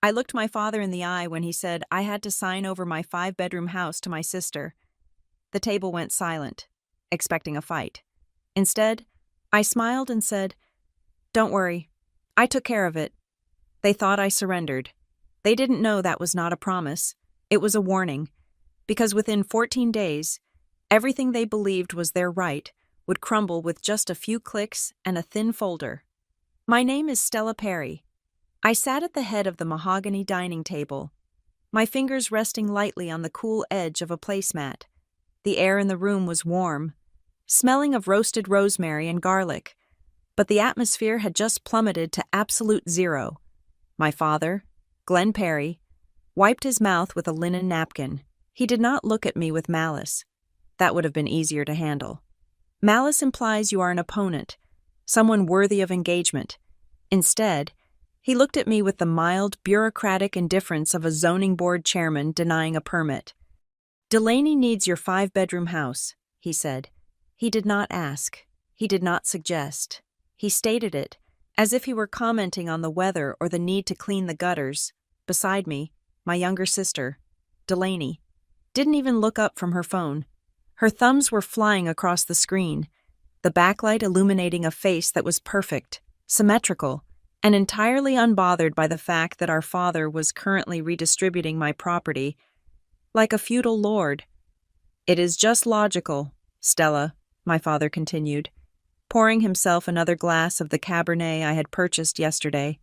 I looked my father in the eye when he said I had to sign over my 5-bedroom house to my sister. The table went silent, expecting a fight. Instead, I smiled and said, "Don't worry. I took care of it." They thought I surrendered. They didn't know that was not a promise. It was a warning. Because within 14 days, everything they believed was their right would crumble with just a few clicks and a thin folder. My name is Stella Perry. I sat at the head of the mahogany dining table, my fingers resting lightly on the cool edge of a placemat. The air in the room was warm, smelling of roasted rosemary and garlic, but the atmosphere had just plummeted to absolute zero. My father, Glenn Perry, wiped his mouth with a linen napkin. He did not look at me with malice. That would have been easier to handle. Malice implies you are an opponent, someone worthy of engagement. Instead, he looked at me with the mild, bureaucratic indifference of a zoning board chairman denying a permit. "Delaney needs your 5-bedroom house," he said. He did not ask. He did not suggest. He stated it, as if he were commenting on the weather or the need to clean the gutters. Beside me, my younger sister, Delaney, didn't even look up from her phone. Her thumbs were flying across the screen, the backlight illuminating a face that was perfect, symmetrical, and entirely unbothered by the fact that our father was currently redistributing my property like a feudal lord. "It is just logical, Stella," my father continued, pouring himself another glass of the Cabernet I had purchased yesterday.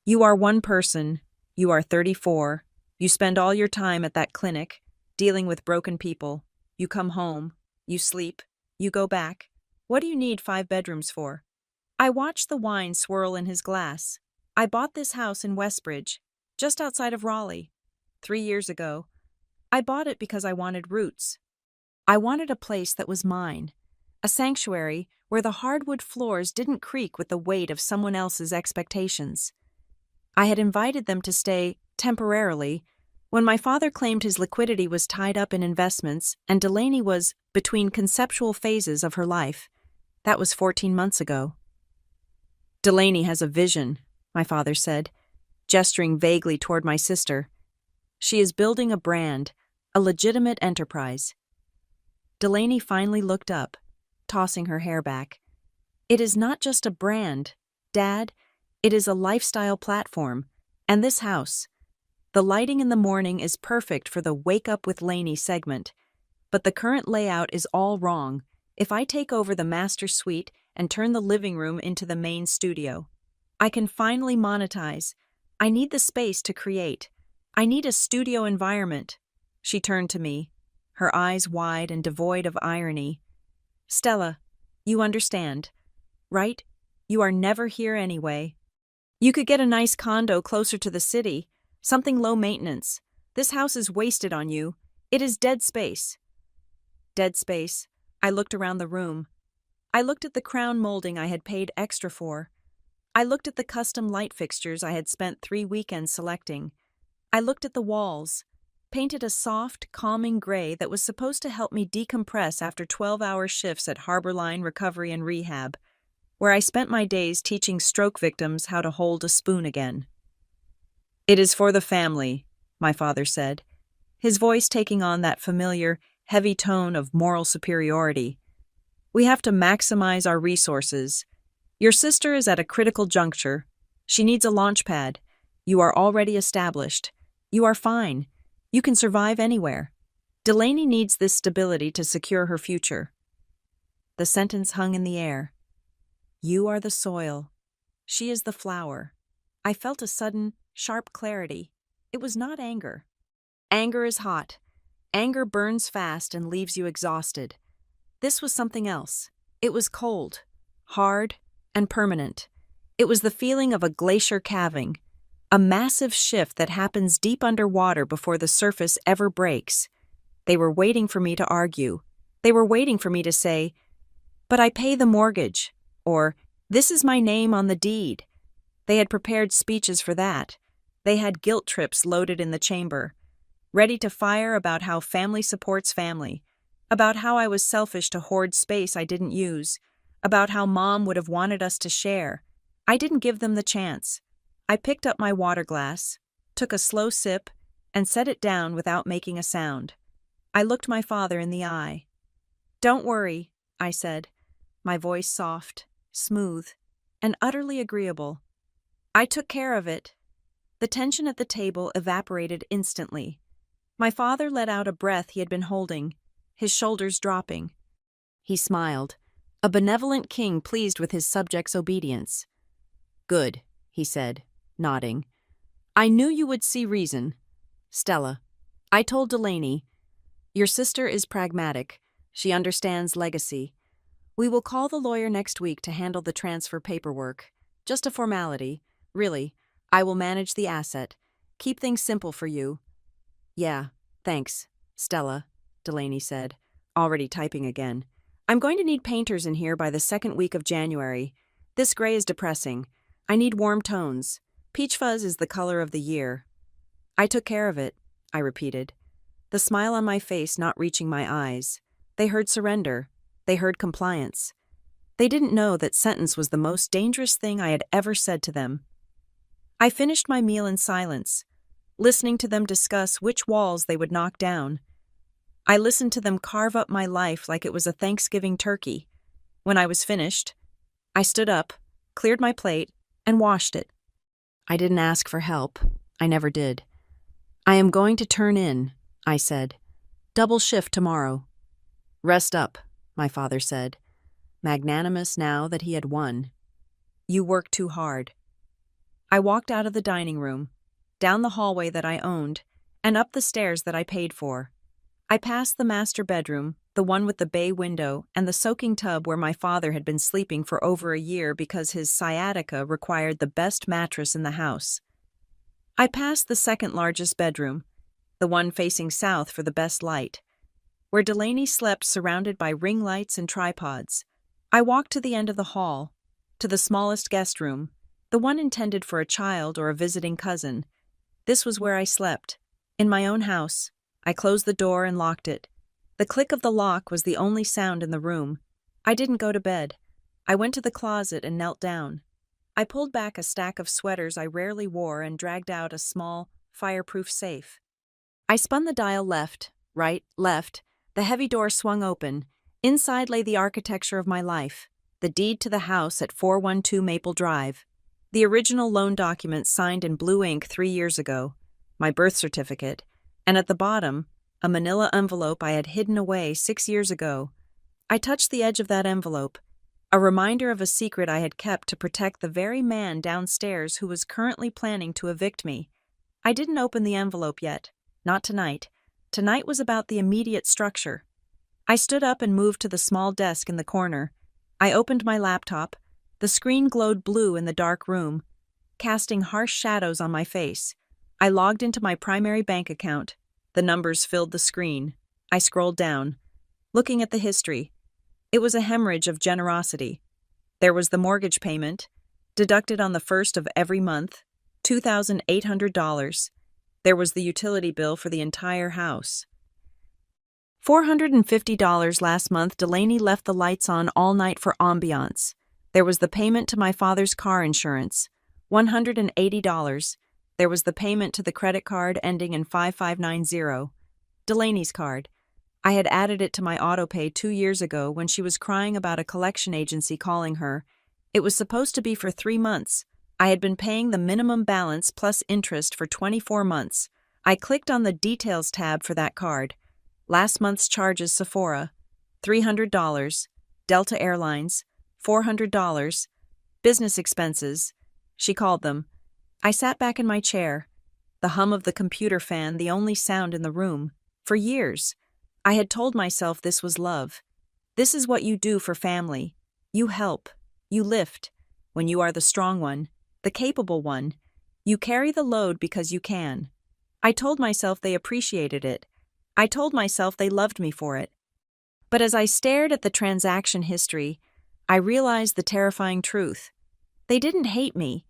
"You are one person, you are 34, you spend all your time at that clinic, dealing with broken people. You come home, you sleep, you go back. What do you need 5 bedrooms for?" I watched the wine swirl in his glass. "I bought this house in Westbridge, just outside of Raleigh, 3 years ago. I bought it because I wanted roots. I wanted a place that was mine, a sanctuary where the hardwood floors didn't creak with the weight of someone else's expectations." I had invited them to stay, temporarily, when my father claimed his liquidity was tied up in investments and Delaney was between conceptual phases of her life. That was 14 months ago. "Delaney has a vision," my father said, gesturing vaguely toward my sister. "She is building a brand, a legitimate enterprise." Delaney finally looked up, tossing her hair back. "It is not just a brand, Dad. It is a lifestyle platform. And this house. The lighting in the morning is perfect for the Wake Up with Laney segment. But the current layout is all wrong. If I take over the master suite and turn the living room into the main studio, I can finally monetize. I need the space to create. I need a studio environment." She turned to me, her eyes wide and devoid of irony. "Stella, you understand, right? You are never here anyway. You could get a nice condo closer to the city, something low maintenance. This house is wasted on you. It is dead space." Dead space. I looked around the room. I looked at the crown molding I had paid extra for. I looked at the custom light fixtures I had spent 3 weekends selecting. I looked at the walls, painted a soft, calming gray that was supposed to help me decompress after 12-hour shifts at Harborline Recovery and Rehab, where I spent my days teaching stroke victims how to hold a spoon again. "It is for the family," my father said, his voice taking on that familiar, heavy tone of moral superiority. "We have to maximize our resources. Your sister is at a critical juncture. She needs a launch pad. You are already established. You are fine. You can survive anywhere. Delaney needs this stability to secure her future." The sentence hung in the air. "You are the soil. She is the flower." I felt a sudden, sharp clarity. It was not anger. Anger is hot. Anger burns fast and leaves you exhausted. This was something else. It was cold, hard, and permanent. It was the feeling of a glacier calving, a massive shift that happens deep underwater before the surface ever breaks. They were waiting for me to argue. They were waiting for me to say, "But I pay the mortgage," or "This is my name on the deed." They had prepared speeches for that. They had guilt trips loaded in the chamber, ready to fire about how family supports family, about how I was selfish to hoard space I didn't use, about how Mom would have wanted us to share. I didn't give them the chance. I picked up my water glass, took a slow sip, and set it down without making a sound. I looked my father in the eye. "Don't worry," I said, my voice soft, smooth, and utterly agreeable. "I took care of it." The tension at the table evaporated instantly. My father let out a breath he had been holding, his shoulders dropping. He smiled, a benevolent king pleased with his subjects' obedience. "Good," he said, nodding. "I knew you would see reason. Stella, I told Delaney, your sister is pragmatic. She understands legacy. We will call the lawyer next week to handle the transfer paperwork. Just a formality. Really, I will manage the asset. Keep things simple for you." "Yeah, thanks, Stella," Delaney said, already typing again. "I'm going to need painters in here by the second week of January. This gray is depressing. I need warm tones. Peach fuzz is the color of the year." "I took care of it," I repeated, the smile on my face not reaching my eyes. They heard surrender. They heard compliance. They didn't know that sentence was the most dangerous thing I had ever said to them. I finished my meal in silence, listening to them discuss which walls they would knock down. I listened to them carve up my life like it was a Thanksgiving turkey. When I was finished, I stood up, cleared my plate, and washed it. I didn't ask for help. I never did. "I am going to turn in," I said. "Double shift tomorrow." "Rest up," my father said, magnanimous now that he had won. "You work too hard." I walked out of the dining room, down the hallway that I owned, and up the stairs that I paid for. I passed the master bedroom, the one with the bay window, and the soaking tub where my father had been sleeping for over a year because his sciatica required the best mattress in the house. I passed the second largest bedroom, the one facing south for the best light, where Delaney slept surrounded by ring lights and tripods. I walked to the end of the hall, to the smallest guest room, the one intended for a child or a visiting cousin. This was where I slept, in my own house. I closed the door and locked it. The click of the lock was the only sound in the room. I didn't go to bed. I went to the closet and knelt down. I pulled back a stack of sweaters I rarely wore and dragged out a small, fireproof safe. I spun the dial left, right, left. The heavy door swung open. Inside lay the architecture of my life, the deed to the house at 412 Maple Drive, the original loan document signed in blue ink 3 years ago, my birth certificate, and at the bottom, a manila envelope I had hidden away 6 years ago. I touched the edge of that envelope, a reminder of a secret I had kept to protect the very man downstairs who was currently planning to evict me. I didn't open the envelope yet, not tonight. Tonight was about the immediate structure. I stood up and moved to the small desk in the corner. I opened my laptop. The screen glowed blue in the dark room, casting harsh shadows on my face. I logged into my primary bank account. The numbers filled the screen. I scrolled down, looking at the history. It was a hemorrhage of generosity. There was the mortgage payment, deducted on the first of every month, $2,800. There was the utility bill for the entire house. $450 last month. Delaney left the lights on all night for ambiance. There was the payment to my father's car insurance, $180. There was the payment to the credit card ending in 5590. Delaney's card. I had added it to my autopay 2 years ago when she was crying about a collection agency calling her. It was supposed to be for 3 months. I had been paying the minimum balance plus interest for 24 months. I clicked on the Details tab for that card. Last month's charges: Sephora, $300, Delta Airlines, $400, business expenses, she called them. I sat back in my chair, the hum of the computer fan the only sound in the room. For years, I had told myself this was love. This is what you do for family. You help, you lift. When you are the strong one, the capable one, you carry the load because you can. I told myself they appreciated it. I told myself they loved me for it. But as I stared at the transaction history, I realized the terrifying truth. They didn't hate me.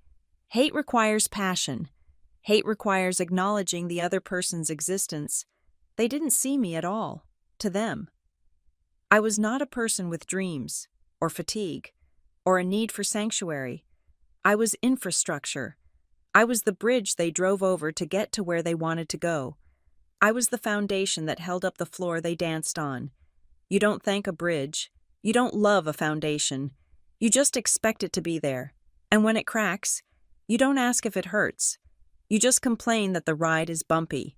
Hate requires passion. Hate requires acknowledging the other person's existence. They didn't see me at all, to them. I was not a person with dreams, or fatigue, or a need for sanctuary. I was infrastructure. I was the bridge they drove over to get to where they wanted to go. I was the foundation that held up the floor they danced on. You don't thank a bridge. You don't love a foundation. You just expect it to be there. And when it cracks, you don't ask if it hurts. You just complain that the ride is bumpy.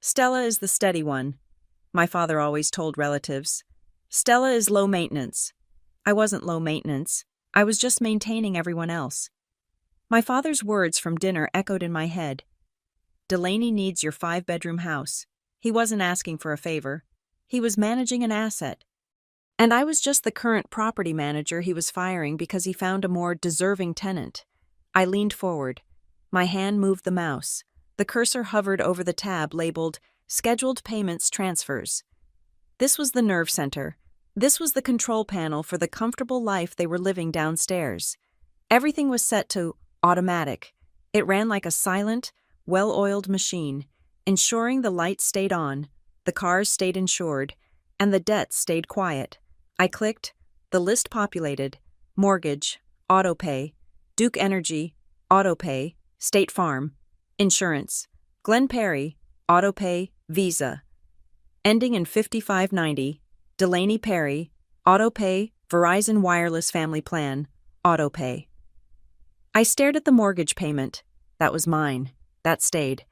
Stella is the steady one, my father always told relatives. Stella is low maintenance. I wasn't low maintenance. I was just maintaining everyone else. My father's words from dinner echoed in my head. Delaney needs your 5-bedroom house. He wasn't asking for a favor. He was managing an asset. And I was just the current property manager he was firing because he found a more deserving tenant. I leaned forward. My hand moved the mouse. The cursor hovered over the tab labeled Scheduled Payments Transfers. This was the nerve center. This was the control panel for the comfortable life they were living downstairs. Everything was set to automatic. It ran like a silent, well-oiled machine, ensuring the lights stayed on, the cars stayed insured, and the debts stayed quiet. I clicked. The list populated. Mortgage, autopay, Duke Energy, autopay, State Farm, insurance, Glen Perry, autopay, Visa. Ending in 5590, Delaney Perry, autopay, Verizon Wireless Family Plan, autopay. I stared at the mortgage payment. That was mine. That stayed.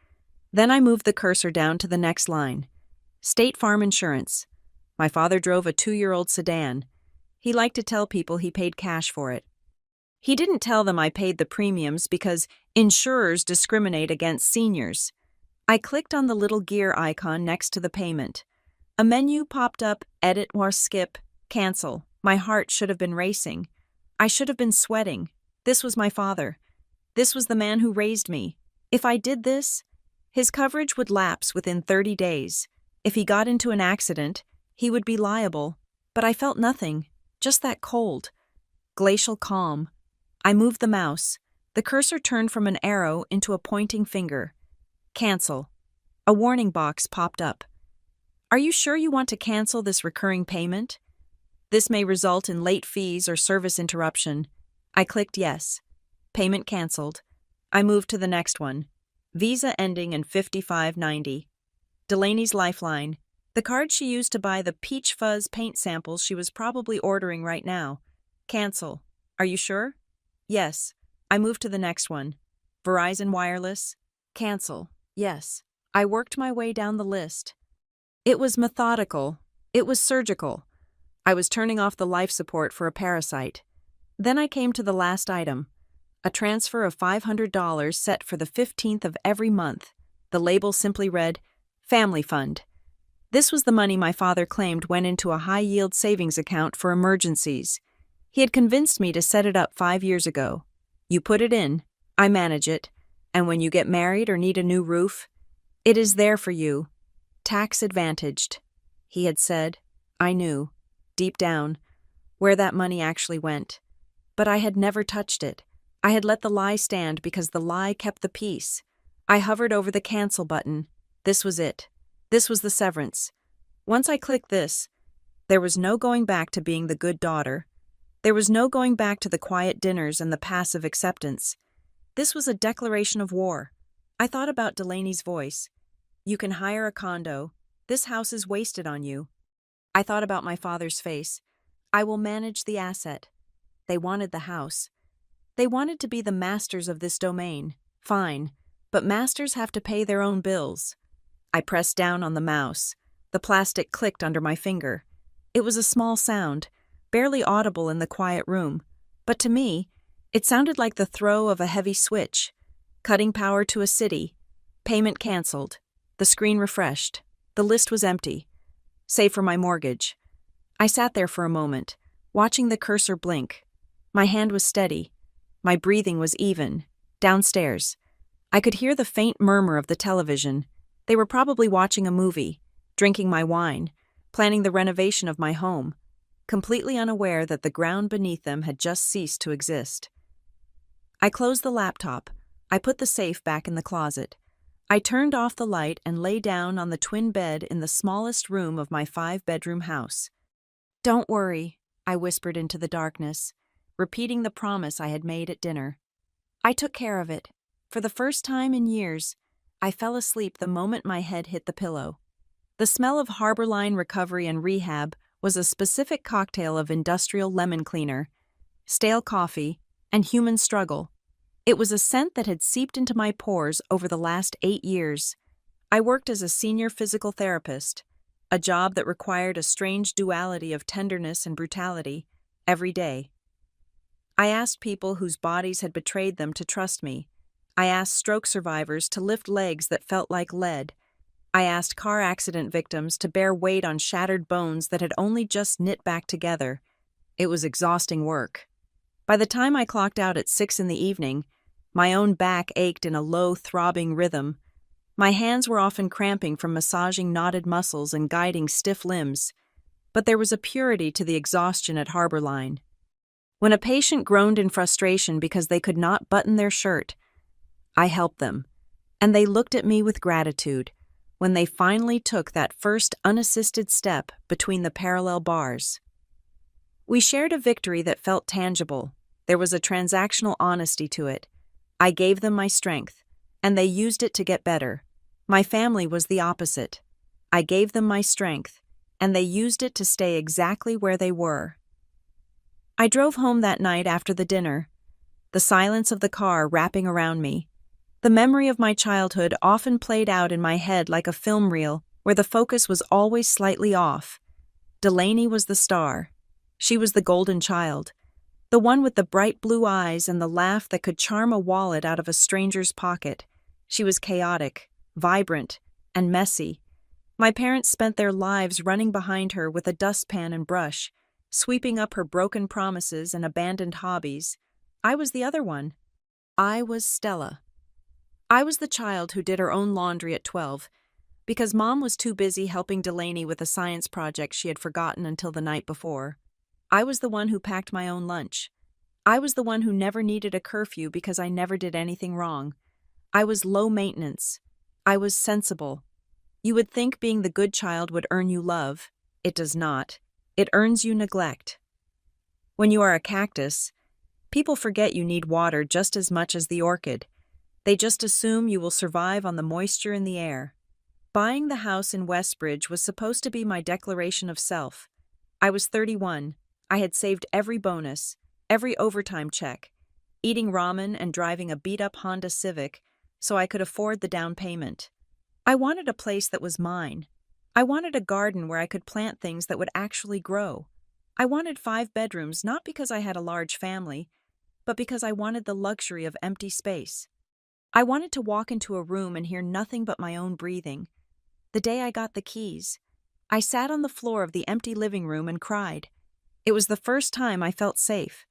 Then I moved the cursor down to the next line. State Farm Insurance. My father drove a 2-year-old sedan. He liked to tell people he paid cash for it. He didn't tell them I paid the premiums because insurers discriminate against seniors. I clicked on the little gear icon next to the payment. A menu popped up, edit or skip, cancel. My heart should have been racing. I should have been sweating. This was my father. This was the man who raised me. If I did this, his coverage would lapse within 30 days. If he got into an accident, he would be liable. But I felt nothing, just that cold, glacial calm. I moved the mouse. The cursor turned from an arrow into a pointing finger. Cancel. A warning box popped up. Are you sure you want to cancel this recurring payment? This may result in late fees or service interruption. I clicked yes. Payment canceled. I moved to the next one. Visa ending in 5590. Delaney's Lifeline. The card she used to buy the peach fuzz paint samples she was probably ordering right now. Cancel. Are you sure? Yes. I moved to the next one. Verizon Wireless. Cancel. Yes. I worked my way down the list. It was methodical. It was surgical. I was turning off the life support for a parasite. Then I came to the last item. A transfer of $500 set for the 15th of every month. The label simply read, Family Fund. This was the money my father claimed went into a high-yield savings account for emergencies. He had convinced me to set it up 5 years ago. You put it in, I manage it, and when you get married or need a new roof, it is there for you. Tax advantaged. He had said, I knew, deep down, where that money actually went. But I had never touched it. I had let the lie stand because the lie kept the peace. I hovered over the cancel button. This was it. This was the severance. Once I clicked this, there was no going back to being the good daughter. There was no going back to the quiet dinners and the passive acceptance. This was a declaration of war. I thought about Delaney's voice. You can hire a condo. This house is wasted on you. I thought about my father's face. I will manage the asset. They wanted the house. They wanted to be the masters of this domain. Fine, but masters have to pay their own bills. I pressed down on the mouse. The plastic clicked under my finger. It was a small sound, barely audible in the quiet room, but to me, it sounded like the throw of a heavy switch. Cutting power to a city. Payment canceled. The screen refreshed. The list was empty, save for my mortgage. I sat there for a moment, watching the cursor blink. My hand was steady. My breathing was even. Downstairs, I could hear the faint murmur of the television. They were probably watching a movie, drinking my wine, planning the renovation of my home, completely unaware that the ground beneath them had just ceased to exist. I closed the laptop. I put the safe back in the closet. I turned off the light and lay down on the twin bed in the smallest room of my 5-bedroom house. Don't worry, I whispered into the darkness, repeating the promise I had made at dinner. I took care of it. For the first time in years, I fell asleep the moment my head hit the pillow. The smell of Harborline recovery and rehab was a specific cocktail of industrial lemon cleaner, stale coffee, and human struggle. It was a scent that had seeped into my pores over the last 8 years. I worked as a senior physical therapist, a job that required a strange duality of tenderness and brutality, every day. I asked people whose bodies had betrayed them to trust me. I asked stroke survivors to lift legs that felt like lead. I asked car accident victims to bear weight on shattered bones that had only just knit back together. It was exhausting work. By the time I clocked out at 6 in the evening, my own back ached in a low, throbbing rhythm. My hands were often cramping from massaging knotted muscles and guiding stiff limbs. But there was a purity to the exhaustion at Harborline. When a patient groaned in frustration because they could not button their shirt, I helped them, and they looked at me with gratitude when they finally took that first unassisted step between the parallel bars. We shared a victory that felt tangible. There was a transactional honesty to it. I gave them my strength, and they used it to get better. My family was the opposite. I gave them my strength, and they used it to stay exactly where they were. I drove home that night after the dinner, the silence of the car wrapping around me. The memory of my childhood often played out in my head like a film reel where the focus was always slightly off. Delaney was the star. She was the golden child, the one with the bright blue eyes and the laugh that could charm a wallet out of a stranger's pocket. She was chaotic, vibrant, and messy. My parents spent their lives running behind her with a dustpan and brush, sweeping up her broken promises and abandoned hobbies. I was the other one. I was Stella. I was the child who did her own laundry at 12, because Mom was too busy helping Delaney with a science project she had forgotten until the night before. I was the one who packed my own lunch. I was the one who never needed a curfew because I never did anything wrong. I was low maintenance. I was sensible. You would think being the good child would earn you love. It does not. It earns you neglect. When you are a cactus, people forget you need water just as much as the orchid. They just assume you will survive on the moisture in the air. Buying the house in Westbridge was supposed to be my declaration of self. I was 31. I had saved every bonus, every overtime check, eating ramen and driving a beat-up Honda Civic so I could afford the down payment. I wanted a place that was mine. I wanted a garden where I could plant things that would actually grow. I wanted 5 bedrooms not because I had a large family, but because I wanted the luxury of empty space. I wanted to walk into a room and hear nothing but my own breathing. The day I got the keys, I sat on the floor of the empty living room and cried. It was the first time I felt safe.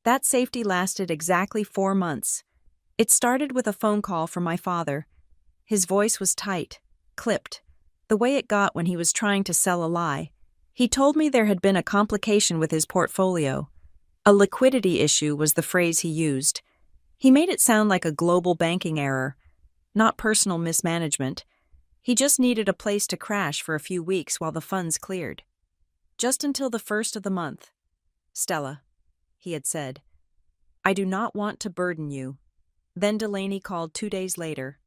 That safety lasted exactly 4 months. It started with a phone call from my father. His voice was tight, clipped, the way it got when he was trying to sell a lie. He told me there had been a complication with his portfolio. A liquidity issue was the phrase he used. He made it sound like a global banking error, not personal mismanagement. He just needed a place to crash for a few weeks while the funds cleared. Just until the first of the month. Stella, he had said, I do not want to burden you. Then Delaney called 2 days later.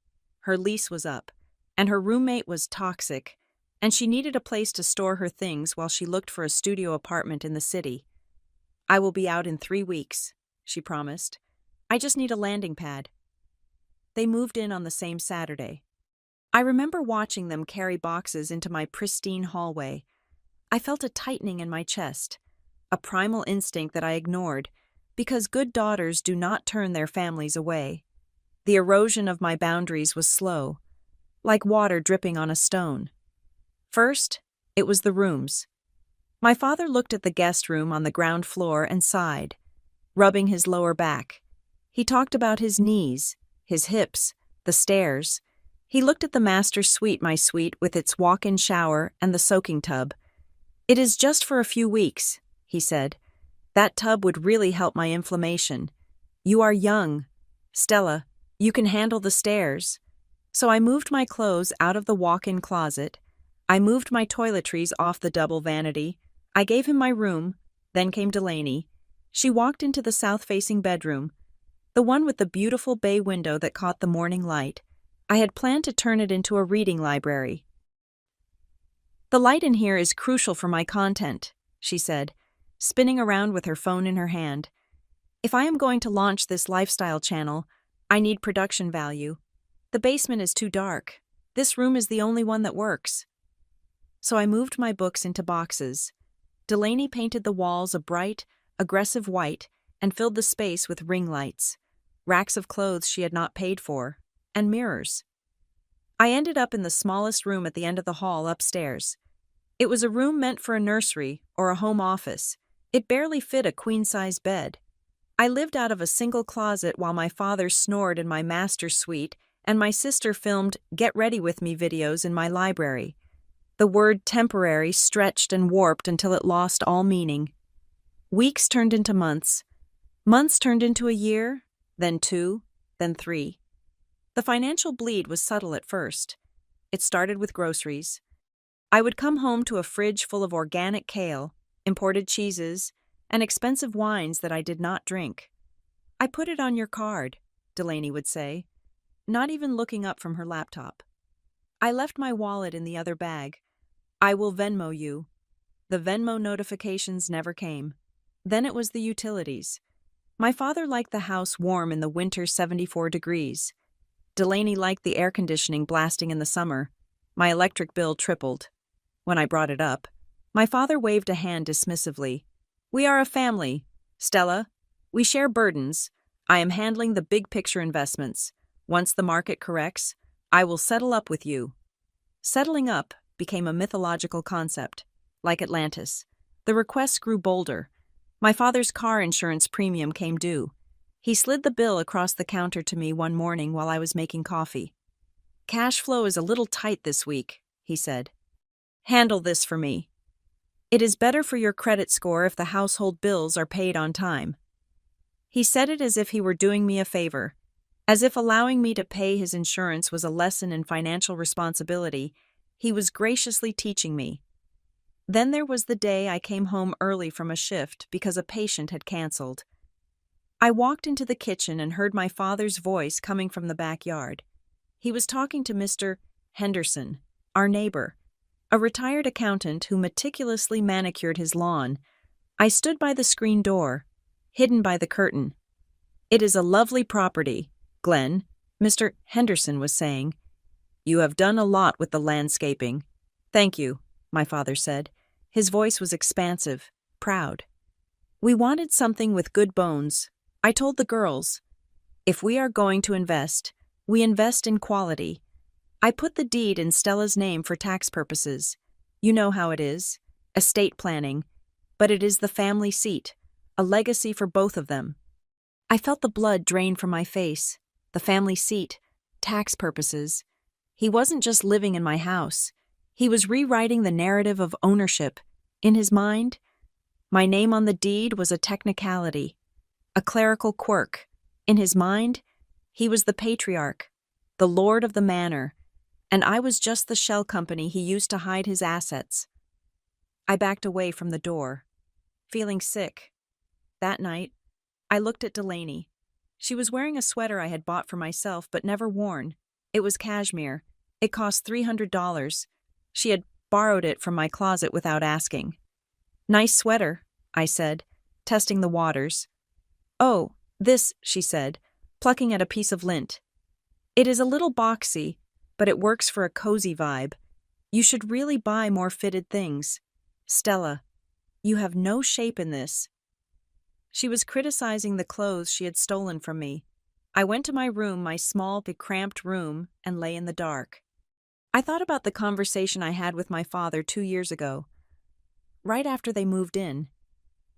Her lease was up, and her roommate was toxic, and she needed a place to store her things while she looked for a studio apartment in the city. I will be out in 3 weeks, she promised. I just need a landing pad. They moved in on the same Saturday. I remember watching them carry boxes into my pristine hallway. I felt a tightening in my chest, a primal instinct that I ignored, because good daughters do not turn their families away. The erosion of my boundaries was slow, like water dripping on a stone. First, it was the rooms. My father looked at the guest room on the ground floor and sighed, rubbing his lower back. He talked about his knees, his hips, the stairs. He looked at the master suite, my suite, with its walk-in shower and the soaking tub. It is just for a few weeks, he said. That tub would really help my inflammation. You are young. Stella, you can handle the stairs. So I moved my clothes out of the walk-in closet. I moved my toiletries off the double vanity. I gave him my room. Then came Delaney. She walked into the south-facing bedroom. the one with the beautiful bay window that caught the morning light. I had planned to turn it into a reading library. "The light in here is crucial for my content," she said, spinning around with her phone in her hand. "If I am going to launch this lifestyle channel, I need production value. The basement is too dark. This room is the only one that works." So I moved my books into boxes. Delaney painted the walls a bright, aggressive white and filled the space with ring lights, racks of clothes she had not paid for, and mirrors. I ended up in the smallest room at the end of the hall upstairs. It was a room meant for a nursery or a home office. It barely fit a queen-size bed. I lived out of a single closet while my father snored in my master's suite and my sister filmed "Get Ready With Me" videos in my library. The word temporary stretched and warped until it lost all meaning. Weeks turned into months. Months turned into a year, then 2, then 3. The financial bleed was subtle at first. It started with groceries. I would come home to a fridge full of organic kale, imported cheeses, and expensive wines that I did not drink. "I put it on your card," Delaney would say, not even looking up from her laptop. I left my wallet in the other bag. "I will Venmo you." The Venmo notifications never came. Then it was the utilities. My father liked the house warm in the winter 74 degrees. Delaney liked the air conditioning blasting in the summer. My electric bill tripled. When I brought it up, my father waved a hand dismissively. "We are a family, Stella. We share burdens. I am handling the big picture investments. Once the market corrects, I will settle up with you." Settling up became a mythological concept. Like Atlantis, the requests grew bolder. My father's car insurance premium came due. He slid the bill across the counter to me one morning while I was making coffee. "Cash flow is a little tight this week," he said. "Handle this for me. It is better for your credit score if the household bills are paid on time." He said it as if he were doing me a favor, as if allowing me to pay his insurance was a lesson in financial responsibility. He was graciously teaching me. Then there was the day I came home early from a shift because a patient had canceled. I walked into the kitchen and heard my father's voice coming from the backyard. He was talking to Mr. Henderson, our neighbor, a retired accountant who meticulously manicured his lawn. I stood by the screen door, hidden by the curtain. "It is a lovely property, Glenn," Mr. Henderson was saying. "You have done a lot with the landscaping." "Thank you," my father said. His voice was expansive, proud. "We wanted something with good bones. I told the girls, if we are going to invest, we invest in quality. I put the deed in Stella's name for tax purposes. You know how it is, estate planning, but it is the family seat, a legacy for both of them." I felt the blood drain from my face. The family seat, tax purposes. He wasn't just living in my house. He was rewriting the narrative of ownership. In his mind, my name on the deed was a technicality, a clerical quirk. In his mind, he was the patriarch, the lord of the manor, and I was just the shell company he used to hide his assets. I backed away from the door, feeling sick. That night, I looked at Delaney. She was wearing a sweater I had bought for myself but never worn. It was cashmere. It cost $300. She had borrowed it from my closet without asking. "Nice sweater," I said, testing the waters. "Oh, this," she said, plucking at a piece of lint. "It is a little boxy, but it works for a cozy vibe. You should really buy more fitted things. Stella, you have no shape in this." She was criticizing the clothes she had stolen from me. I went to my room, my small, cramped room, and lay in the dark. I thought about the conversation I had with my father 2 years ago, right after they moved in.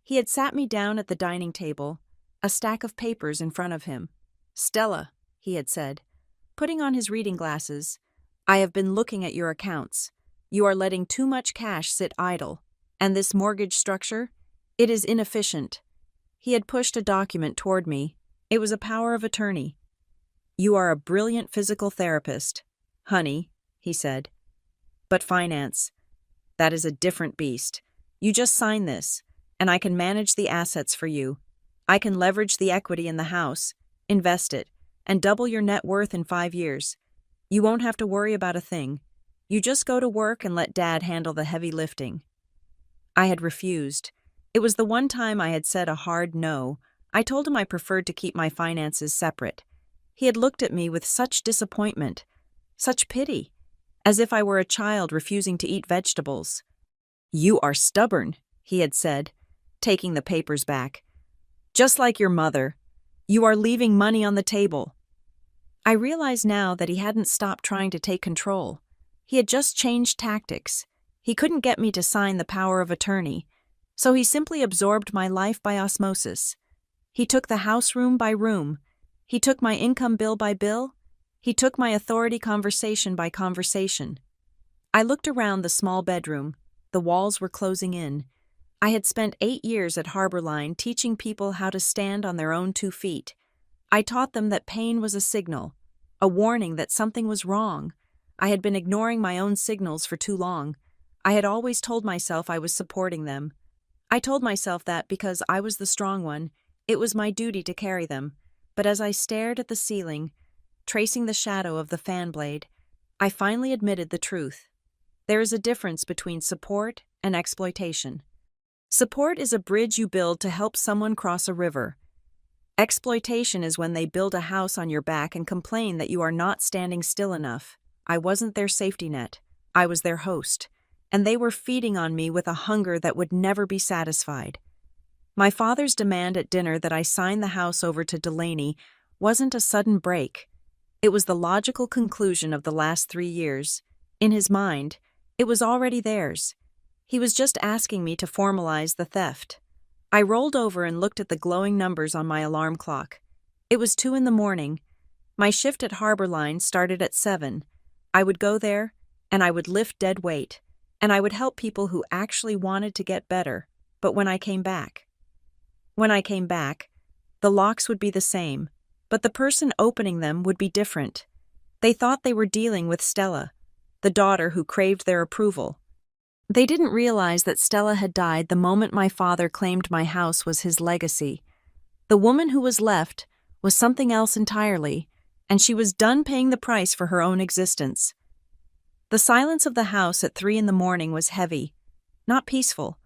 He had sat me down at the dining table, a stack of papers in front of him. "Stella," he had said, putting on his reading glasses, "I have been looking at your accounts. You are letting too much cash sit idle. And this mortgage structure? It is inefficient." He had pushed a document toward me. It was a power of attorney. "You are a brilliant physical therapist, honey," he said. "But finance, that is a different beast. You just sign this, and I can manage the assets for you. I can leverage the equity in the house. invest it, and double your net worth in 5 years. You won't have to worry about a thing. You just go to work and let Dad handle the heavy lifting." I had refused. It was the one time I had said a hard no. I told him I preferred to keep my finances separate. He had looked at me with such disappointment, such pity, as if I were a child refusing to eat vegetables. "You are stubborn," he had said, taking the papers back. "Just like your mother. You are leaving money on the table." I realize now that he hadn't stopped trying to take control. He had just changed tactics. He couldn't get me to sign the power of attorney, so he simply absorbed my life by osmosis. He took the house room by room. He took my income bill by bill. He took my authority conversation by conversation. I looked around the small bedroom. The walls were closing in. I had spent 8 years at Harborline teaching people how to stand on their own 2 feet. I taught them that pain was a signal, a warning that something was wrong. I had been ignoring my own signals for too long. I had always told myself I was supporting them. I told myself that because I was the strong one, it was my duty to carry them. But as I stared at the ceiling, tracing the shadow of the fan blade, I finally admitted the truth. There is a difference between support and exploitation. Support is a bridge you build to help someone cross a river. Exploitation is when they build a house on your back and complain that you are not standing still enough. I wasn't their safety net. I was their host, and they were feeding on me with a hunger that would never be satisfied. My father's demand at dinner that I sign the house over to Delaney wasn't a sudden break. It was the logical conclusion of the last 3 years. In his mind, it was already theirs. He was just asking me to formalize the theft. I rolled over and looked at the glowing numbers on my alarm clock. It was 2 a.m. My shift at Harborline started at 7. I would go there, and I would lift dead weight, and I would help people who actually wanted to get better. But when I came back, the locks would be the same, but the person opening them would be different. They thought they were dealing with Stella, the daughter who craved their approval. They didn't realize that Stella had died the moment my father claimed my house was his legacy. The woman who was left was something else entirely, and she was done paying the price for her own existence. The silence of the house at 3 a.m. was heavy, not peaceful.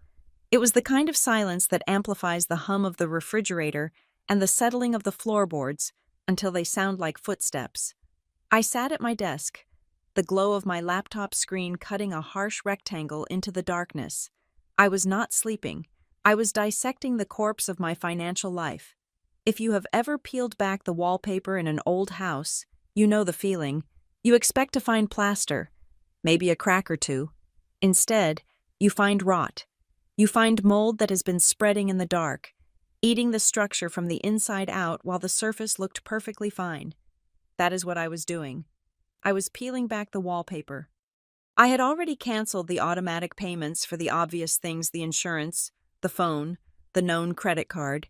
It was the kind of silence that amplifies the hum of the refrigerator and the settling of the floorboards until they sound like footsteps. I sat at my desk, the glow of my laptop screen cutting a harsh rectangle into the darkness. I was not sleeping. I was dissecting the corpse of my financial life. If you have ever peeled back the wallpaper in an old house, you know the feeling. You expect to find plaster, maybe a crack or two. Instead, you find rot. You find mold that has been spreading in the dark, eating the structure from the inside out while the surface looked perfectly fine. That is what I was doing. I was peeling back the wallpaper. I had already canceled the automatic payments for the obvious things: the insurance, the phone, the known credit card.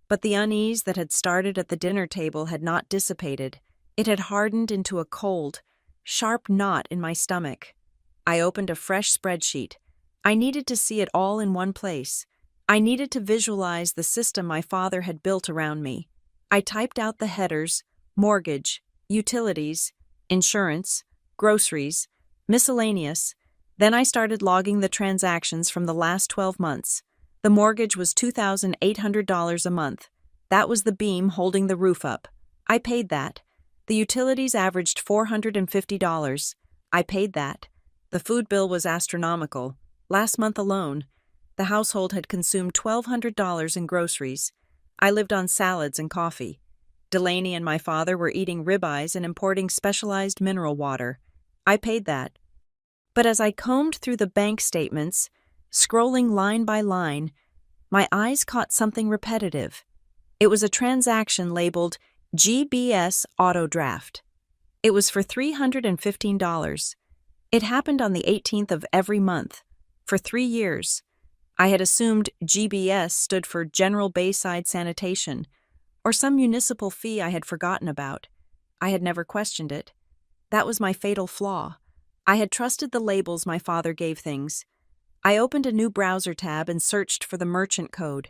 But the unease that had started at the dinner table had not dissipated. It had hardened into a cold, sharp knot in my stomach. I opened a fresh spreadsheet. I needed to see it all in one place. I needed to visualize the system my father had built around me. I typed out the headers: mortgage, utilities, insurance, groceries, miscellaneous. Then I started logging the transactions from the last 12 months. The mortgage was $2,800 a month. That was the beam holding the roof up. I paid that. The utilities averaged $450. I paid that. The food bill was astronomical. Last month alone, the household had consumed $1,200 in groceries. I lived on salads and coffee. Delaney and my father were eating ribeyes and importing specialized mineral water. I paid that. But as I combed through the bank statements, scrolling line by line, my eyes caught something repetitive. It was a transaction labeled GBS Auto Draft. It was for $315. It happened on the 18th of every month. For 3 years, I had assumed GBS stood for General Bayside Sanitation, or some municipal fee I had forgotten about. I had never questioned it. That was my fatal flaw. I had trusted the labels my father gave things. I opened a new browser tab and searched for the merchant code.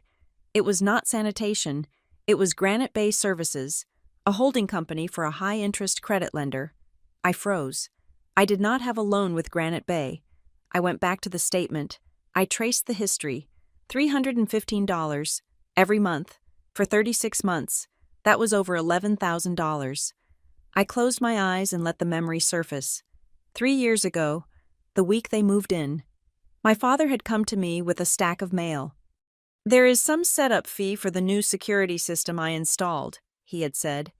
It was not sanitation. It was Granite Bay Services, a holding company for a high-interest credit lender. I froze. I did not have a loan with Granite Bay. I went back to the statement. I traced the history. $315 every month for 36 months. That was over $11,000. I closed my eyes and let the memory surface. 3 years ago, the week they moved in, my father had come to me with a stack of mail. "There is some setup fee for the new security system I installed," he had said,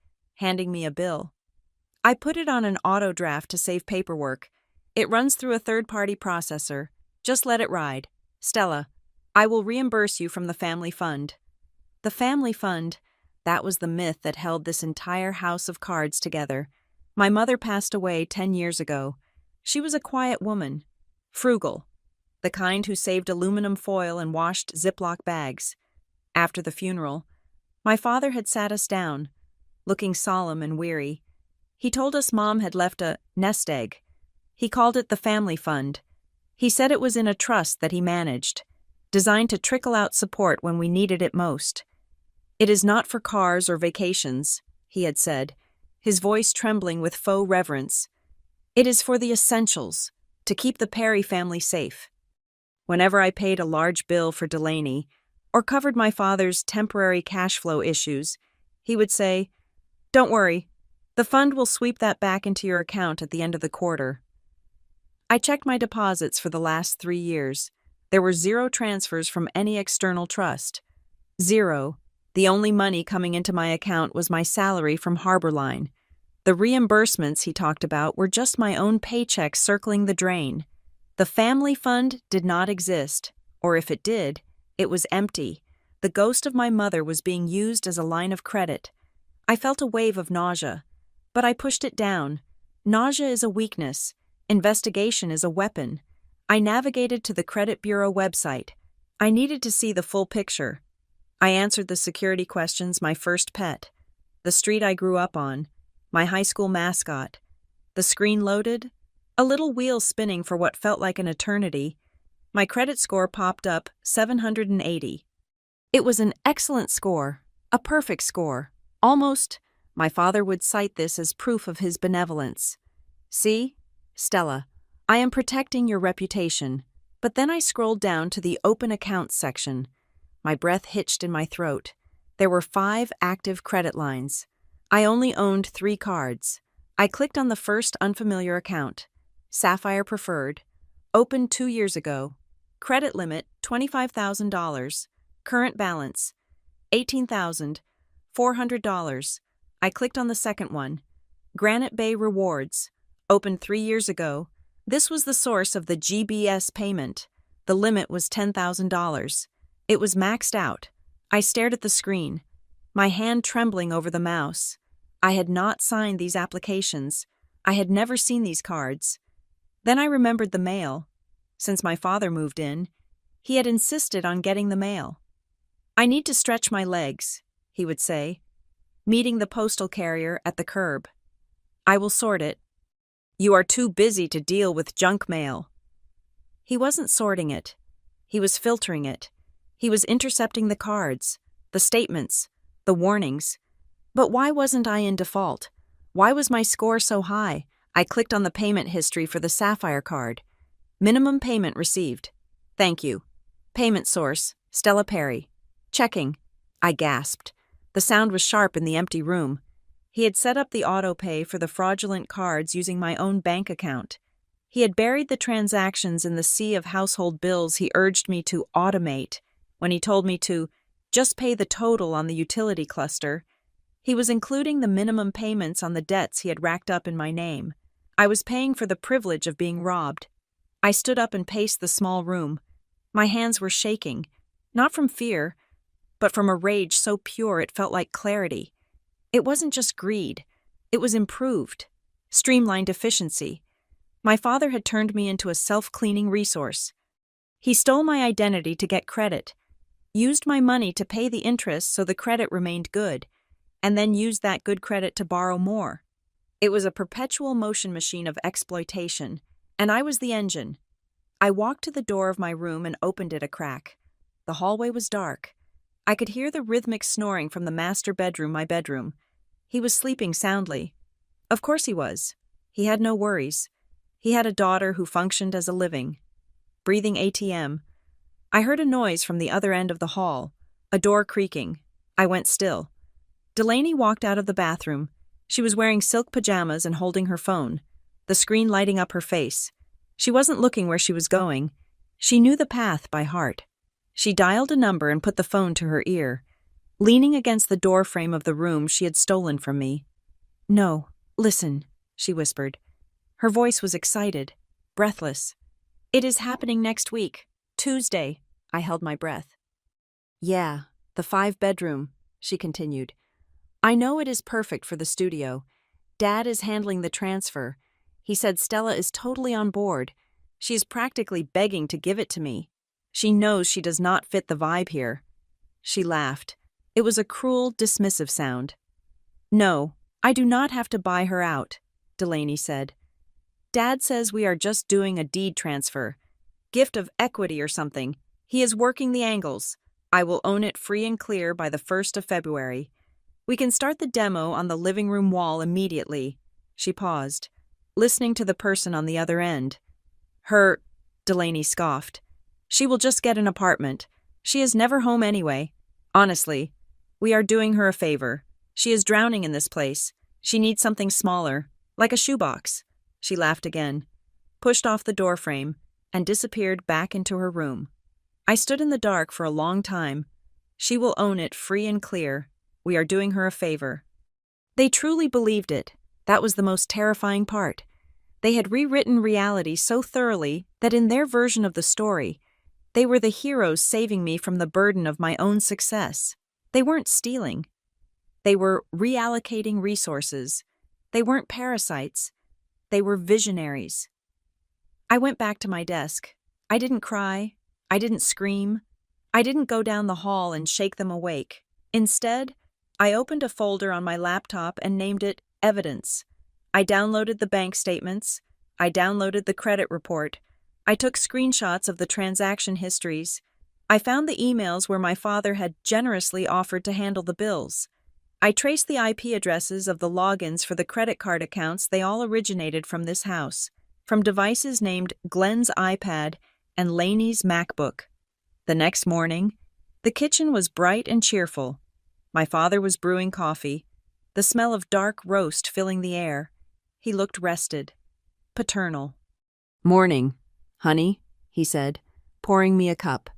handing me a bill. "I put it on an auto draft to save paperwork. It runs through a third-party processor. Just let it ride. Stella, I will reimburse you from the family fund." The family fund, that was the myth that held this entire house of cards together. My mother passed away 10 years ago. She was a quiet woman, frugal, the kind who saved aluminum foil and washed Ziploc bags. After the funeral, my father had sat us down, looking solemn and weary. He told us Mom had left a nest egg. He called it the family fund. He said it was in a trust that he managed, designed to trickle out support when we needed it most. "It is not for cars or vacations," he had said, his voice trembling with faux reverence. "It is for the essentials, to keep the Perry family safe." Whenever I paid a large bill for Delaney, or covered my father's temporary cash flow issues, he would say, "Don't worry, the fund will sweep that back into your account at the end of the quarter." I checked my deposits for the last 3 years. There were 0 transfers from any external trust. 0. The only money coming into my account was my salary from Harborline. The reimbursements he talked about were just my own paycheck circling the drain. The family fund did not exist, or if it did, it was empty. The ghost of my mother was being used as a line of credit. I felt a wave of nausea, but I pushed it down. Nausea is a weakness. Investigation is a weapon. I navigated to the credit bureau website. I needed to see the full picture. I answered the security questions: my first pet, the street I grew up on, my high school mascot. The screen loaded, a little wheel spinning for what felt like an eternity. My credit score popped up 780. It was an excellent score, a perfect score. Almost, my father would cite this as proof of his benevolence. "See, Stella, I am protecting your reputation." But then I scrolled down to the open accounts section. My breath hitched in my throat. There were 5 active credit lines. I only owned 3 cards. I clicked on the first unfamiliar account. Sapphire Preferred. Opened 2 years ago. Credit limit $25,000. Current balance $18,400. I clicked on the second one. Granite Bay Rewards. Opened 3 years ago. This was the source of the GBS payment. The limit was $10,000. It was maxed out. I stared at the screen, my hand trembling over the mouse. I had not signed these applications. I had never seen these cards. Then I remembered the mail. Since my father moved in, he had insisted on getting the mail. "I need to stretch my legs," he would say, meeting the postal carrier at the curb. "I will sort it." "You are too busy to deal with junk mail." He wasn't sorting it. He was filtering it. He was intercepting the cards, the statements, the warnings. But why wasn't I in default? Why was my score so high? I clicked on the payment history for the Sapphire card. Minimum payment received. Thank you. Payment source, Stella Perry. Checking. I gasped. The sound was sharp in the empty room. He had set up the auto pay for the fraudulent cards using my own bank account. He had buried the transactions in the sea of household bills he urged me to automate. When he told me to just pay the total on the utility cluster, he was including the minimum payments on the debts he had racked up in my name. I was paying for the privilege of being robbed. I stood up and paced the small room. My hands were shaking, not from fear, but from a rage so pure it felt like clarity. It wasn't just greed. It was improved, streamlined efficiency. My father had turned me into a self-cleaning resource. He stole my identity to get credit, used my money to pay the interest so the credit remained good, and then used that good credit to borrow more. It was a perpetual motion machine of exploitation, and I was the engine. I walked to the door of my room and opened it a crack. The hallway was dark. I could hear the rhythmic snoring from the master bedroom, my bedroom. He was sleeping soundly. Of course he was. He had no worries. He had a daughter who functioned as a living, breathing ATM. I heard a noise from the other end of the hall, a door creaking. I went still. Delaney walked out of the bathroom. She was wearing silk pajamas and holding her phone, the screen lighting up her face. She wasn't looking where she was going. She knew the path by heart. She dialed a number and put the phone to her ear, leaning against the door frame of the room she had stolen from me. "No, listen," she whispered. Her voice was excited, breathless. "It is happening next week, Tuesday." I held my breath. "Yeah, the 5-bedroom," she continued. "I know it is perfect for the studio. Dad is handling the transfer. He said Stella is totally on board. She is practically begging to give it to me. She knows she does not fit the vibe here." She laughed. It was a cruel, dismissive sound. "No, I do not have to buy her out," Delaney said. "Dad says we are just doing a deed transfer. Gift of equity or something. He is working the angles. I will own it free and clear by the 1st of February. We can start the demo on the living room wall immediately." She paused, listening to the person on the other end. Delaney scoffed. "She will just get an apartment. She is never home anyway. Honestly, we are doing her a favor. She is drowning in this place. She needs something smaller, like a shoebox." She laughed again, pushed off the doorframe, and disappeared back into her room. I stood in the dark for a long time. She will own it free and clear. We are doing her a favor. They truly believed it. That was the most terrifying part. They had rewritten reality so thoroughly that in their version of the story, they were the heroes saving me from the burden of my own success. They weren't stealing. They were reallocating resources. They weren't parasites. They were visionaries. I went back to my desk. I didn't cry. I didn't scream. I didn't go down the hall and shake them awake. Instead, I opened a folder on my laptop and named it Evidence. I downloaded the bank statements. I downloaded the credit report. I took screenshots of the transaction histories. I found the emails where my father had generously offered to handle the bills. I traced the IP addresses of the logins for the credit card accounts. They all originated from this house, from devices named Glenn's iPad and Laney's MacBook. The next morning, the kitchen was bright and cheerful. My father was brewing coffee, the smell of dark roast filling the air. He looked rested, paternal. "Morning, honey," he said, pouring me a cup.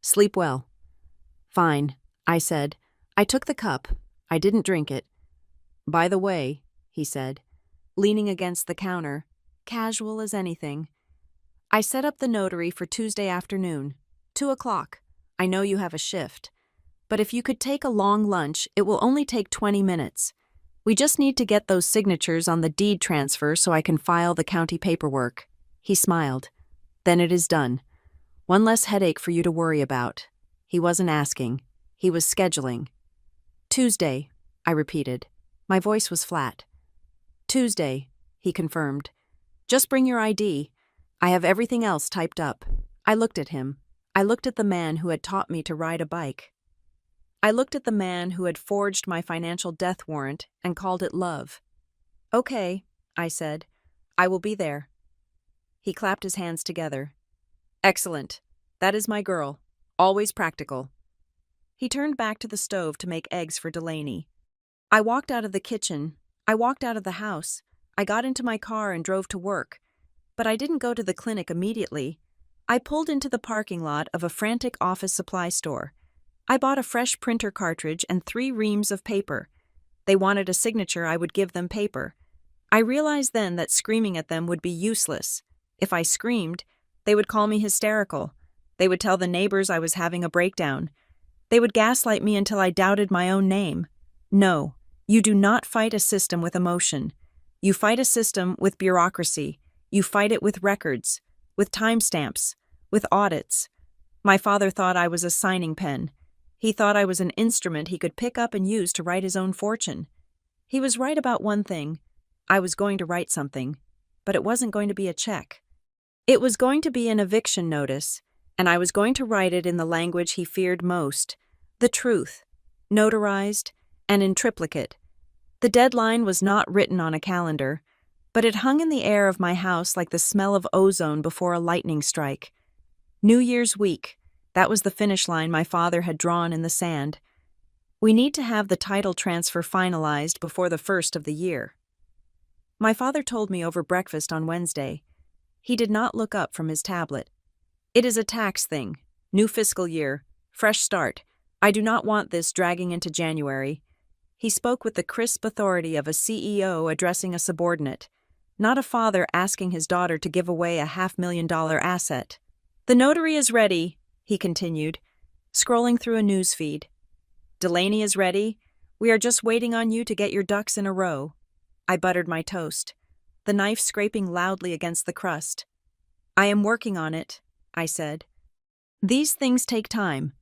"Sleep well." "Fine," I said. I took the cup. I didn't drink it. "By the way," he said, leaning against the counter, casual as anything, "I set up the notary for Tuesday afternoon, 2 o'clock. I know you have a shift. But if you could take a long lunch, it will only take 20 minutes. We just need to get those signatures on the deed transfer so I can file the county paperwork." He smiled. "Then it is done. One less headache for you to worry about." He wasn't asking. He was scheduling. "Tuesday," I repeated. My voice was flat. "Tuesday," he confirmed. "Just bring your ID. I have everything else typed up." I looked at him. I looked at the man who had taught me to ride a bike. I looked at the man who had forged my financial death warrant and called it love. "Okay," I said. "I will be there." He clapped his hands together. "Excellent. That is my girl. Always practical." He turned back to the stove to make eggs for Delaney. I walked out of the kitchen. I walked out of the house. I got into my car and drove to work. But I didn't go to the clinic immediately. I pulled into the parking lot of a frantic office supply store. I bought a fresh printer cartridge and 3 reams of paper. They wanted a signature. I would give them paper. I realized then that screaming at them would be useless. If I screamed, they would call me hysterical. They would tell the neighbors I was having a breakdown. They would gaslight me until I doubted my own name. No, you do not fight a system with emotion. You fight a system with bureaucracy. You fight it with records, with timestamps, with audits. My father thought I was a signing pen. He thought I was an instrument he could pick up and use to write his own fortune. He was right about one thing. I was going to write something, but it wasn't going to be a check. It was going to be an eviction notice, and I was going to write it in the language he feared most, the truth, notarized and in triplicate. The deadline was not written on a calendar, but it hung in the air of my house like the smell of ozone before a lightning strike. New Year's week, that was the finish line my father had drawn in the sand. We need to have the title transfer finalized before the first of the year. My father told me over breakfast on Wednesday. He did not look up from his tablet. It is a tax thing. New fiscal year. Fresh start. I do not want this dragging into January. He spoke with the crisp authority of a CEO addressing a subordinate, not a father asking his daughter to give away a $500,000 asset. The notary is ready, he continued, scrolling through a news feed. Delaney is ready. We are just waiting on you to get your ducks in a row. I buttered my toast, the knife scraping loudly against the crust. I am working on it, I said. These things take time.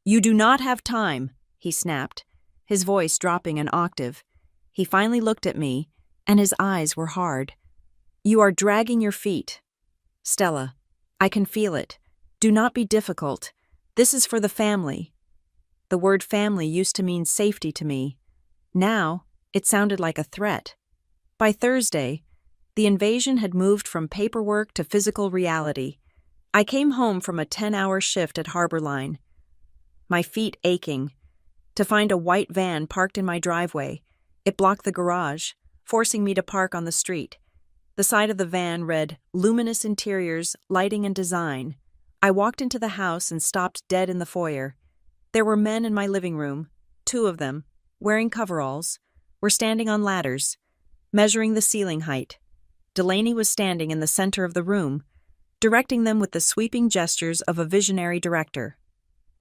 You do not have time, he snapped, his voice dropping an octave. He finally looked at me, and his eyes were hard. You are dragging your feet. Stella, I can feel it. Do not be difficult. This is for the family. The word family used to mean safety to me. Now, it sounded like a threat. By Thursday, the invasion had moved from paperwork to physical reality. I came home from a 10-hour shift at Harbor Line, my feet aching, to find a white van parked in my driveway. It blocked the garage, forcing me to park on the street. The side of the van read, "Luminous Interiors, Lighting and Design." I walked into the house and stopped dead in the foyer. There were men in my living room. 2 of them, wearing coveralls, were standing on ladders, measuring the ceiling height. Delaney was standing in the center of the room, directing them with the sweeping gestures of a visionary director.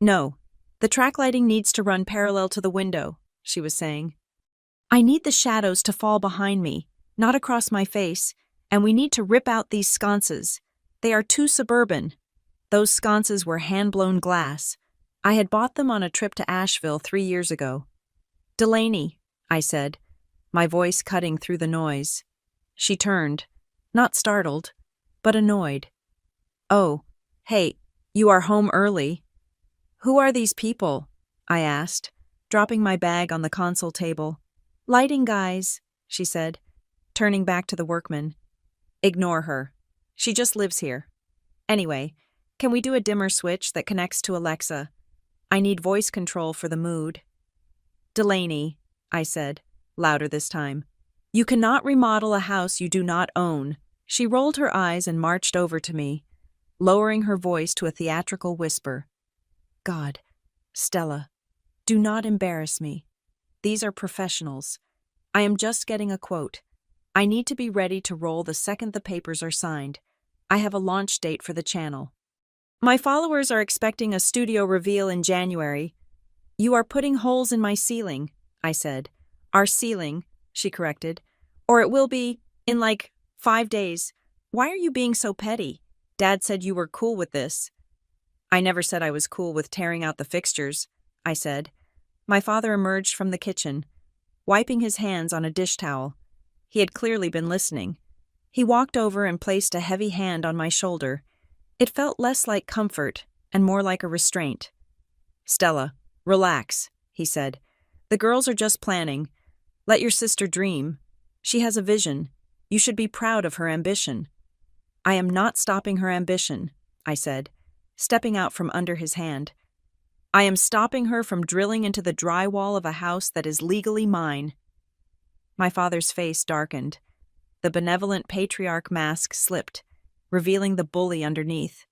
No, the track lighting needs to run parallel to the window, she was saying. I need the shadows to fall behind me, not across my face, and we need to rip out these sconces. They are too suburban. Those sconces were hand-blown glass. I had bought them on a trip to Asheville 3 years ago. Delaney, I said, my voice cutting through the noise. She turned, not startled, but annoyed. Oh, hey, you are home early. Who are these people? I asked, dropping my bag on the console table. Lighting guys, she said, turning back to the workman. Ignore her. She just lives here. Anyway, can we do a dimmer switch that connects to Alexa? I need voice control for the mood. Delaney, I said, louder this time. You cannot remodel a house you do not own. She rolled her eyes and marched over to me, lowering her voice to a theatrical whisper. God, Stella, do not embarrass me. These are professionals. I am just getting a quote. I need to be ready to roll the second the papers are signed. I have a launch date for the channel. My followers are expecting a studio reveal in January. You are putting holes in my ceiling, I said. Our ceiling, she corrected. Or it will be, in like 5 days. Why are you being so petty? Dad said you were cool with this. I never said I was cool with tearing out the fixtures, I said. My father emerged from the kitchen, wiping his hands on a dish towel. He had clearly been listening. He walked over and placed a heavy hand on my shoulder. It felt less like comfort and more like a restraint. Stella, relax, he said. The girls are just planning. Let your sister dream. She has a vision. You should be proud of her ambition. I am not stopping her ambition, I said, stepping out from under his hand. I am stopping her from drilling into the drywall of a house that is legally mine. My father's face darkened. The benevolent patriarch mask slipped, revealing the bully underneath.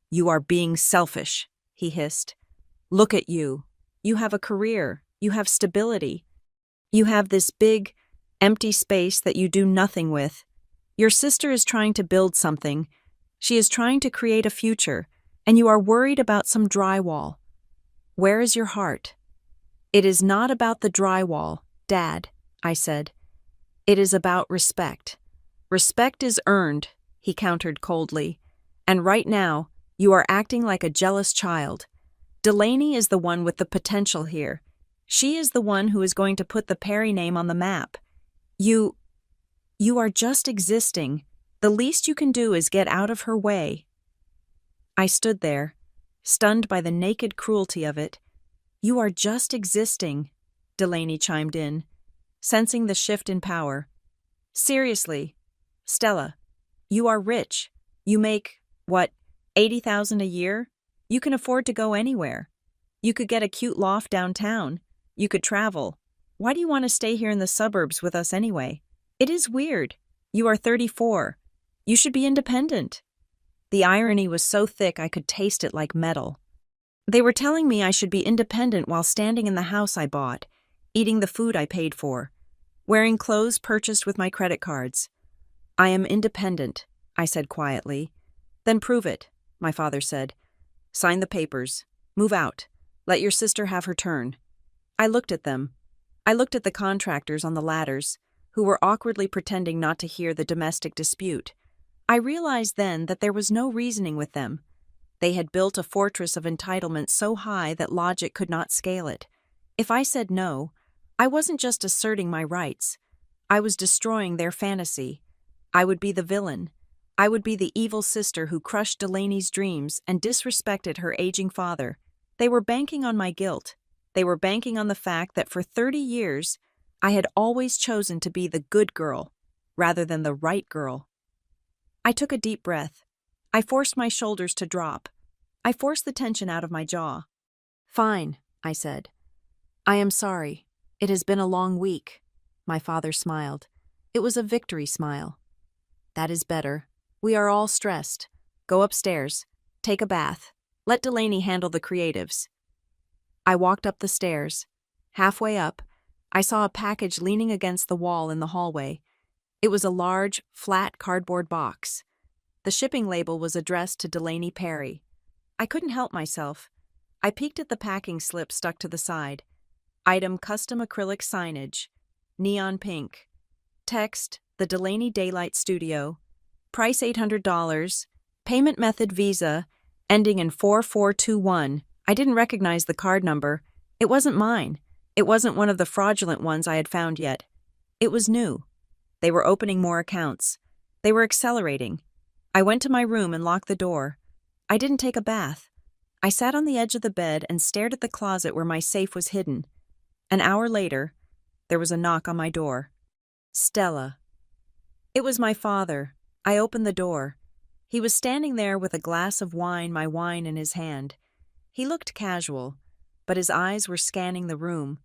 You are being selfish, he hissed. Look at you. You have a career. You have stability. You have this big, empty space that you do nothing with. Your sister is trying to build something. She is trying to create a future, and you are worried about some drywall. Where is your heart? It is not about the drywall, Dad, I said. It is about respect. Respect is earned, he countered coldly. And right now, you are acting like a jealous child. Delaney is the one with the potential here. She is the one who is going to put the Perry name on the map. You are just existing. The least you can do is get out of her way. I stood there, stunned by the naked cruelty of it. You are just existing, Delaney chimed in. sensing the shift in power. Seriously, Stella, you are rich. You make, what, 80,000 a year? You can afford to go anywhere. You could get a cute loft downtown. You could travel. Why do you want to stay here in the suburbs with us anyway? It is weird. You are 34. You should be independent. The irony was so thick I could taste it like metal. They were telling me I should be independent while standing in the house I bought, eating the food I paid for, wearing clothes purchased with my credit cards. I am independent, I said quietly. Then prove it, my father said. Sign the papers. Move out. Let your sister have her turn. I looked at them. I looked at the contractors on the ladders, who were awkwardly pretending not to hear the domestic dispute. I realized then that there was no reasoning with them. They had built a fortress of entitlement so high that logic could not scale it. If I said no, I wasn't just asserting my rights. I was destroying their fantasy. I would be the villain. I would be the evil sister who crushed Delaney's dreams and disrespected her aging father. They were banking on my guilt. They were banking on the fact that for 30 years, I had always chosen to be the good girl rather than the right girl. I took a deep breath. I forced my shoulders to drop. I forced the tension out of my jaw. Fine, I said. I am sorry. It has been a long week. My father smiled. It was a victory smile. That is better. We are all stressed. Go upstairs. Take a bath. Let Delaney handle the creatives. I walked up the stairs. Halfway up, I saw a package leaning against the wall in the hallway. It was a large, flat cardboard box. The shipping label was addressed to Delaney Perry. I couldn't help myself. I peeked at the packing slip stuck to the side. Item custom acrylic signage. Neon pink. Text, the Delaney Daylight Studio. Price $800. Payment method Visa, ending in 4421. I didn't recognize the card number. It wasn't mine. It wasn't one of the fraudulent ones I had found yet. It was new. They were opening more accounts. They were accelerating. I went to my room and locked the door. I didn't take a bath. I sat on the edge of the bed and stared at the closet where my safe was hidden. An hour later, there was a knock on my door. Stella. It was my father. I opened the door. He was standing there with a glass of wine, my wine in his hand. He looked casual, but his eyes were scanning the room.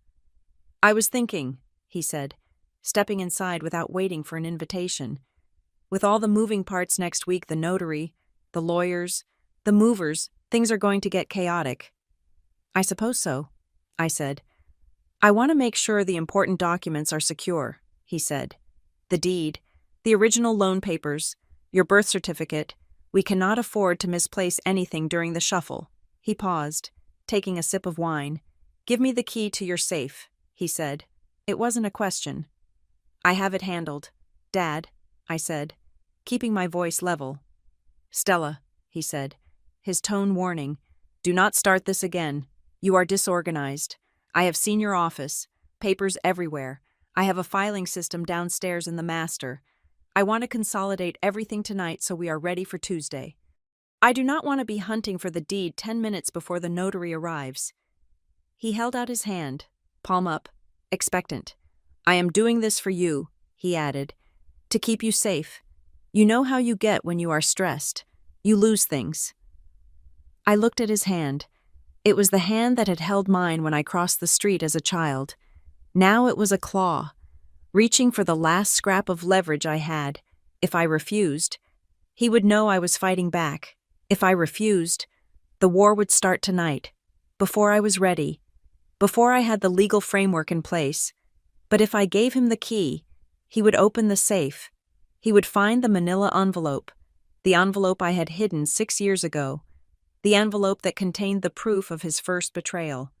I was thinking, he said, stepping inside without waiting for an invitation. With all the moving parts next week, the notary, the lawyers, the movers, things are going to get chaotic. I suppose so, I said. I want to make sure the important documents are secure, he said. The deed, the original loan papers, your birth certificate. We cannot afford to misplace anything during the shuffle. He paused, taking a sip of wine. Give me the key to your safe, he said. It wasn't a question. I have it handled. Dad, I said, keeping my voice level. Stella, he said, his tone warning. Do not start this again. You are disorganized. I have seen your office. Papers everywhere. I have a filing system downstairs in the master. I want to consolidate everything tonight so we are ready for Tuesday. I do not want to be hunting for the deed 10 minutes before the notary arrives. He held out his hand, palm up, expectant. I am doing this for you, he added, to keep you safe. You know how you get when you are stressed. You lose things. I looked at his hand. It was the hand that had held mine when I crossed the street as a child. Now it was a claw, reaching for the last scrap of leverage I had. If I refused, he would know I was fighting back. If I refused, the war would start tonight, before I was ready, before I had the legal framework in place. But if I gave him the key, he would open the safe. He would find the manila envelope, the envelope I had hidden 6 years ago, the envelope that contained the proof of his first betrayal,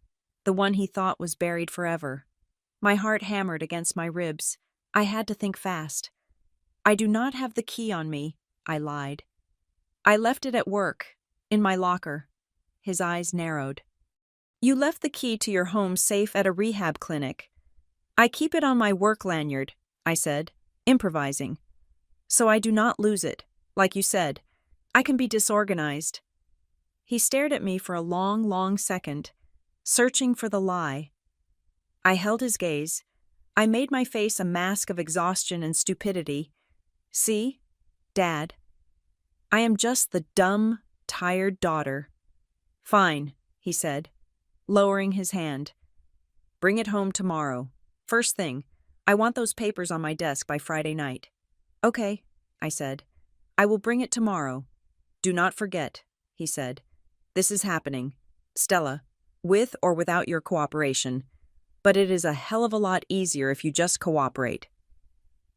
the one he thought was buried forever. My heart hammered against my ribs. I had to think fast. I do not have the key on me, I lied. I left it at work, in my locker. His eyes narrowed. You left the key to your home safe at a rehab clinic. I keep it on my work lanyard, I said, improvising. So I do not lose it, like you said. I can be disorganized. He stared at me for a long, long second, searching for the lie. I held his gaze. I made my face a mask of exhaustion and stupidity. See, Dad, I am just the dumb, tired daughter. Fine, he said, lowering his hand. Bring it home tomorrow. First thing, I want those papers on my desk by Friday night. Okay, I said. I will bring it tomorrow. Do not forget, he said. This is happening. Stella, with or without your cooperation. But it is a hell of a lot easier if you just cooperate.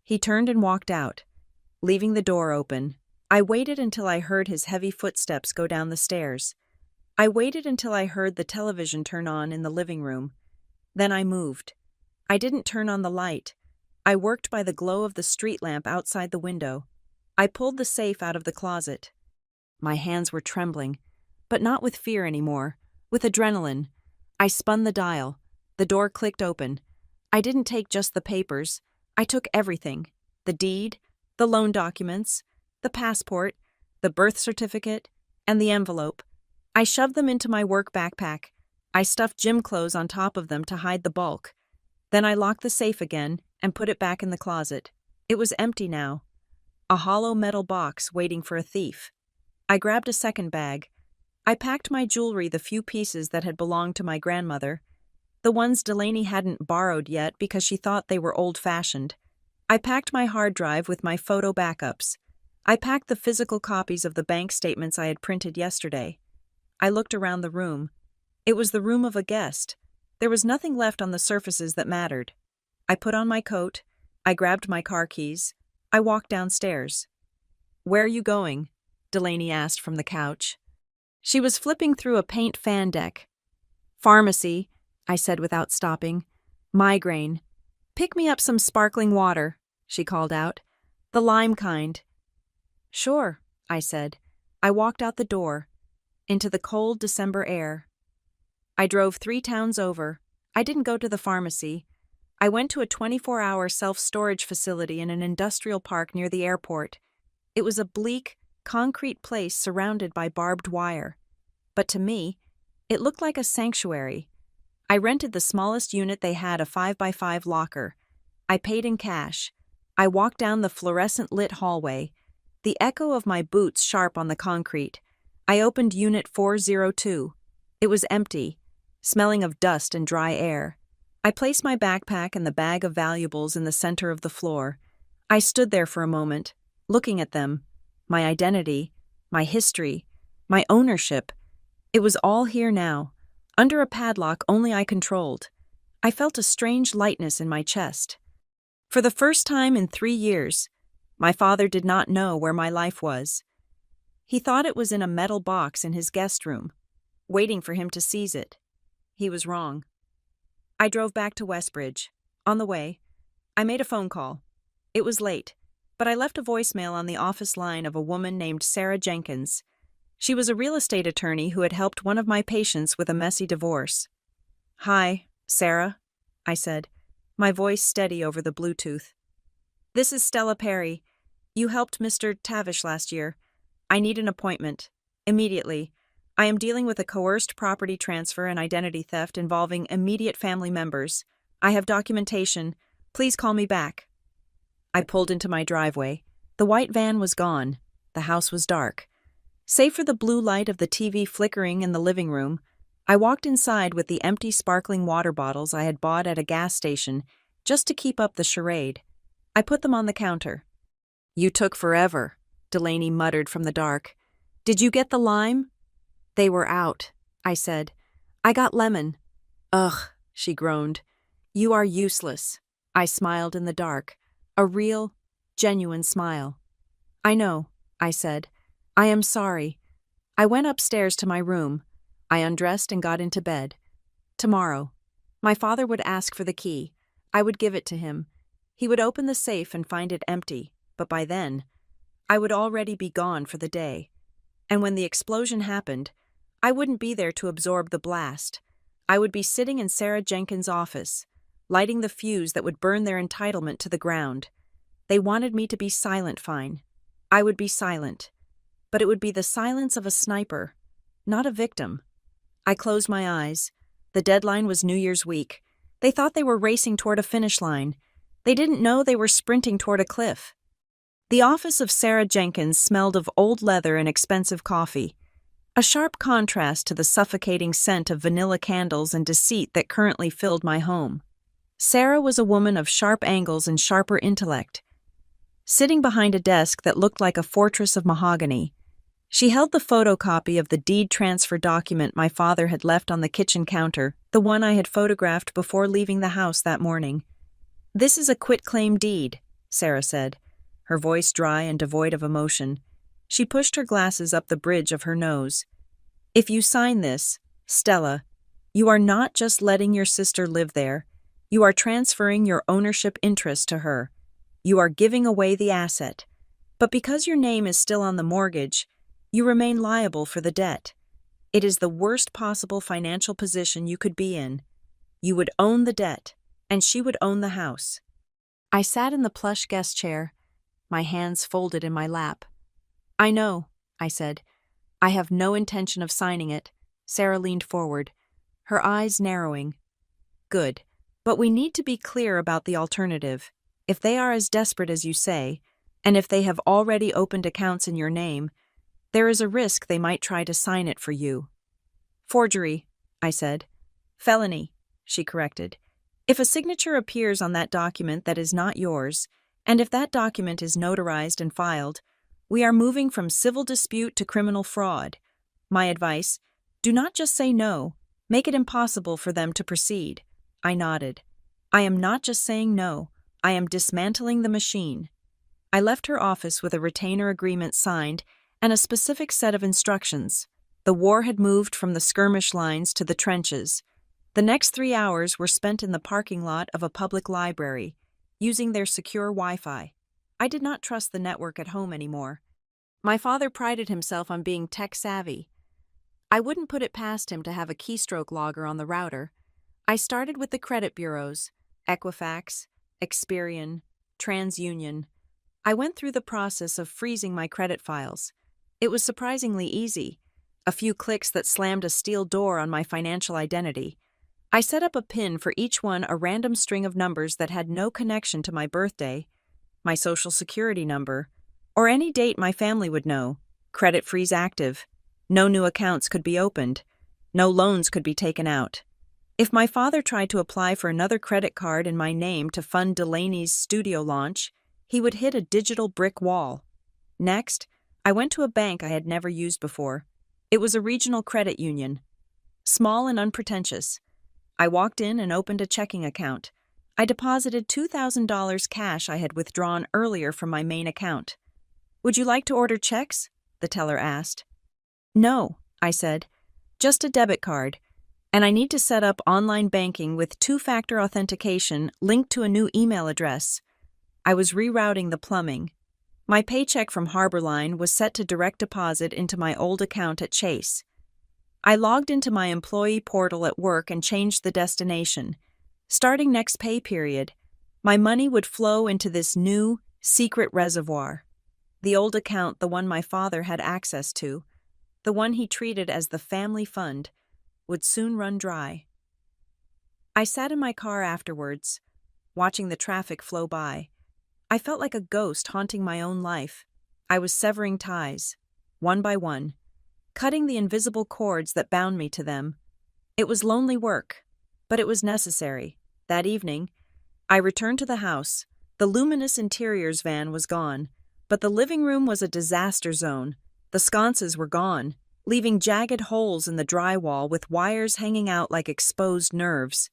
He turned and walked out, leaving the door open. I waited until I heard his heavy footsteps go down the stairs. I waited until I heard the television turn on in the living room. Then I moved. I didn't turn on the light. I worked by the glow of the street lamp outside the window. I pulled the safe out of the closet. My hands were trembling, but not with fear anymore, with adrenaline. I spun the dial. The door clicked open. I didn't take just the papers. I took everything. The deed, the loan documents, the passport, the birth certificate, and the envelope. I shoved them into my work backpack. I stuffed gym clothes on top of them to hide the bulk. Then I locked the safe again and put it back in the closet. It was empty now. A hollow metal box waiting for a thief. I grabbed a second bag. I packed my jewelry, the few pieces that had belonged to my grandmother, the ones Delaney hadn't borrowed yet because she thought they were old-fashioned. I packed my hard drive with my photo backups. I packed the physical copies of the bank statements I had printed yesterday. I looked around the room. It was the room of a guest. There was nothing left on the surfaces that mattered. I put on my coat. I grabbed my car keys. I walked downstairs. "Where are you going?" Delaney asked from the couch. She was flipping through a paint fan deck. "Pharmacy," I said without stopping. "Migraine. Pick me up some sparkling water," she called out. "The lime kind." "Sure," I said. I walked out the door, into the cold December air. I drove 3 towns over. I didn't go to the pharmacy. I went to a 24-hour self-storage facility in an industrial park near the airport. It was a bleak, concrete place surrounded by barbed wire. But to me, it looked like a sanctuary. I rented the smallest unit they had, a 5x5 locker. I paid in cash. I walked down the fluorescent-lit hallway, the echo of my boots sharp on the concrete. I opened Unit 402. It was empty, smelling of dust and dry air. I placed my backpack and the bag of valuables in the center of the floor. I stood there for a moment, looking at them. My identity, my history, my ownership. It was all here now, under a padlock only I controlled. I felt a strange lightness in my chest. For the first time in 3 years, my father did not know where my life was. He thought it was in a metal box in his guest room, waiting for him to seize it. He was wrong. I drove back to Westbridge. On the way, I made a phone call. It was late, but I left a voicemail on the office line of a woman named Sarah Jenkins. She was a real estate attorney who had helped one of my patients with a messy divorce. "Hi, Sarah," I said, my voice steady over the Bluetooth. "This is Stella Perry. You helped Mr. Tavish last year. I need an appointment. Immediately. I am dealing with a coerced property transfer and identity theft involving immediate family members. I have documentation. Please call me back." I pulled into my driveway. The white van was gone. The house was dark. Save for the blue light of the TV flickering in the living room, I walked inside with the empty sparkling water bottles I had bought at a gas station just to keep up the charade. I put them on the counter. "You took forever," Delaney muttered from the dark. "Did you get the lime?" "They were out," I said. "I got lemon." "Ugh," she groaned. "You are useless." I smiled in the dark, a real, genuine smile. "I know," I said. "I am sorry." I went upstairs to my room. I undressed and got into bed. Tomorrow. My father would ask for the key. I would give it to him. He would open the safe and find it empty, but by then, I would already be gone for the day. And when the explosion happened, I wouldn't be there to absorb the blast. I would be sitting in Sarah Jenkins' office, lighting the fuse that would burn their entitlement to the ground. They wanted me to be silent, fine. I would be silent. But it would be the silence of a sniper, not a victim. I closed my eyes. The deadline was New Year's week. They thought they were racing toward a finish line. They didn't know they were sprinting toward a cliff. The office of Sarah Jenkins smelled of old leather and expensive coffee, a sharp contrast to the suffocating scent of vanilla candles and deceit that currently filled my home. Sarah was a woman of sharp angles and sharper intellect. Sitting behind a desk that looked like a fortress of mahogany, she held the photocopy of the deed transfer document my father had left on the kitchen counter, the one I had photographed before leaving the house that morning. "This is a quitclaim deed," Sarah said, her voice dry and devoid of emotion. She pushed her glasses up the bridge of her nose. "If you sign this, Stella, you are not just letting your sister live there. You are transferring your ownership interest to her. You are giving away the asset. But because your name is still on the mortgage, you remain liable for the debt. It is the worst possible financial position you could be in. You would own the debt, and she would own the house." I sat in the plush guest chair, my hands folded in my lap. "I know," I said. "I have no intention of signing it." Sarah leaned forward, her eyes narrowing. "Good. But we need to be clear about the alternative. If they are as desperate as you say, and if they have already opened accounts in your name, there is a risk they might try to sign it for you." "Forgery," I said. "Felony," she corrected. "If a signature appears on that document that is not yours, and if that document is notarized and filed, we are moving from civil dispute to criminal fraud. My advice, do not just say no, make it impossible for them to proceed." I nodded. "I am not just saying no, I am dismantling the machine." I left her office with a retainer agreement signed and a specific set of instructions. The war had moved from the skirmish lines to the trenches. The next 3 hours were spent in the parking lot of a public library, using their secure Wi-Fi. I did not trust the network at home anymore. My father prided himself on being tech-savvy. I wouldn't put it past him to have a keystroke logger on the router. I started with the credit bureaus, Equifax, Experian, TransUnion. I went through the process of freezing my credit files. It was surprisingly easy. A few clicks that slammed a steel door on my financial identity. I set up a PIN for each one, a random string of numbers that had no connection to my birthday, my social security number, or any date my family would know. Credit freeze active. No new accounts could be opened. No loans could be taken out. If my father tried to apply for another credit card in my name to fund Delaney's studio launch, he would hit a digital brick wall. Next, I went to a bank I had never used before. It was a regional credit union. Small and unpretentious. I walked in and opened a checking account. I deposited $2,000 cash I had withdrawn earlier from my main account. "Would you like to order checks?" the teller asked. "No," I said. "Just a debit card. And I need to set up online banking with two-factor authentication linked to a new email address." I was rerouting the plumbing. My paycheck from Harborline was set to direct deposit into my old account at Chase. I logged into my employee portal at work and changed the destination. Starting next pay period, my money would flow into this new, secret reservoir. The old account, the one my father had access to, the one he treated as the family fund, would soon run dry. I sat in my car afterwards, watching the traffic flow by. I felt like a ghost haunting my own life. I was severing ties, one by one, cutting the invisible cords that bound me to them. It was lonely work, but it was necessary. That evening, I returned to the house. The luminous interiors van was gone, but the living room was a disaster zone. The sconces were gone, leaving jagged holes in the drywall with wires hanging out like exposed nerves.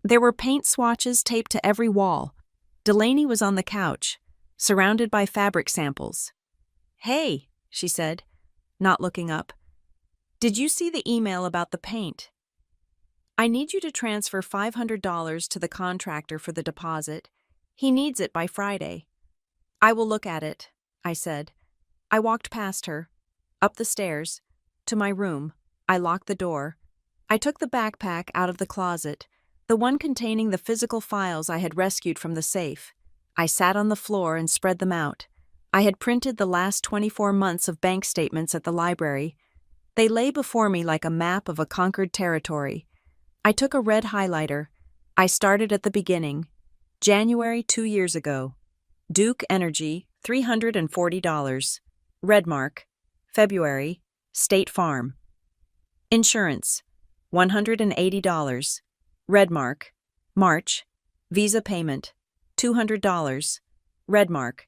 There were paint swatches taped to every wall. Delaney was on the couch, surrounded by fabric samples. "Hey," she said, not looking up. "Did you see the email about the paint? I need you to transfer $500 to the contractor for the deposit. He needs it by Friday." "I will look at it," I said. I walked past her, up the stairs, to my room. I locked the door. I took the backpack out of the closet, the one containing the physical files I had rescued from the safe. I sat on the floor and spread them out. I had printed the last 24 months of bank statements at the library. They lay before me like a map of a conquered territory. I took a red highlighter, I started at the beginning. January 2 years ago. Duke Energy, $340. Redmark. February. State Farm. Insurance, $180. Redmark. March. Visa payment, $200. Redmark.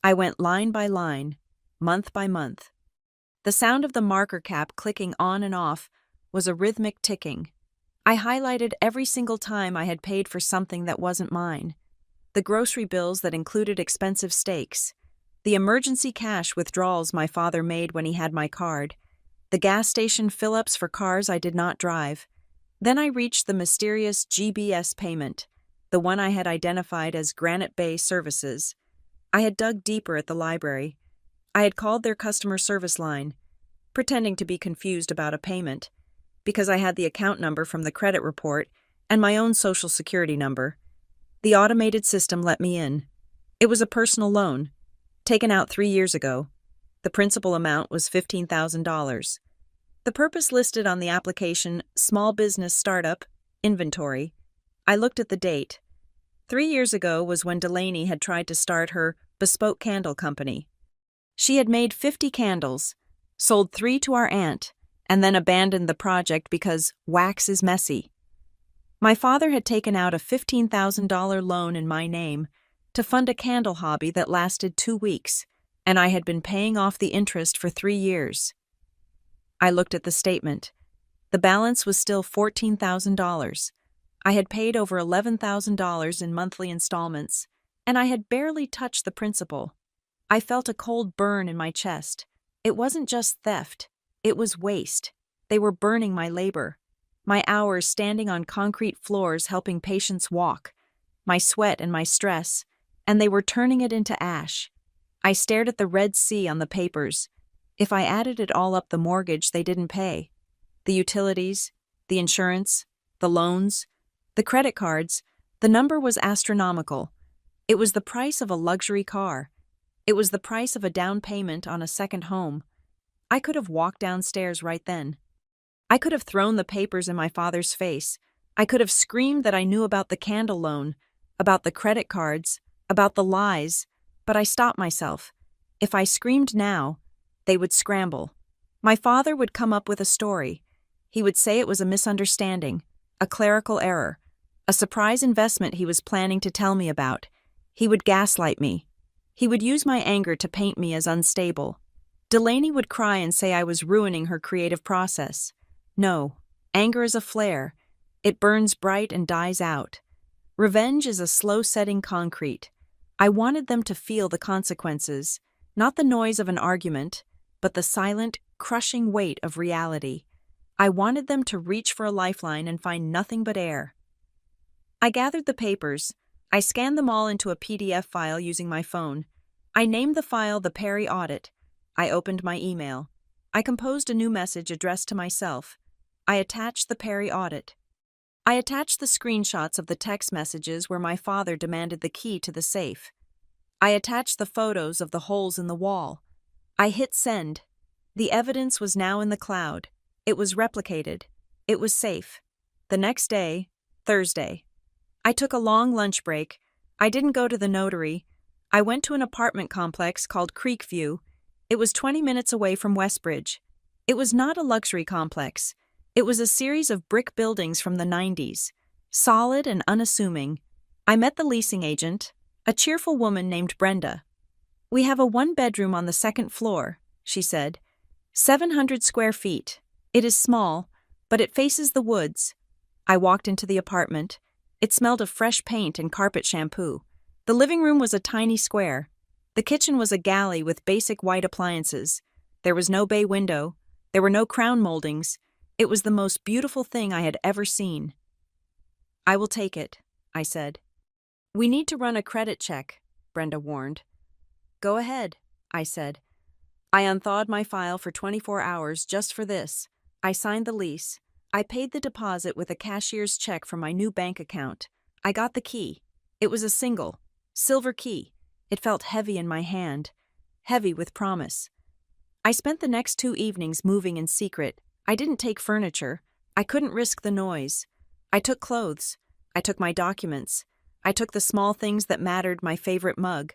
I went line by line, month by month. The sound of the marker cap clicking on and off was a rhythmic ticking. I highlighted every single time I had paid for something that wasn't mine. The grocery bills that included expensive steaks, the emergency cash withdrawals my father made when he had my card, the gas station fill-ups for cars I did not drive. Then I reached the mysterious GBS payment, the one I had identified as Granite Bay Services. I had dug deeper at the library. I had called their customer service line, pretending to be confused about a payment, because I had the account number from the credit report and my own social security number. The automated system let me in. It was a personal loan, taken out 3 years ago. The principal amount was $15,000. The purpose listed on the application, small business startup, inventory. I looked at the date. 3 years ago was when Delaney had tried to start her bespoke candle company. She had made 50 candles, sold 3 to our aunt, and then abandoned the project because wax is messy. My father had taken out a $15,000 loan in my name to fund a candle hobby that lasted 2 weeks, and I had been paying off the interest for 3 years. I looked at the statement. The balance was still $14,000. I had paid over $11,000 in monthly installments, and I had barely touched the principal. I felt a cold burn in my chest. It wasn't just theft. It was waste. They were burning my labor. My hours standing on concrete floors helping patients walk. My sweat and my stress. And they were turning it into ash. I stared at the Red Sea on the papers. If I added it all up, the mortgage they didn't pay, the utilities, the insurance, the loans, the credit cards, the number was astronomical. It was the price of a luxury car. It was the price of a down payment on a second home. I could have walked downstairs right then. I could have thrown the papers in my father's face. I could have screamed that I knew about the candle loan, about the credit cards, about the lies, but I stopped myself. If I screamed now, they would scramble. My father would come up with a story. He would say it was a misunderstanding, a clerical error, a surprise investment he was planning to tell me about. He would gaslight me. He would use my anger to paint me as unstable. Delaney would cry and say I was ruining her creative process. No, anger is a flare. It burns bright and dies out. Revenge is a slow-setting concrete. I wanted them to feel the consequences, not the noise of an argument, but the silent, crushing weight of reality. I wanted them to reach for a lifeline and find nothing but air. I gathered the papers. I scanned them all into a PDF file using my phone. I named the file the Perry Audit. I opened my email. I composed a new message addressed to myself. I attached the Perry Audit. I attached the screenshots of the text messages where my father demanded the key to the safe. I attached the photos of the holes in the wall. I hit send. The evidence was now in the cloud. It was replicated. It was safe. The next day, Thursday, I took a long lunch break. I didn't go to the notary. I went to an apartment complex called Creekview. It was 20 minutes away from Westbridge. It was not a luxury complex. It was a series of brick buildings from the 90s, solid and unassuming. I met the leasing agent, a cheerful woman named Brenda. "We have a 1-bedroom on the 2nd floor," she said. 700 square feet. It is small, but it faces the woods. I walked into the apartment. It smelled of fresh paint and carpet shampoo. The living room was a tiny square. The kitchen was a galley with basic white appliances. There was no bay window. There were no crown moldings. It was the most beautiful thing I had ever seen. "I will take it," I said. "We need to run a credit check," Brenda warned. "Go ahead," I said. I unthawed my file for 24 hours just for this. I signed the lease. I paid the deposit with a cashier's check from my new bank account. I got the key. It was a single, silver key. It felt heavy in my hand, heavy with promise. I spent the next 2 evenings moving in secret. I didn't take furniture. I couldn't risk the noise. I took clothes. I took my documents. I took the small things that mattered, my favorite mug,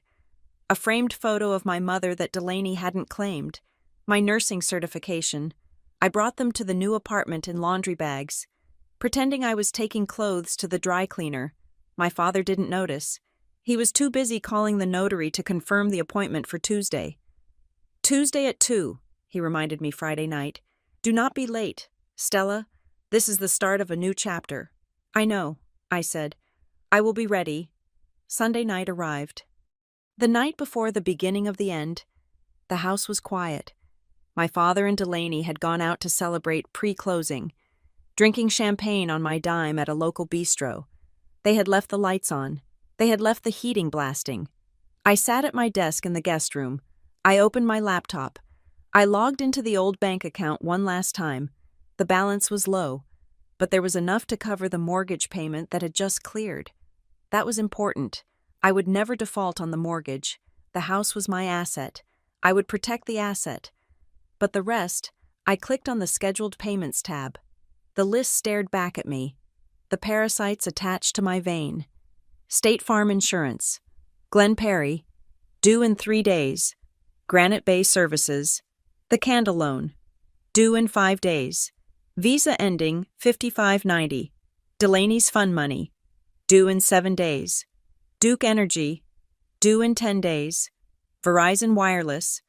a framed photo of my mother that Delaney hadn't claimed, my nursing certification. I brought them to the new apartment in laundry bags, pretending I was taking clothes to the dry cleaner. My father didn't notice. He was too busy calling the notary to confirm the appointment for Tuesday. Tuesday at 2, he reminded me Friday night. Do not be late, Stella. This is the start of a new chapter. I know, I said. I will be ready. Sunday night arrived. The night before the beginning of the end, the house was quiet. My father and Delaney had gone out to celebrate pre-closing, drinking champagne on my dime at a local bistro. They had left the lights on. They had left the heating blasting. I sat at my desk in the guest room. I opened my laptop. I logged into the old bank account one last time. The balance was low, but there was enough to cover the mortgage payment that had just cleared. That was important. I would never default on the mortgage. The house was my asset. I would protect the asset. But the rest, I clicked on the Scheduled Payments tab. The list stared back at me. The parasites attached to my vein. State Farm Insurance. Glen Perry. Due in 3 days. Granite Bay Services. The Candle Loan. Due in 5 days. Visa ending 5590. Delaney's Fund Money. Due in 7 days. Duke Energy. Due in 10 days. Verizon Wireless.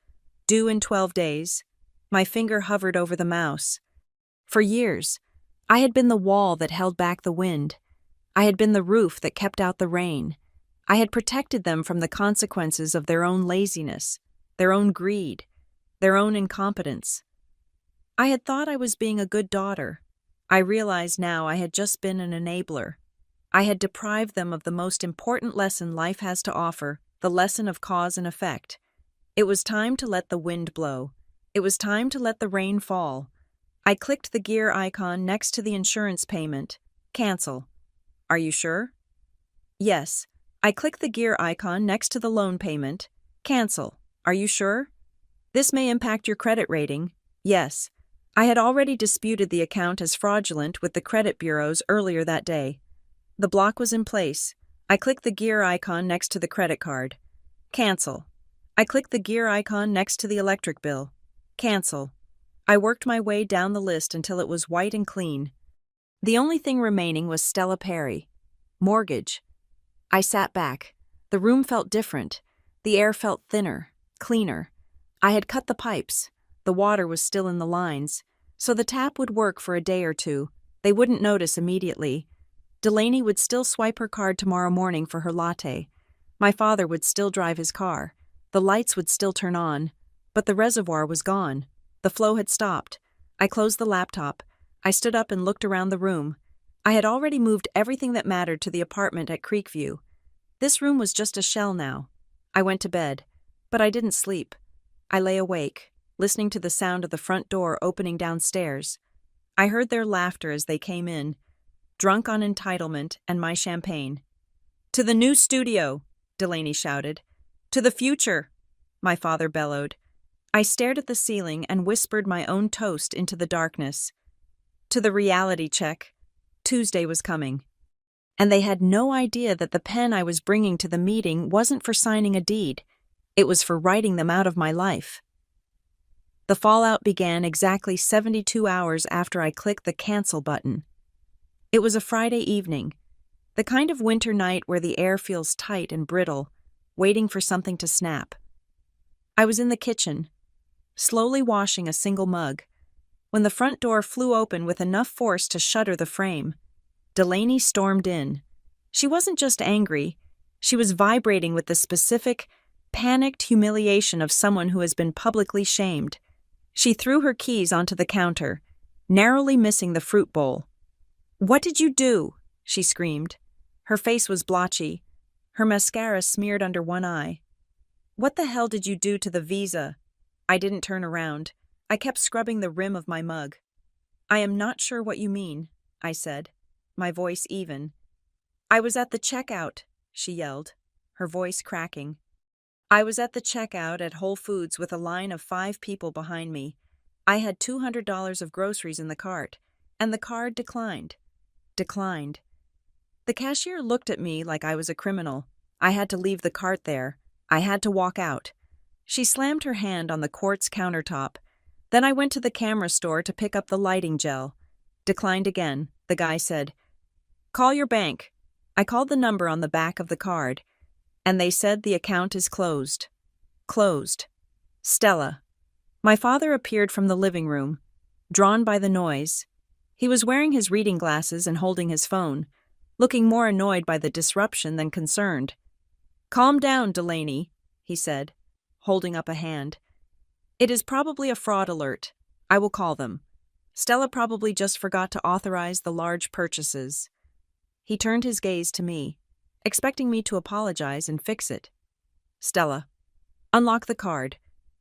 Due in 12 days. My finger hovered over the mouse. For years, I had been the wall that held back the wind. I had been the roof that kept out the rain. I had protected them from the consequences of their own laziness, their own greed, their own incompetence. I had thought I was being a good daughter. I realized now I had just been an enabler. I had deprived them of the most important lesson life has to offer, the lesson of cause and effect. It was time to let the wind blow. It was time to let the rain fall. I clicked the gear icon next to the insurance payment. Cancel. Are you sure? Yes. I clicked the gear icon next to the loan payment. Cancel. Are you sure? This may impact your credit rating. Yes. I had already disputed the account as fraudulent with the credit bureaus earlier that day. The block was in place. I clicked the gear icon next to the credit card. Cancel. I clicked the gear icon next to the electric bill. Cancel. I worked my way down the list until it was white and clean. The only thing remaining was Stella Perry. Mortgage. I sat back. The room felt different. The air felt thinner, cleaner. I had cut the pipes. The water was still in the lines, so the tap would work for a day or two. They wouldn't notice immediately. Delaney would still swipe her card tomorrow morning for her latte. My father would still drive his car. The lights would still turn on, but the reservoir was gone. The flow had stopped. I closed the laptop. I stood up and looked around the room. I had already moved everything that mattered to the apartment at Creekview. This room was just a shell now. I went to bed, but I didn't sleep. I lay awake, listening to the sound of the front door opening downstairs. I heard their laughter as they came in, drunk on entitlement and my champagne. "To the new studio," Delaney shouted. "To the future," my father bellowed. I stared at the ceiling and whispered my own toast into the darkness. To the reality check. Tuesday was coming. And they had no idea that the pen I was bringing to the meeting wasn't for signing a deed. It was for writing them out of my life. The fallout began exactly 72 hours after I clicked the cancel button. It was a Friday evening, the kind of winter night where the air feels tight and brittle, waiting for something to snap. I was in the kitchen, slowly washing a single mug, when the front door flew open with enough force to shutter the frame. Delaney stormed in. She wasn't just angry. She was vibrating with the specific, panicked humiliation of someone who has been publicly shamed. She threw her keys onto the counter, narrowly missing the fruit bowl. "What did you do?" she screamed. Her face was blotchy, her mascara smeared under one eye. "What the hell did you do to the visa?" I didn't turn around. I kept scrubbing the rim of my mug. "I am not sure what you mean," I said, my voice even. "I was at the checkout," she yelled, her voice cracking. I was at the checkout at Whole Foods with a line of 5 people behind me. I had $200 of groceries in the cart, and the card declined. Declined. The cashier looked at me like I was a criminal. I had to leave the cart there. I had to walk out. She slammed her hand on the quartz countertop. Then I went to the camera store to pick up the lighting gel. Declined again. The guy said, "Call your bank." I called the number on the back of the card, and they said the account is closed. Closed. Stella. My father appeared from the living room, drawn by the noise. He was wearing his reading glasses and holding his phone, looking more annoyed by the disruption than concerned. "Calm down, Delaney," he said, holding up a hand. "It is probably a fraud alert. I will call them. Stella probably just forgot to authorize the large purchases." He turned his gaze to me, expecting me to apologize and fix it. "Stella, unlock the card.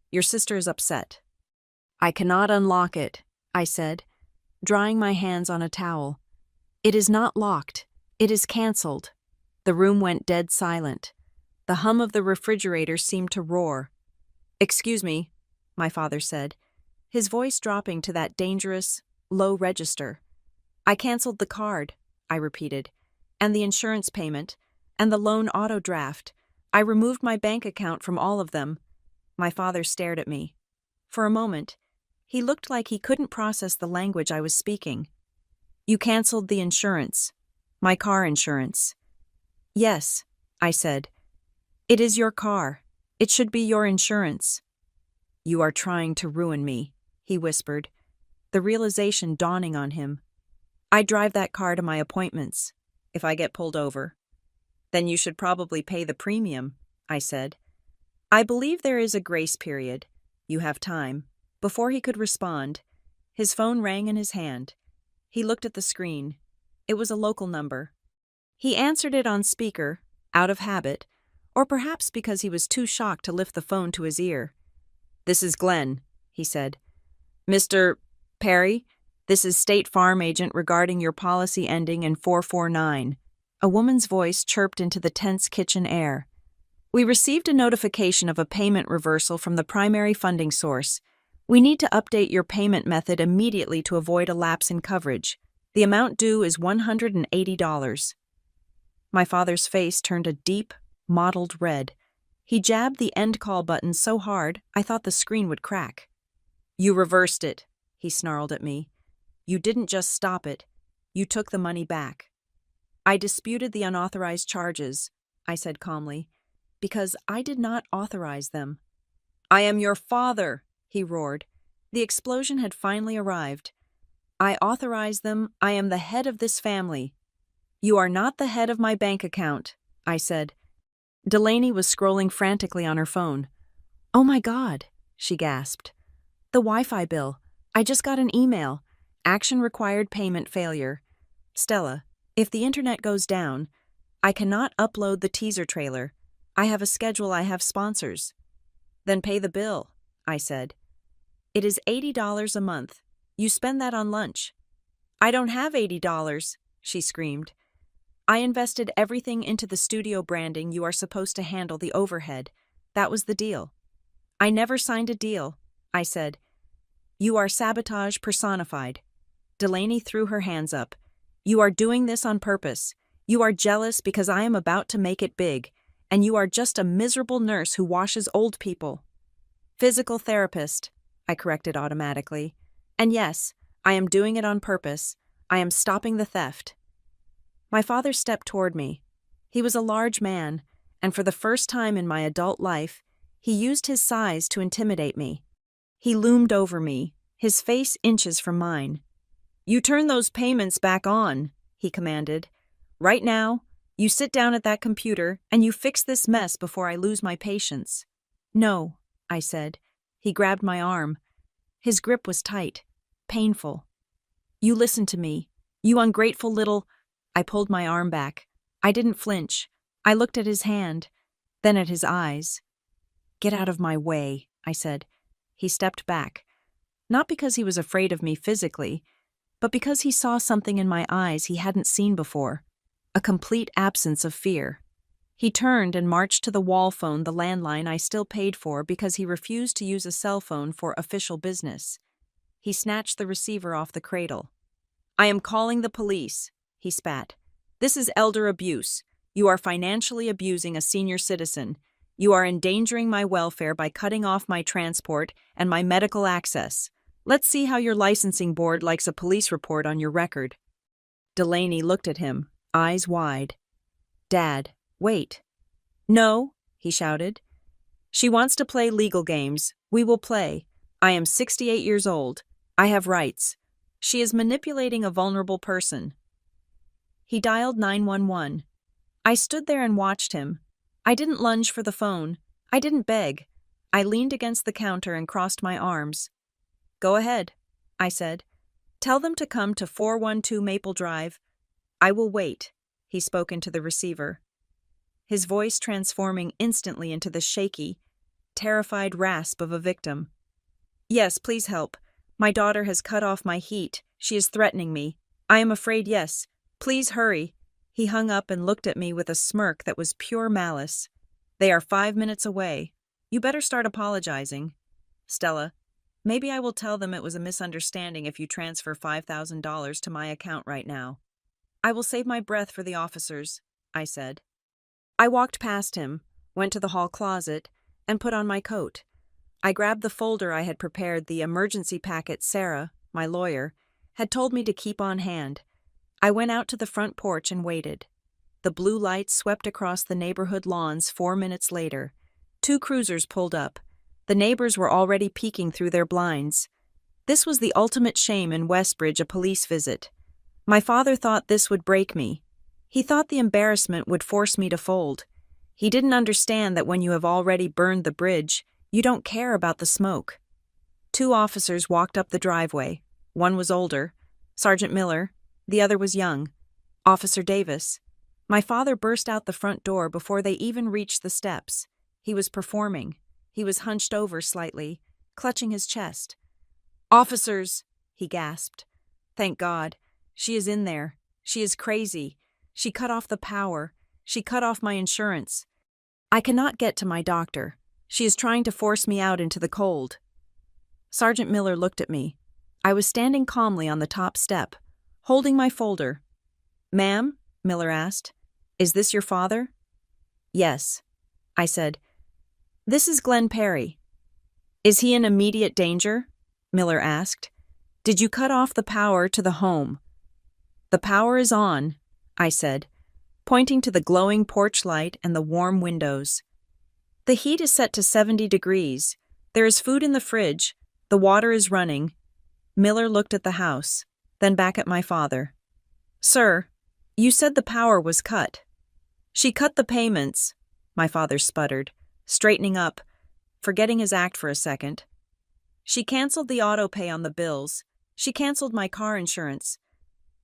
Your sister is upset." "I cannot unlock it," I said, drying my hands on a towel. "It is not locked. It is cancelled." The room went dead silent. The hum of the refrigerator seemed to roar. "Excuse me," my father said, his voice dropping to that dangerous, low register. "I cancelled the card," I repeated, "and the insurance payment, and the loan auto draft. I removed my bank account from all of them." My father stared at me. For a moment, he looked like he couldn't process the language I was speaking. "You cancelled the insurance. My car insurance." "Yes," I said. "It is your car. It should be your insurance." "You are trying to ruin me," he whispered, the realization dawning on him. "I drive that car to my appointments, if I get pulled over." "Then you should probably pay the premium," I said. "I believe there is a grace period. You have time." Before he could respond, his phone rang in his hand. He looked at the screen. It was a local number. He answered it on speaker, out of habit, or perhaps because he was too shocked to lift the phone to his ear. "This is Glenn," he said. "Mr. Perry, this is State Farm agent regarding your policy ending in 449. A woman's voice chirped into the tense kitchen air. "We received a notification of a payment reversal from the primary funding source. We need to update your payment method immediately to avoid a lapse in coverage. The amount due is $180. My father's face turned a deep, mottled red. He jabbed the end call button so hard I thought the screen would crack. "You reversed it," he snarled at me. "You didn't just stop it. You took the money back." "I disputed the unauthorized charges," I said calmly, "because I did not authorize them." "I am your father," he roared. The explosion had finally arrived. "I authorized them. I am the head of this family." "You are not the head of my bank account," I said. Delaney was scrolling frantically on her phone. "Oh my God," she gasped. "The Wi-Fi bill. I just got an email. Action required, payment failure. Stella, if the internet goes down, I cannot upload the teaser trailer. I have a schedule, I have sponsors." "Then pay the bill," I said. "It is $80 a month. You spend that on lunch." "I don't have $80, she screamed. "I invested everything into the studio branding. You are supposed to handle the overhead. That was the deal." "I never signed a deal," I said. "You are sabotage personified." Delaney threw her hands up. "You are doing this on purpose. You are jealous because I am about to make it big, and you are just a miserable nurse who washes old people." "Physical therapist," I corrected automatically. "And yes, I am doing it on purpose. I am stopping the theft." My father stepped toward me. He was a large man, and for the first time in my adult life, he used his size to intimidate me. He loomed over me, his face inches from mine. "You turn those payments back on," he commanded. "Right now, you sit down at that computer and you fix this mess before I lose my patience." "No," I said. He grabbed my arm. His grip was tight, painful. "You listen to me. You ungrateful little—" I pulled my arm back. I didn't flinch. I looked at his hand, then at his eyes. "Get out of my way," I said. He stepped back. Not because he was afraid of me physically, but because he saw something in my eyes he hadn't seen before. A complete absence of fear. He turned and marched to the wall phone, the landline I still paid for because he refused to use a cell phone for official business. He snatched the receiver off the cradle. "I am calling the police," he spat. This is elder abuse. You are financially abusing a senior citizen. You are endangering my welfare by cutting off my transport and my medical access. Let's see how your licensing board likes a police report on your record." Delaney looked at him, eyes wide. "Dad, wait." "No," he shouted. "She wants to play legal games. We will play. I am 68 years old. I have rights. She is manipulating a vulnerable person." He dialed 911. I stood there and watched him. I didn't lunge for the phone. I didn't beg. I leaned against the counter and crossed my arms. "Go ahead," I said. "Tell them to come to 412 Maple Drive. I will wait," he spoke into the receiver, his voice transforming instantly into the shaky, terrified rasp of a victim. "Yes, please help. My daughter has cut off my heat. She is threatening me. I am afraid, yes. Please hurry." He hung up and looked at me with a smirk that was pure malice. "They are 5 minutes away. You better start apologizing. Stella, maybe I will tell them it was a misunderstanding if you transfer $5,000 to my account right now." "I will save my breath for the officers," I said. I walked past him, went to the hall closet, and put on my coat. I grabbed the folder I had prepared, the emergency packet Sarah, my lawyer, had told me to keep on hand. I went out to the front porch and waited. The blue lights swept across the neighborhood lawns 4 minutes later. 2 cruisers pulled up. The neighbors were already peeking through their blinds. This was the ultimate shame in Westbridge, a police visit. My father thought this would break me. He thought the embarrassment would force me to fold. He didn't understand that when you have already burned the bridge, you don't care about the smoke. 2 officers walked up the driveway. One was older, Sergeant Miller. The other was young, Officer Davis. My father burst out the front door before they even reached the steps. He was performing. He was hunched over slightly, clutching his chest. "Officers," he gasped. "Thank God. She is in there. She is crazy. She cut off the power. She cut off my insurance. I cannot get to my doctor. She is trying to force me out into the cold." Sergeant Miller looked at me. I was standing calmly on the top step, holding my folder. "Ma'am," Miller asked, "is this your father?" "Yes," I said. "This is Glenn Perry." "Is he in immediate danger?" Miller asked. "Did you cut off the power to the home?" "The power is on," I said, pointing to the glowing porch light and the warm windows. "The heat is set to 70 degrees. There is food in the fridge. The water is running." Miller looked at the house, then back at my father. "Sir, you said the power was cut." "She cut the payments," my father sputtered, straightening up, forgetting his act for a second. "She canceled the auto pay on the bills. She canceled my car insurance.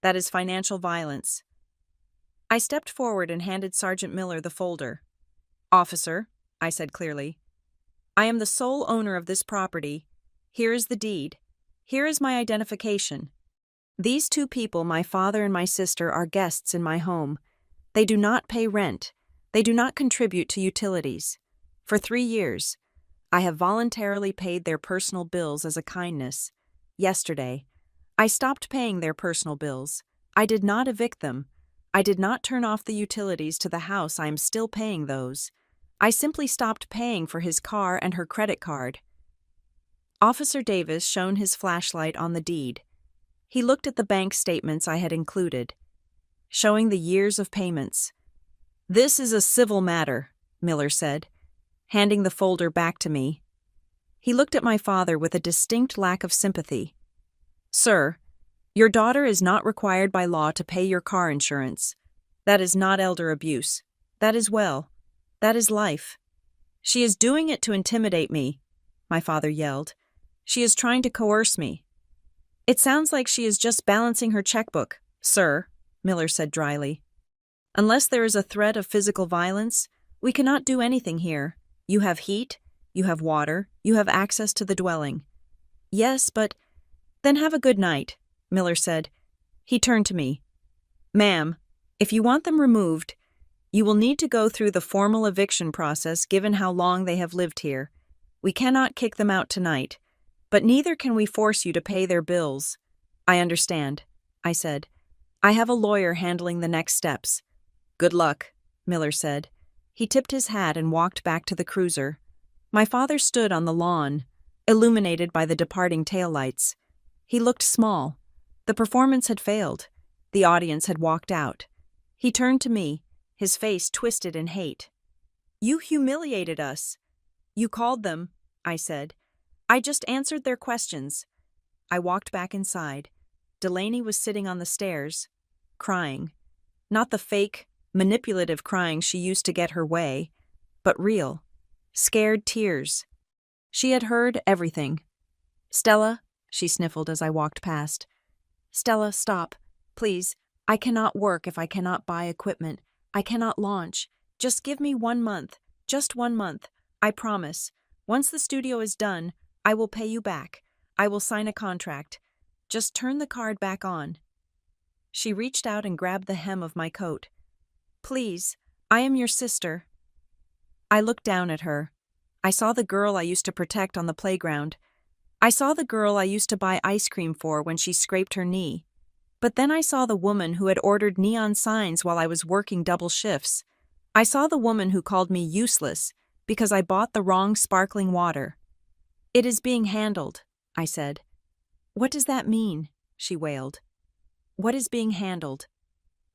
That is financial violence." I stepped forward and handed Sergeant Miller the folder. "Officer," I said clearly, "I am the sole owner of this property. Here is the deed. Here is my identification. These 2 people, my father and my sister, are guests in my home. They do not pay rent. They do not contribute to utilities. For 3 years, I have voluntarily paid their personal bills as a kindness. Yesterday, I stopped paying their personal bills. I did not evict them. I did not turn off the utilities to the house. I am still paying those. I simply stopped paying for his car and her credit card." Officer Davis shone his flashlight on the deed. He looked at the bank statements I had included, showing the years of payments. "This is a civil matter," Miller said, handing the folder back to me. He looked at my father with a distinct lack of sympathy. "Sir, your daughter is not required by law to pay your car insurance. That is not elder abuse. That is that is life. She is doing it to intimidate me," my father yelled. "She is trying to coerce me." "It sounds like she is just balancing her checkbook, sir," Miller said dryly. "Unless there is a threat of physical violence, we cannot do anything here. You have heat, you have water, you have access to the dwelling." "Yes, but—" "Then have a good night," Miller said. He turned to me. "Ma'am, if you want them removed, you will need to go through the formal eviction process given how long they have lived here. We cannot kick them out tonight, but neither can we force you to pay their bills." "I understand," I said. I have a lawyer handling the next steps. Good luck, Miller said. He tipped his hat and walked back to the cruiser. My father stood on the lawn, illuminated by the departing taillights. He looked small. The performance had failed. The audience had walked out. He turned to me, his face twisted in hate. You humiliated us. You called them, I said. I just answered their questions. I walked back inside. Delaney was sitting on the stairs, crying. Not the fake, manipulative crying she used to get her way, but real, scared tears. She had heard everything. Stella, she sniffled as I walked past. Stella, stop. Please. I cannot work if I cannot buy equipment. I cannot launch. Just give me 1 month. Just 1 month. I promise. Once the studio is done, I will pay you back. I will sign a contract. Just turn the card back on. She reached out and grabbed the hem of my coat. Please, I am your sister. I looked down at her. I saw the girl I used to protect on the playground. I saw the girl I used to buy ice cream for when she scraped her knee. But then I saw the woman who had ordered neon signs while I was working double shifts. I saw the woman who called me useless because I bought the wrong sparkling water. It is being handled, I said. What does that mean? She wailed. What is being handled?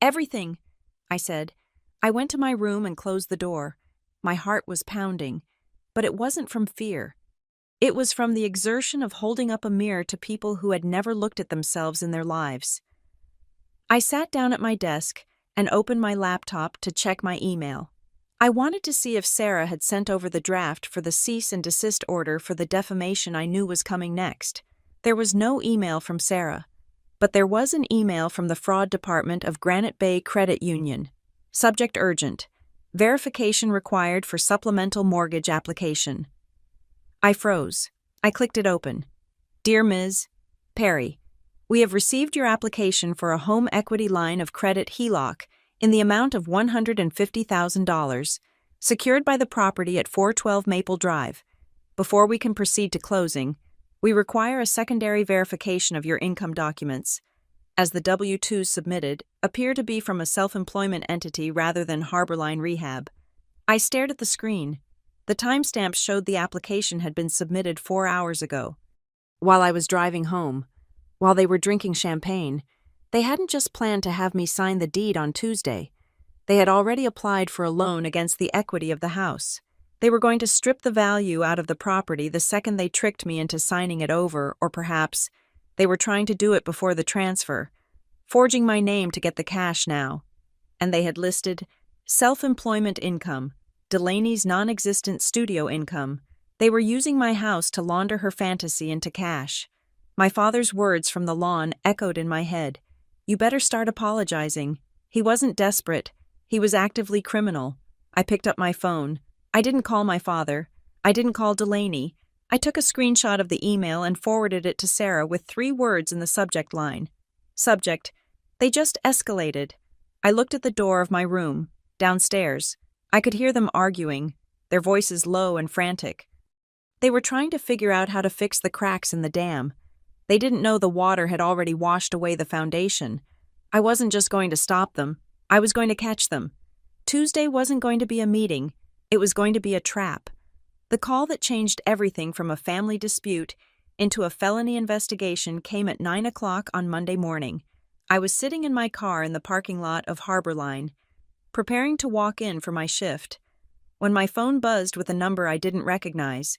Everything, I said. I went to my room and closed the door. My heart was pounding, but it wasn't from fear. It was from the exertion of holding up a mirror to people who had never looked at themselves in their lives. I sat down at my desk and opened my laptop to check my email. I wanted to see if Sarah had sent over the draft for the cease and desist order for the defamation I knew was coming next. There was no email from Sarah, but there was an email from the fraud department of Granite Bay Credit Union. Subject urgent. Verification required for supplemental mortgage application. I froze. I clicked it open. Dear Ms. Perry, we have received your application for a home equity line of credit HELOC in the amount of $150,000, secured by the property at 412 Maple Drive. Before we can proceed to closing, we require a secondary verification of your income documents, as the W-2s submitted appear to be from a self-employment entity rather than Harborline Rehab. I stared at the screen. The timestamp showed the application had been submitted 4 hours ago. While I was driving home, while they were drinking champagne, they hadn't just planned to have me sign the deed on Tuesday. They had already applied for a loan against the equity of the house. They were going to strip the value out of the property the second they tricked me into signing it over, or perhaps they were trying to do it before the transfer, forging my name to get the cash now. And they had listed self-employment income, Delaney's non-existent studio income. They were using my house to launder her fantasy into cash. My father's words from the lawn echoed in my head. You better start apologizing. He wasn't desperate. He was actively criminal. I picked up my phone. I didn't call my father. I didn't call Delaney. I took a screenshot of the email and forwarded it to Sarah with 3 words in the subject line. Subject: they just escalated. I looked at the door of my room, downstairs. I could hear them arguing, their voices low and frantic. They were trying to figure out how to fix the cracks in the dam. They didn't know the water had already washed away the foundation. I wasn't just going to stop them. I was going to catch them. Tuesday wasn't going to be a meeting. It was going to be a trap. The call that changed everything from a family dispute into a felony investigation came at 9 o'clock on Monday morning. I was sitting in my car in the parking lot of Harborline, preparing to walk in for my shift, when my phone buzzed with a number I didn't recognize.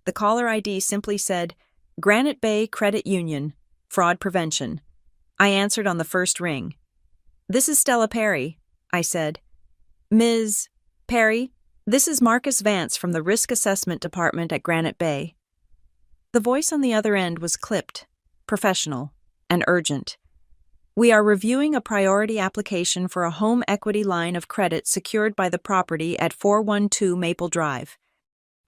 The caller ID simply said, Granite Bay Credit Union, Fraud Prevention. I answered on the first ring. This is Stella Perry, I said. Ms. Perry, this is Marcus Vance from the Risk Assessment Department at Granite Bay. The voice on the other end was clipped, professional, and urgent. We are reviewing a priority application for a home equity line of credit secured by the property at 412 Maple Drive.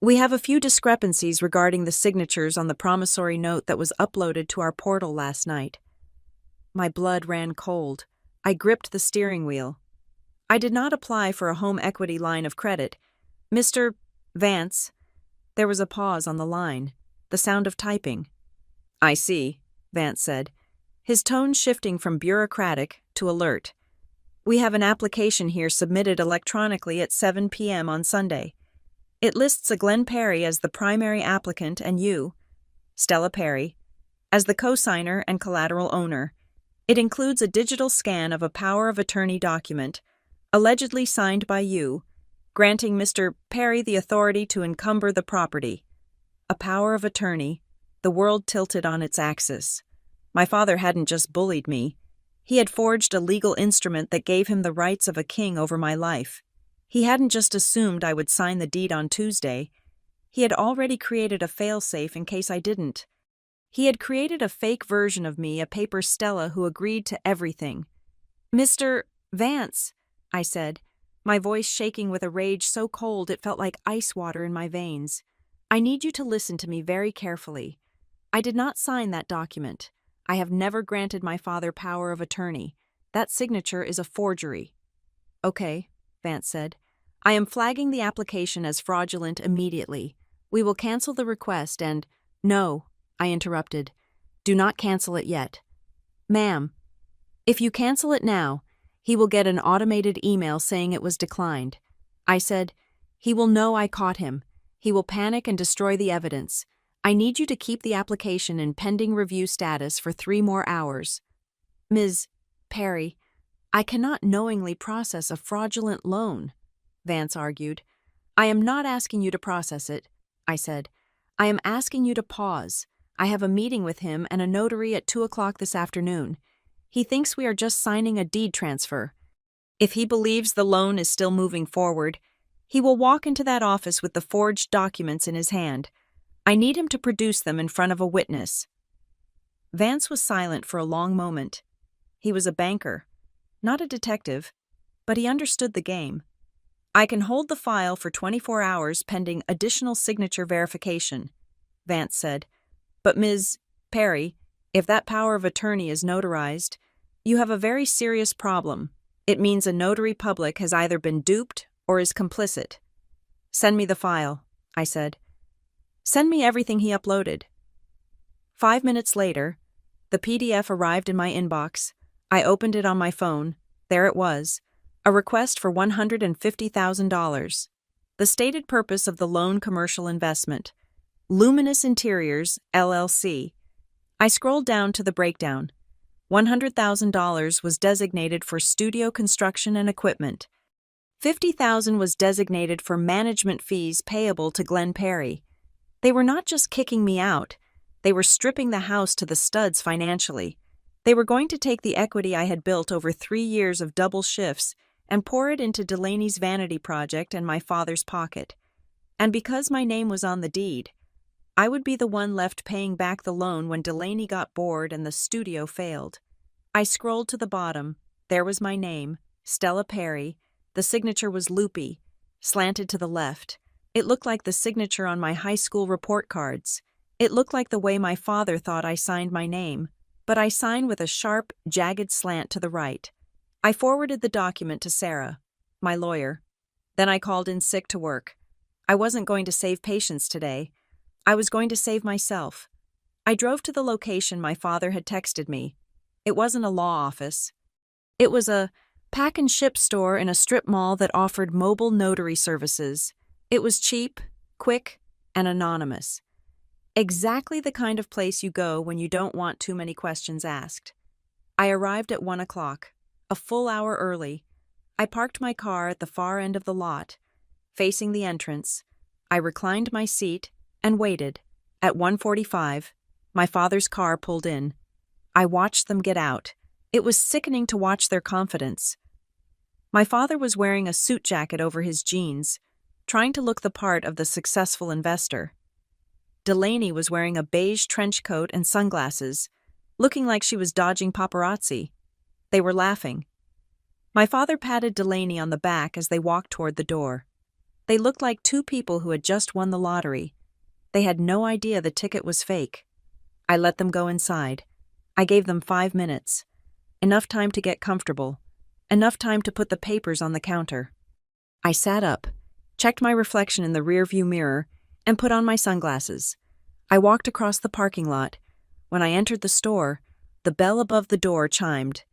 We have a few discrepancies regarding the signatures on the promissory note that was uploaded to our portal last night. My blood ran cold. I gripped the steering wheel. I did not apply for a home equity line of credit. Mr. Vance. There was a pause on the line, the sound of typing. I see, Vance said, his tone shifting from bureaucratic to alert. We have an application here submitted electronically at 7 p.m. on Sunday. It lists a Glenn Perry as the primary applicant and you, Stella Perry, as the co-signer and collateral owner. It includes a digital scan of a power of attorney document, allegedly signed by you, granting Mr. Perry the authority to encumber the property. A power of attorney, the world tilted on its axis. My father hadn't just bullied me. He had forged a legal instrument that gave him the rights of a king over my life. He hadn't just assumed I would sign the deed on Tuesday. He had already created a failsafe in case I didn't. He had created a fake version of me, a paper Stella who agreed to everything. "Mr. Vance," I said, my voice shaking with a rage so cold it felt like ice water in my veins. "I need you to listen to me very carefully. I did not sign that document. I have never granted my father power of attorney. That signature is a forgery." "Okay," Vance said. "I am flagging the application as fraudulent immediately. We will cancel the request and—" "No," I interrupted. "Do not cancel it yet. Ma'am, if you cancel it now, he will get an automated email saying it was declined." I said, "He will know I caught him. He will panic and destroy the evidence. I need you to keep the application in pending review status for 3 more hours. Ms. Perry, I cannot knowingly process a fraudulent loan," Vance argued. "I am not asking you to process it," I said. "I am asking you to pause. I have a meeting with him and a notary at 2 o'clock this afternoon. He thinks we are just signing a deed transfer. If he believes the loan is still moving forward, he will walk into that office with the forged documents in his hand. I need him to produce them in front of a witness." Vance was silent for a long moment. He was a banker, not a detective, but he understood the game. "I can hold the file for 24 hours pending additional signature verification," Vance said. "But Ms. Perry, if that power of attorney is notarized, you have a very serious problem. It means a notary public has either been duped or is complicit." "Send me the file," I said. "Send me everything he uploaded." 5 minutes later, the PDF arrived in my inbox. I opened it on my phone. There it was, a request for $150,000. The stated purpose of the loan: commercial investment. Luminous Interiors, LLC. I scrolled down to the breakdown. $100,000 was designated for studio construction and equipment. $50,000 was designated for management fees payable to Glenn Perry. They were not just kicking me out, they were stripping the house to the studs financially. They were going to take the equity I had built over 3 years of double shifts and pour it into Delaney's vanity project and my father's pocket. And because my name was on the deed, I would be the one left paying back the loan when Delaney got bored and the studio failed. I scrolled to the bottom. There was my name, Stella Perry. The signature was loopy, slanted to the left. It looked like the signature on my high school report cards. It looked like the way my father thought I signed my name, but I signed with a sharp, jagged slant to the right. I forwarded the document to Sarah, my lawyer. Then I called in sick to work. I wasn't going to save patients today. I was going to save myself. I drove to the location my father had texted me. It wasn't a law office. It was a pack and ship store in a strip mall that offered mobile notary services. It was cheap, quick, and anonymous. Exactly the kind of place you go when you don't want too many questions asked. I arrived at 1 o'clock, a full hour early. I parked my car at the far end of the lot, facing the entrance. I reclined my seat and waited. At 1:45, my father's car pulled in. I watched them get out. It was sickening to watch their confidence. My father was wearing a suit jacket over his jeans, trying to look the part of the successful investor. Delaney was wearing a beige trench coat and sunglasses, looking like she was dodging paparazzi. They were laughing. My father patted Delaney on the back as they walked toward the door. They looked like 2 people who had just won the lottery. They had no idea the ticket was fake. I let them go inside. I gave them 5 minutes. Enough time to get comfortable. Enough time to put the papers on the counter. I sat up, checked my reflection in the rearview mirror, and put on my sunglasses. I walked across the parking lot. When I entered the store, the bell above the door chimed.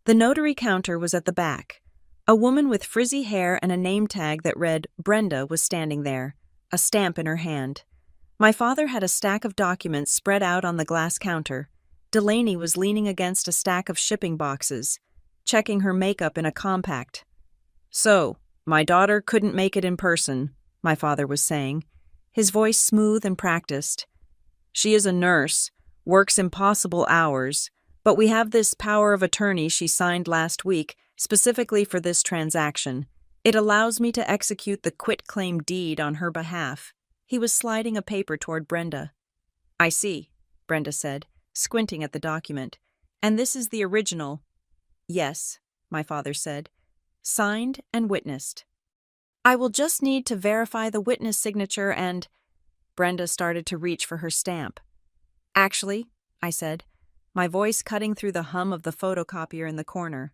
The notary counter was at the back. A woman with frizzy hair and a name tag that read Brenda was standing there, a stamp in her hand. My father had a stack of documents spread out on the glass counter. Delaney was leaning against a stack of shipping boxes, checking her makeup in a compact. "So, my daughter couldn't make it in person," my father was saying, his voice smooth and practiced. "She is a nurse, works impossible hours, but we have this power of attorney she signed last week specifically for this transaction. It allows me to execute the quitclaim deed on her behalf." He was sliding a paper toward Brenda. "I see," Brenda said, squinting at the document. "And this is the original?" "Yes," my father said. "Signed and witnessed." "I will just need to verify the witness signature and—" Brenda started to reach for her stamp. "Actually," I said, my voice cutting through the hum of the photocopier in the corner,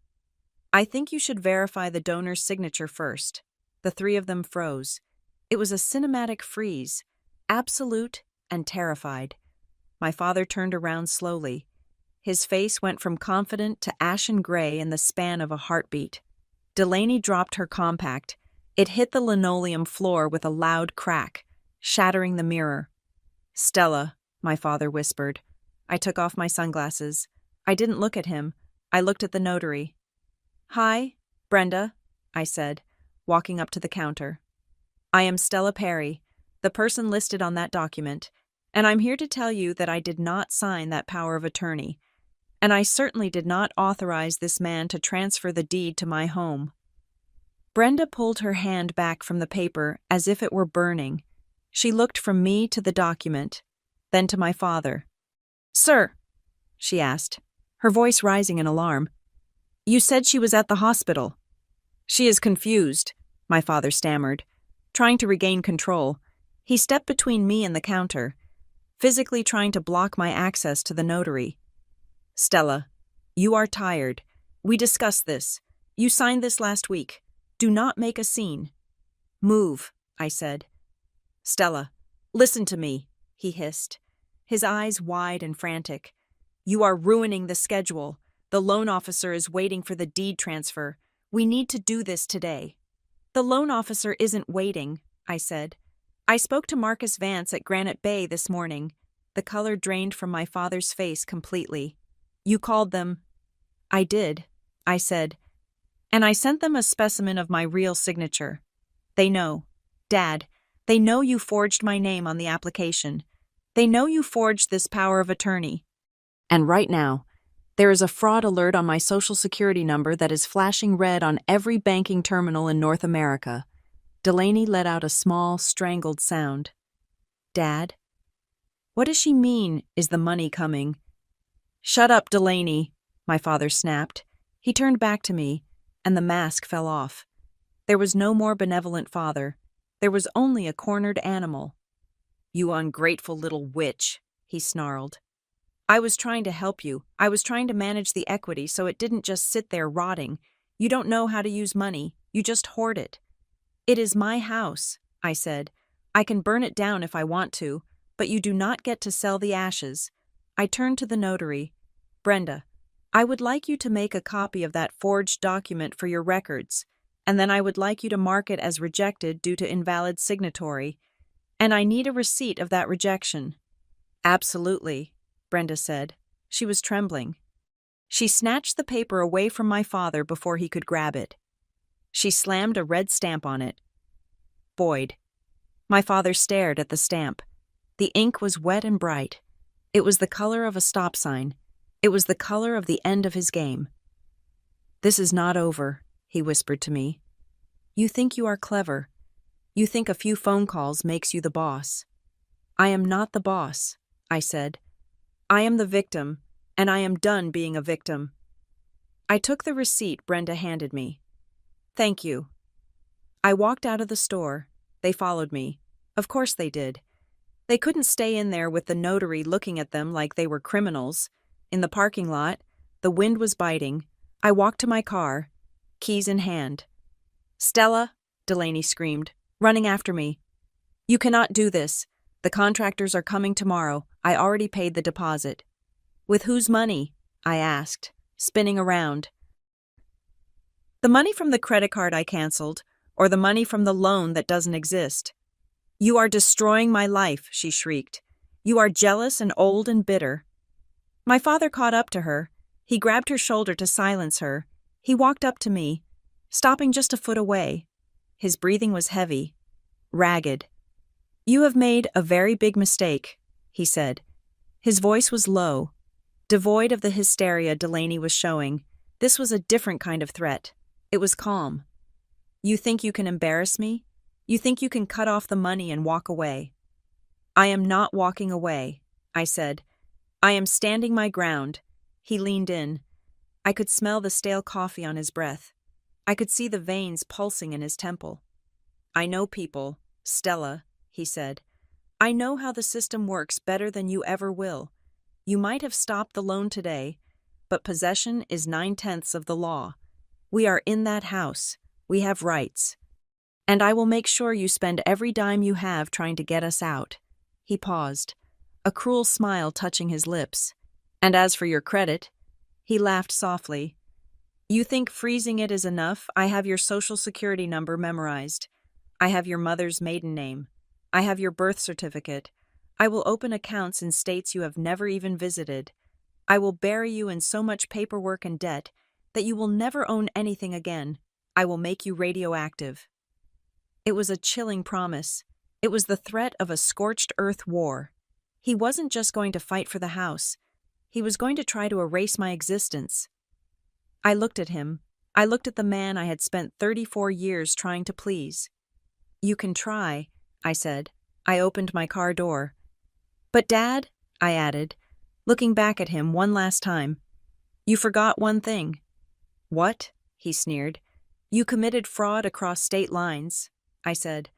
"I think you should verify the donor's signature first." The three of them froze. It was a cinematic freeze, absolute and terrified. My father turned around slowly. His face went from confident to ashen gray in the span of a heartbeat. Delaney dropped her compact. It hit the linoleum floor with a loud crack, shattering the mirror. "Stella," my father whispered. I took off my sunglasses. I didn't look at him. I looked at the notary. "Hi, Brenda," I said, walking up to the counter. "I am Stella Perry, the person listed on that document, and I'm here to tell you that I did not sign that power of attorney, and I certainly did not authorize this man to transfer the deed to my home." Brenda pulled her hand back from the paper as if it were burning. She looked from me to the document, then to my father. "Sir," she asked, her voice rising in alarm, "you said she was at the hospital." "She is confused," my father stammered. Trying to regain control, he stepped between me and the counter, physically trying to block my access to the notary. "Stella, you are tired. We discussed this. You signed this last week. Do not make a scene." "Move," I said. "Stella, listen to me," he hissed, his eyes wide and frantic. "You are ruining the schedule. The loan officer is waiting for the deed transfer. We need to do this today." "The loan officer isn't waiting," I said. "I spoke to Marcus Vance at Granite Bay this morning." The color drained from my father's face completely. "You called them?" "I did," I said. "And I sent them a specimen of my real signature. They know. Dad, they know you forged my name on the application. They know you forged this power of attorney. And right now, there is a fraud alert on my Social Security number that is flashing red on every banking terminal in North America." Delaney let out a small, strangled sound. "Dad? What does she mean, is the money coming?" "Shut up, Delaney," my father snapped. He turned back to me, and the mask fell off. There was no more benevolent father. There was only a cornered animal. "You ungrateful little witch," he snarled. "I was trying to help you. I was trying to manage the equity so it didn't just sit there rotting. You don't know how to use money. You just hoard it." "It is my house," I said. "I can burn it down if I want to, but you do not get to sell the ashes." I turned to the notary. "Brenda, I would like you to make a copy of that forged document for your records, and then I would like you to mark it as rejected due to invalid signatory, and I need a receipt of that rejection." "Absolutely," Brenda said. She was trembling. She snatched the paper away from my father before he could grab it. She slammed a red stamp on it. "Boyd." My father stared at the stamp. The ink was wet and bright. It was the color of a stop sign. It was the color of the end of his game. "This is not over," he whispered to me. "You think you are clever. You think a few phone calls makes you the boss." "I am not the boss," I said. "I am the victim, and I am done being a victim." I took the receipt Brenda handed me. "Thank you." I walked out of the store. They followed me. Of course they did. They couldn't stay in there with the notary looking at them like they were criminals. In the parking lot, the wind was biting. I walked to my car, keys in hand. "Stella," Delaney screamed, running after me. "You cannot do this. The contractors are coming tomorrow. I already paid the deposit." "With whose money?" I asked, spinning around. The money from the credit card I canceled, or the money from the loan that doesn't exist. You are destroying my life, she shrieked. You are jealous and old and bitter. My father caught up to her. He grabbed her shoulder to silence her. He walked up to me, stopping just a foot away. His breathing was heavy, ragged. You have made a very big mistake, he said. His voice was low, devoid of the hysteria Delaney was showing. This was a different kind of threat. It was calm. You think you can embarrass me? You think you can cut off the money and walk away? I am not walking away, I said. I am standing my ground. He leaned in. I could smell the stale coffee on his breath. I could see the veins pulsing in his temple. I know people, Stella, he said. I know how the system works better than you ever will. You might have stopped the loan today, but possession is 9/10 of the law. We are in that house. We have rights. And I will make sure you spend every dime you have trying to get us out. He paused, a cruel smile touching his lips. And as for your credit, he laughed softly. You think freezing it is enough? I have your social security number memorized. I have your mother's maiden name. I have your birth certificate. I will open accounts in states you have never even visited. I will bury you in so much paperwork and debt that you will never own anything again. I will make you radioactive. It was a chilling promise. It was the threat of a scorched earth war. He wasn't just going to fight for the house. He was going to try to erase my existence. I looked at him. I looked at the man I had spent 34 years trying to please. You can try, I said. I opened my car door. But Dad, I added, looking back at him one last time, you forgot one thing. What? He sneered. You committed fraud across state lines, I said.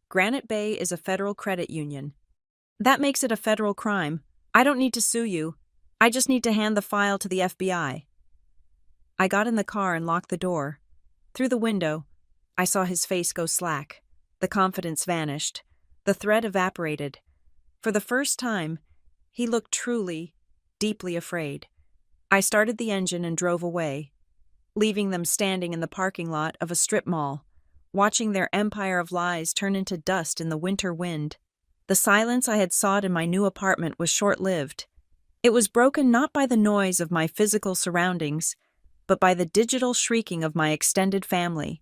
Granite Bay is a federal credit union. That makes it a federal crime. I don't need to sue you. I just need to hand the file to the FBI. I got in the car and locked the door. Through the window, I saw his face go slack. The confidence vanished. The threat evaporated. For the first time, he looked truly, deeply afraid. I started the engine and drove away, leaving them standing in the parking lot of a strip mall, watching their empire of lies turn into dust in the winter wind. The silence I had sought in my new apartment was short-lived. It was broken not by the noise of my physical surroundings, but by the digital shrieking of my extended family.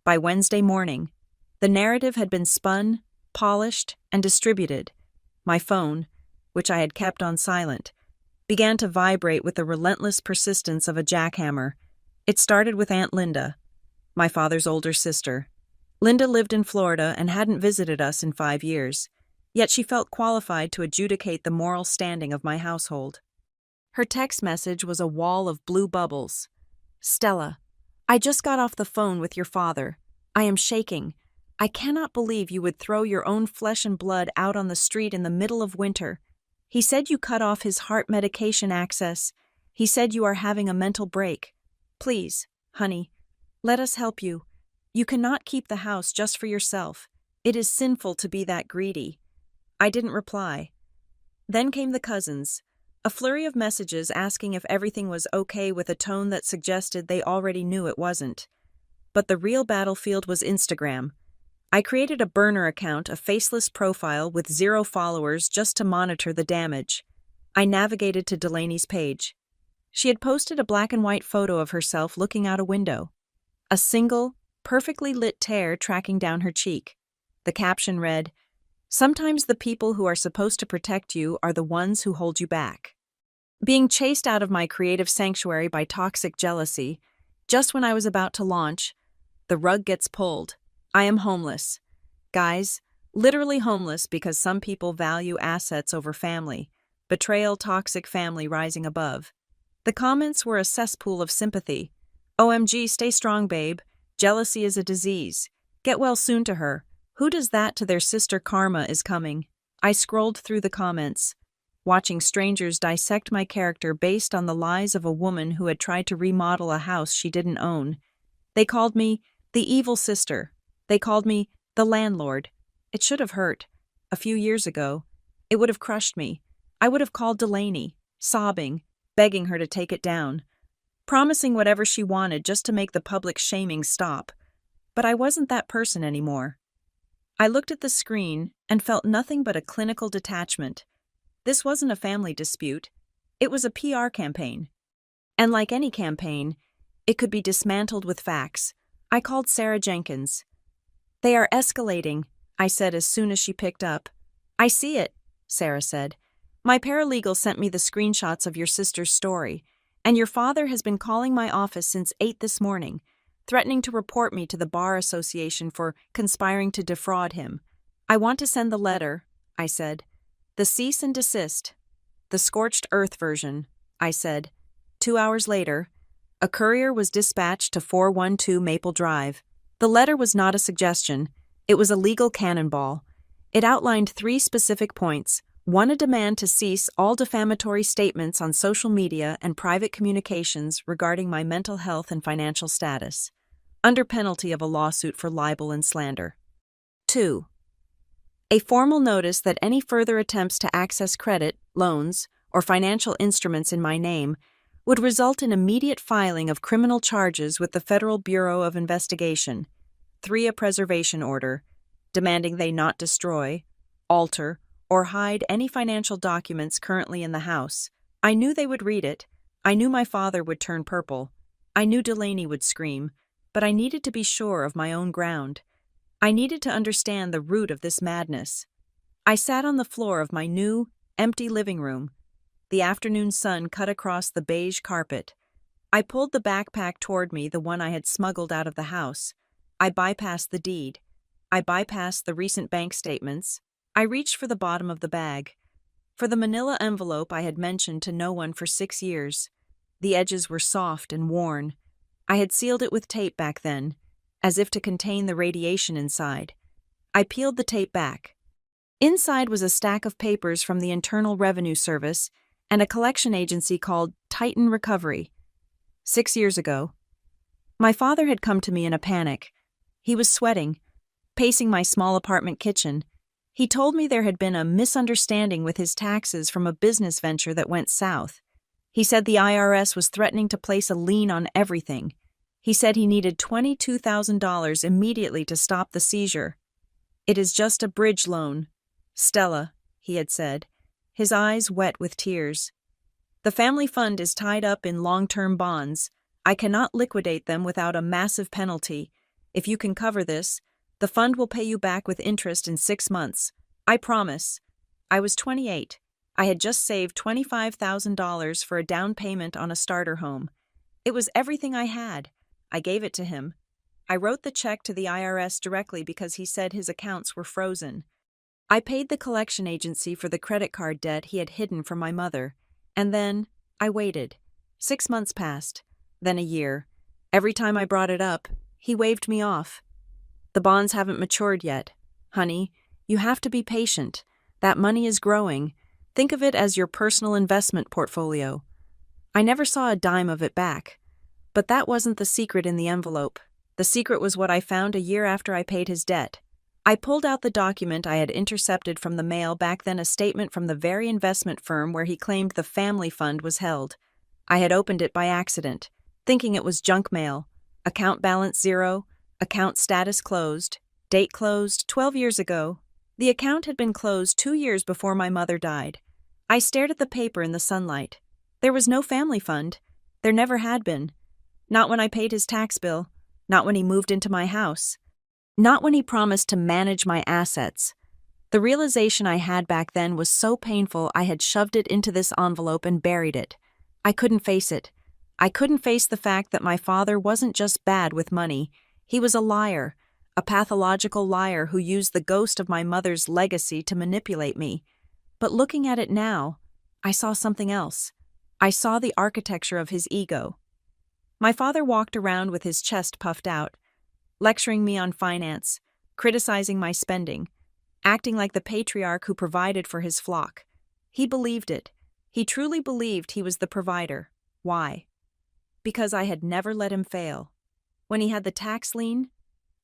By Wednesday morning, the narrative had been spun, polished, and distributed. My phone, which I had kept on silent, began to vibrate with the relentless persistence of a jackhammer. It started with Aunt Linda, my father's older sister. Linda lived in Florida and hadn't visited us in 5 years, yet she felt qualified to adjudicate the moral standing of my household. Her text message was a wall of blue bubbles. Stella, I just got off the phone with your father. I am shaking. I cannot believe you would throw your own flesh and blood out on the street in the middle of winter. He said you cut off his heart medication access. He said you are having a mental break. Please, honey, let us help you. You cannot keep the house just for yourself. It is sinful to be that greedy. I didn't reply. Then came the cousins, a flurry of messages asking if everything was okay with a tone that suggested they already knew it wasn't. But the real battlefield was Instagram. I created a burner account, a faceless profile with 0 followers just to monitor the damage. I navigated to Delaney's page. She had posted a black and white photo of herself looking out a window. A single, perfectly lit tear tracking down her cheek. The caption read, "Sometimes the people who are supposed to protect you are the ones who hold you back." Being chased out of my creative sanctuary by toxic jealousy, just when I was about to launch, the rug gets pulled. I am homeless. Guys, literally homeless because some people value assets over family. Betrayal, toxic family rising above. The comments were a cesspool of sympathy. OMG, stay strong, babe. Jealousy is a disease. Get well soon to her. Who does that to their sister? Karma is coming. I scrolled through the comments, watching strangers dissect my character based on the lies of a woman who had tried to remodel a house she didn't own. They called me the evil sister. They called me the landlord. It should have hurt. A few years ago, it would have crushed me. I would have called Delaney, sobbing, begging her to take it down. promising whatever she wanted just to make the public shaming stop. But I wasn't that person anymore. I looked at the screen and felt nothing but a clinical detachment. This wasn't a family dispute. It was a PR campaign. And like any campaign, it could be dismantled with facts. I called Sarah Jenkins. "They are escalating," I said as soon as she picked up. "I see it," Sarah said. "My paralegal sent me the screenshots of your sister's story, and your father has been calling my office since 8 this morning, threatening to report me to the Bar Association for conspiring to defraud him. I want to send the letter," I said. "The cease and desist. The scorched earth version," I said. 2 hours later, a courier was dispatched to 412 Maple Drive. The letter was not a suggestion. It was a legal cannonball. It outlined 3 specific points. 1, a demand to cease all defamatory statements on social media and private communications regarding my mental health and financial status, under penalty of a lawsuit for libel and slander. 2, a formal notice that any further attempts to access credit, loans, or financial instruments in my name would result in immediate filing of criminal charges with the Federal Bureau of Investigation. 3, a preservation order, demanding they not destroy, alter, or hide any financial documents currently in the house. I knew they would read it. I knew my father would turn purple. I knew Delaney would scream, but I needed to be sure of my own ground. I needed to understand the root of this madness. I sat on the floor of my new, empty living room. The afternoon sun cut across the beige carpet. I pulled the backpack toward me, the one I had smuggled out of the house. I bypassed the deed. I bypassed the recent bank statements. I reached for the bottom of the bag. For the manila envelope I had mentioned to no one for 6 years. The edges were soft and worn. I had sealed it with tape back then, as if to contain the radiation inside. I peeled the tape back. Inside was a stack of papers from the Internal Revenue Service and a collection agency called Titan Recovery. 6 years ago. My father had come to me in a panic. He was sweating, pacing my small apartment kitchen. He told me there had been a misunderstanding with his taxes from a business venture that went south. He said the IRS was threatening to place a lien on everything. He said he needed $22,000 immediately to stop the seizure. "It is just a bridge loan, Stella," he had said, his eyes wet with tears. "The family fund is tied up in long-term bonds. I cannot liquidate them without a massive penalty. If you can cover this, the fund will pay you back with interest in 6 months. I promise." I was 28. I had just saved $25,000 for a down payment on a starter home. It was everything I had. I gave it to him. I wrote the check to the IRS directly because he said his accounts were frozen. I paid the collection agency for the credit card debt he had hidden from my mother. And then I waited. 6 months passed, then a year. Every time I brought it up, he waved me off. "The bonds haven't matured yet. Honey, you have to be patient. That money is growing. Think of it as your personal investment portfolio." I never saw a dime of it back. But that wasn't the secret in the envelope. The secret was what I found a year after I paid his debt. I pulled out the document I had intercepted from the mail, back then a statement from the very investment firm where he claimed the family fund was held. I had opened it by accident, thinking it was junk mail. Account balance 0, account status closed, date closed 12 years ago. The account had been closed 2 years before my mother died. I stared at the paper in the sunlight. There was no family fund. There never had been. Not when I paid his tax bill. Not when he moved into my house. Not when he promised to manage my assets. The realization I had back then was so painful I had shoved it into this envelope and buried it. I couldn't face it. I couldn't face the fact that my father wasn't just bad with money. He was a liar, a pathological liar who used the ghost of my mother's legacy to manipulate me. But looking at it now, I saw something else. I saw the architecture of his ego. My father walked around with his chest puffed out, lecturing me on finance, criticizing my spending, acting like the patriarch who provided for his flock. He believed it. He truly believed he was the provider. Why? Because I had never let him fail. When he had the tax lien,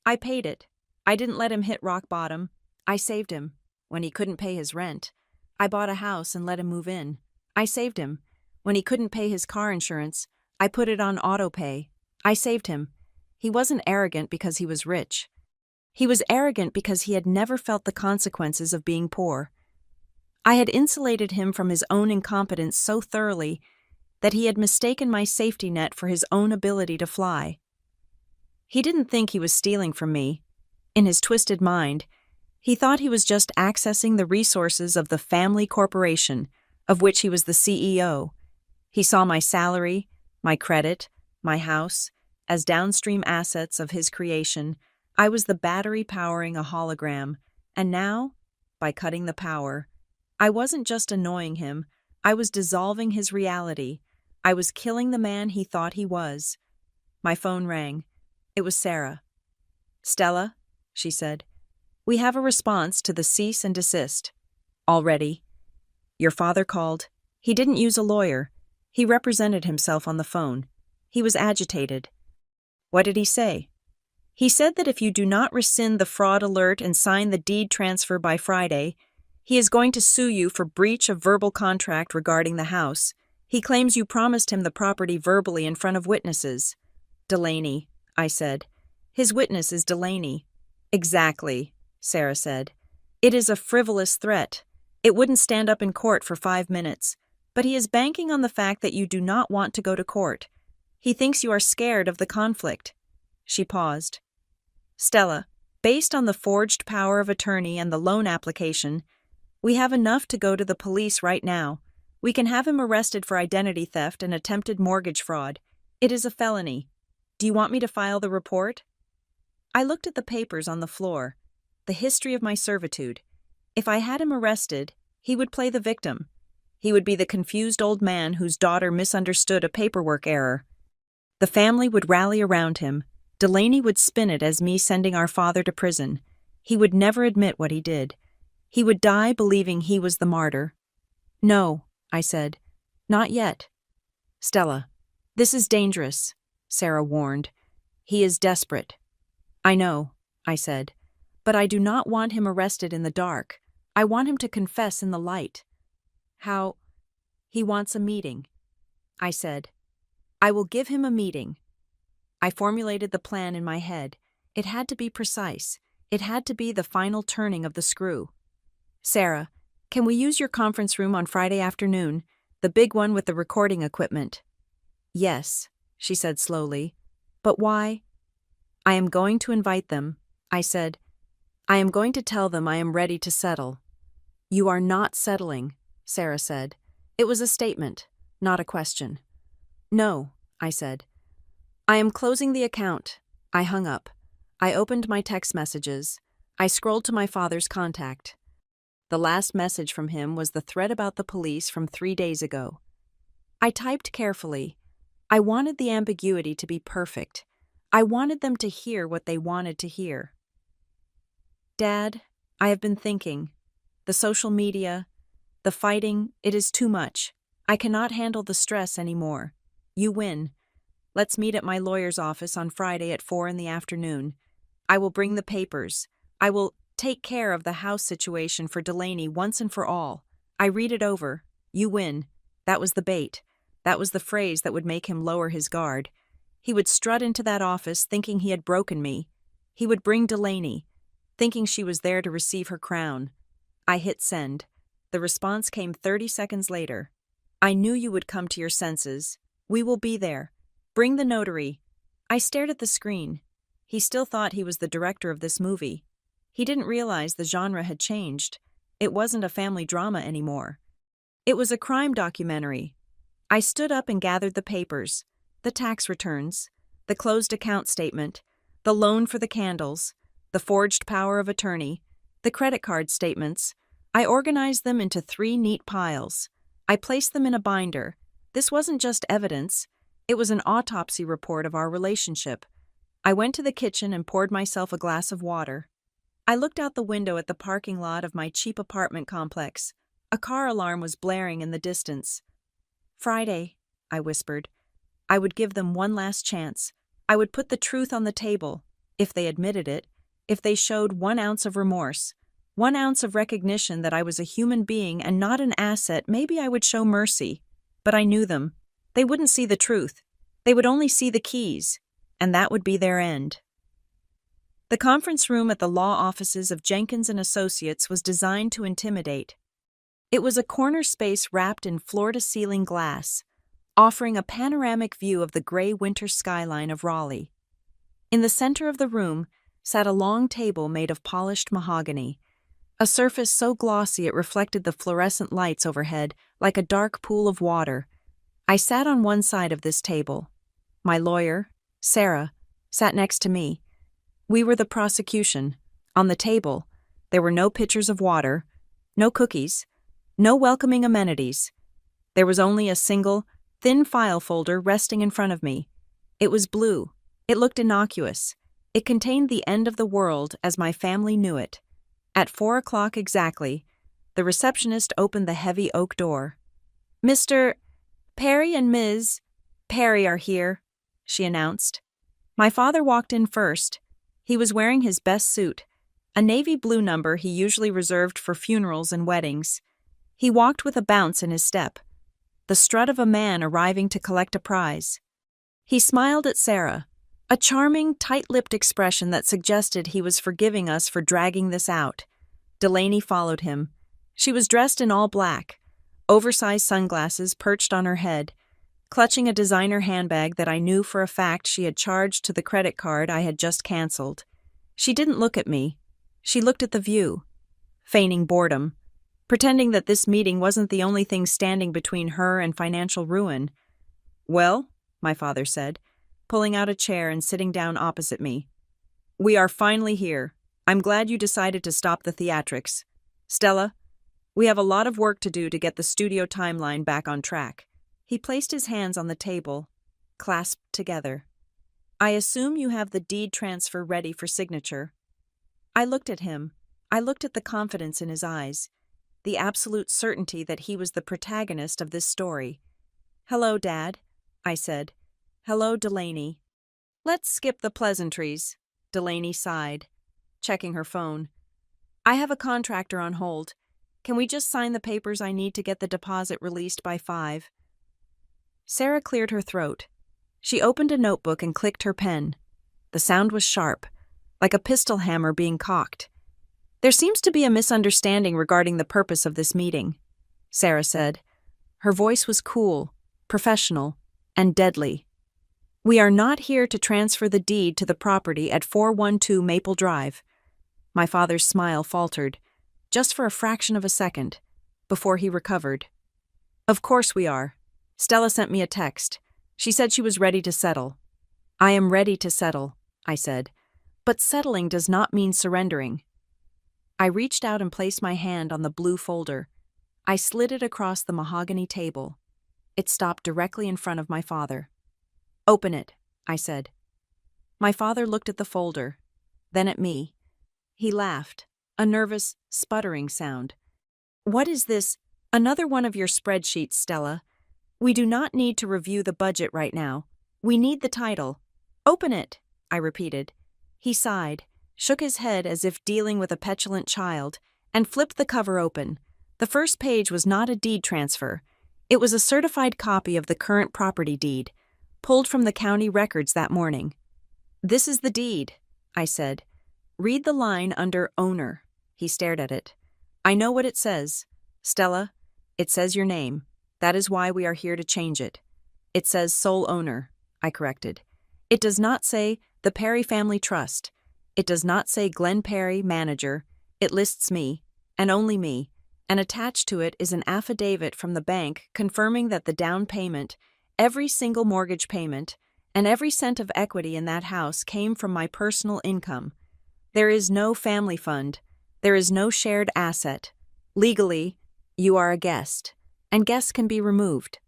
I paid it. I didn't let him hit rock bottom. I saved him. When he couldn't pay his rent, I bought a house and let him move in. I saved him. When he couldn't pay his car insurance, I put it on autopay. I saved him. He wasn't arrogant because he was rich. He was arrogant because he had never felt the consequences of being poor. I had insulated him from his own incompetence so thoroughly that he had mistaken my safety net for his own ability to fly. He didn't think he was stealing from me. In his twisted mind, he thought he was just accessing the resources of the family corporation, of which he was the CEO. He saw my salary, my credit, my house, as downstream assets of his creation. I was the battery powering a hologram, and now, by cutting the power, I wasn't just annoying him, I was dissolving his reality. I was killing the man he thought he was. My phone rang. It was Sarah. "Stella," she said, "we have a response to the cease and desist. Already. Your father called. He didn't use a lawyer. He represented himself on the phone. He was agitated." "What did he say?" "He said that if you do not rescind the fraud alert and sign the deed transfer by Friday, he is going to sue you for breach of verbal contract regarding the house. He claims you promised him the property verbally in front of witnesses." "Delaney," I said. "His witness is Delaney." "Exactly," Sarah said. "It is a frivolous threat. It wouldn't stand up in court for 5 minutes. But he is banking on the fact that you do not want to go to court. He thinks you are scared of the conflict." She paused. "Stella, based on the forged power of attorney and the loan application, we have enough to go to the police right now. We can have him arrested for identity theft and attempted mortgage fraud. It is a felony. Do you want me to file the report?" I looked at the papers on the floor. The history of my servitude. If I had him arrested, he would play the victim. He would be the confused old man whose daughter misunderstood a paperwork error. The family would rally around him. Delaney would spin it as me sending our father to prison. He would never admit what he did. He would die believing he was the martyr. "No," I said. "Not yet." "Stella, this is dangerous," Sarah warned. "He is desperate." "I know," I said. "But I do not want him arrested in the dark. I want him to confess in the light." "How?" "He wants a meeting," I said. "I will give him a meeting." I formulated the plan in my head. It had to be precise. It had to be the final turning of the screw. "Sarah, can we use your conference room on Friday afternoon, the big one with the recording equipment?" "Yes," she said slowly. "But why?" "I am going to invite them," I said. "I am going to tell them I am ready to settle." "You are not settling," Sarah said. It was a statement, not a question. "No," I said. "I am closing the account." I hung up. I opened my text messages. I scrolled to my father's contact. The last message from him was the thread about the police from 3 days ago. I typed carefully. I wanted the ambiguity to be perfect. I wanted them to hear what they wanted to hear. "Dad, I have been thinking. The social media, the fighting, it is too much. I cannot handle the stress anymore. You win. Let's meet at my lawyer's office on Friday at 4 in the afternoon. I will bring the papers. I will take care of the house situation for Delaney once and for all. I read it over. You win." That was the bait. That was the phrase that would make him lower his guard. He would strut into that office thinking he had broken me. He would bring Delaney, thinking she was there to receive her crown. I hit send. The response came 30 seconds later. "I knew you would come to your senses. We will be there. Bring the notary." I stared at the screen. He still thought he was the director of this movie. He didn't realize the genre had changed. It wasn't a family drama anymore. It was a crime documentary. I stood up and gathered the papers, the tax returns, the closed account statement, the loan for the candles, the forged power of attorney, the credit card statements. I organized them into 3 neat piles. I placed them in a binder. This wasn't just evidence. It was an autopsy report of our relationship. I went to the kitchen and poured myself a glass of water. I looked out the window at the parking lot of my cheap apartment complex. A car alarm was blaring in the distance. "Friday," I whispered. I would give them one last chance. I would put the truth on the table, if they admitted it, if they showed 1 ounce of remorse, 1 ounce of recognition that I was a human being and not an asset. Maybe I would show mercy. But I knew them. They wouldn't see the truth. They would only see the keys, and that would be their end. The conference room at the law offices of Jenkins and Associates was designed to intimidate. It was a corner space wrapped in floor-to-ceiling glass, offering a panoramic view of the gray winter skyline of Raleigh. In the center of the room sat a long table made of polished mahogany, a surface so glossy it reflected the fluorescent lights overhead like a dark pool of water. I sat on one side of this table. My lawyer, Sarah, sat next to me. We were the prosecution. On the table, there were no pitchers of water, no cookies, no welcoming amenities. There was only a single, thin file folder resting in front of me. It was blue. It looked innocuous. It contained the end of the world as my family knew it. At 4 o'clock exactly, the receptionist opened the heavy oak door. "Mr. Perry and Ms. Perry are here," she announced. My father walked in first. He was wearing his best suit, a navy blue number he usually reserved for funerals and weddings. He walked with a bounce in his step, the strut of a man arriving to collect a prize. He smiled at Sarah, a charming, tight-lipped expression that suggested he was forgiving us for dragging this out. Delaney followed him. She was dressed in all black, oversized sunglasses perched on her head, clutching a designer handbag that I knew for a fact she had charged to the credit card I had just canceled. She didn't look at me. She looked at the view, feigning boredom, pretending that this meeting wasn't the only thing standing between her and financial ruin. "Well," my father said, pulling out a chair and sitting down opposite me. "We are finally here. I'm glad you decided to stop the theatrics. Stella, we have a lot of work to do to get the studio timeline back on track." He placed his hands on the table, clasped together. "I assume you have the deed transfer ready for signature." I looked at him. I looked at the confidence in his eyes, the absolute certainty that he was the protagonist of this story. "Hello, Dad," I said. "Hello, Delaney." "Let's skip the pleasantries," Delaney sighed, checking her phone. "I have a contractor on hold. Can we just sign the papers I need to get the deposit released by 5? Sarah cleared her throat. She opened a notebook and clicked her pen. The sound was sharp, like a pistol hammer being cocked. "There seems to be a misunderstanding regarding the purpose of this meeting," Sarah said. Her voice was cool, professional, and deadly. "We are not here to transfer the deed to the property at 412 Maple Drive." My father's smile faltered, just for a fraction of a second, before he recovered. "Of course we are. Stella sent me a text. She said she was ready to settle." "I am ready to settle," I said. "But settling does not mean surrendering." I reached out and placed my hand on the blue folder. I slid it across the mahogany table. It stopped directly in front of my father. "Open it," I said. My father looked at the folder, then at me. He laughed, a nervous, sputtering sound. "What is this? Another one of your spreadsheets, Stella. We do not need to review the budget right now. We need the title." "Open it," I repeated. He sighed, shook his head as if dealing with a petulant child, and flipped the cover open. The first page was not a deed transfer. It was a certified copy of the current property deed, pulled from the county records that morning. "This is the deed," I said. "Read the line under owner." He stared at it. "I know what it says. Stella, it says your name. That is why we are here to change it." "It says sole owner," I corrected. "It does not say the Perry Family Trust. It does not say Glenn Perry, manager. It lists me, and only me, and attached to it is an affidavit from the bank confirming that the down payment, every single mortgage payment, and every cent of equity in that house came from my personal income. There is no family fund. There is no shared asset. Legally, you are a guest, and guests can be removed."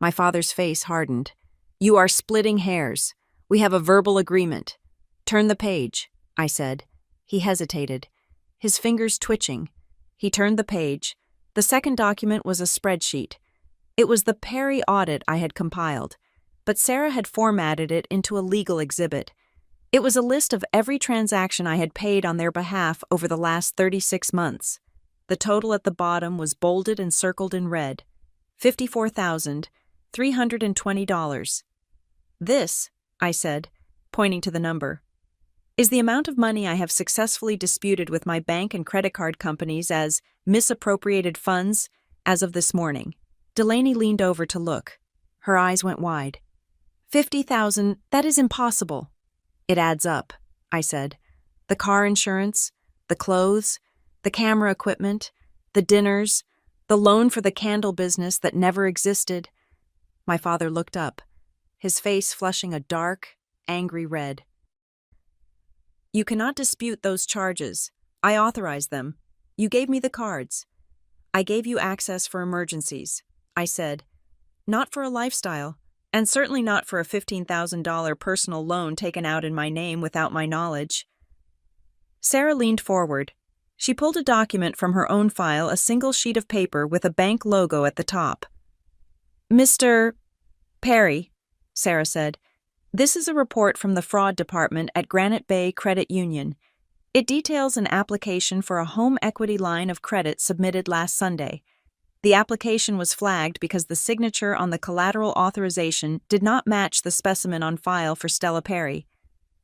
My father's face hardened. "You are splitting hairs. We have a verbal agreement. Turn the page," I said. He hesitated, his fingers twitching. He turned the page. The second document was a spreadsheet. It was the Perry audit I had compiled, but Sarah had formatted it into a legal exhibit. It was a list of every transaction I had paid on their behalf over the last 36 months. The total at the bottom was bolded and circled in red: $54,320. This, I said, pointing to the number, is the amount of money I have successfully disputed with my bank and credit card companies as misappropriated funds as of this morning. Delaney leaned over to look. Her eyes went wide. 50,000, that is impossible. It adds up, I said. The car insurance, the clothes, the camera equipment, the dinners, the loan for the candle business that never existed. My father looked up, his face flushing a dark, angry red. You cannot dispute those charges. I authorized them. You gave me the cards. I gave you access for emergencies, I said. Not for a lifestyle, and certainly not for a $15,000 personal loan taken out in my name without my knowledge. Sarah leaned forward. She pulled a document from her own file, a single sheet of paper with a bank logo at the top. Mr. Perry, Sarah said, this is a report from the fraud department at Granite Bay Credit Union. It details an application for a home equity line of credit submitted last Sunday. The application was flagged because the signature on the collateral authorization did not match the specimen on file for Stella Perry.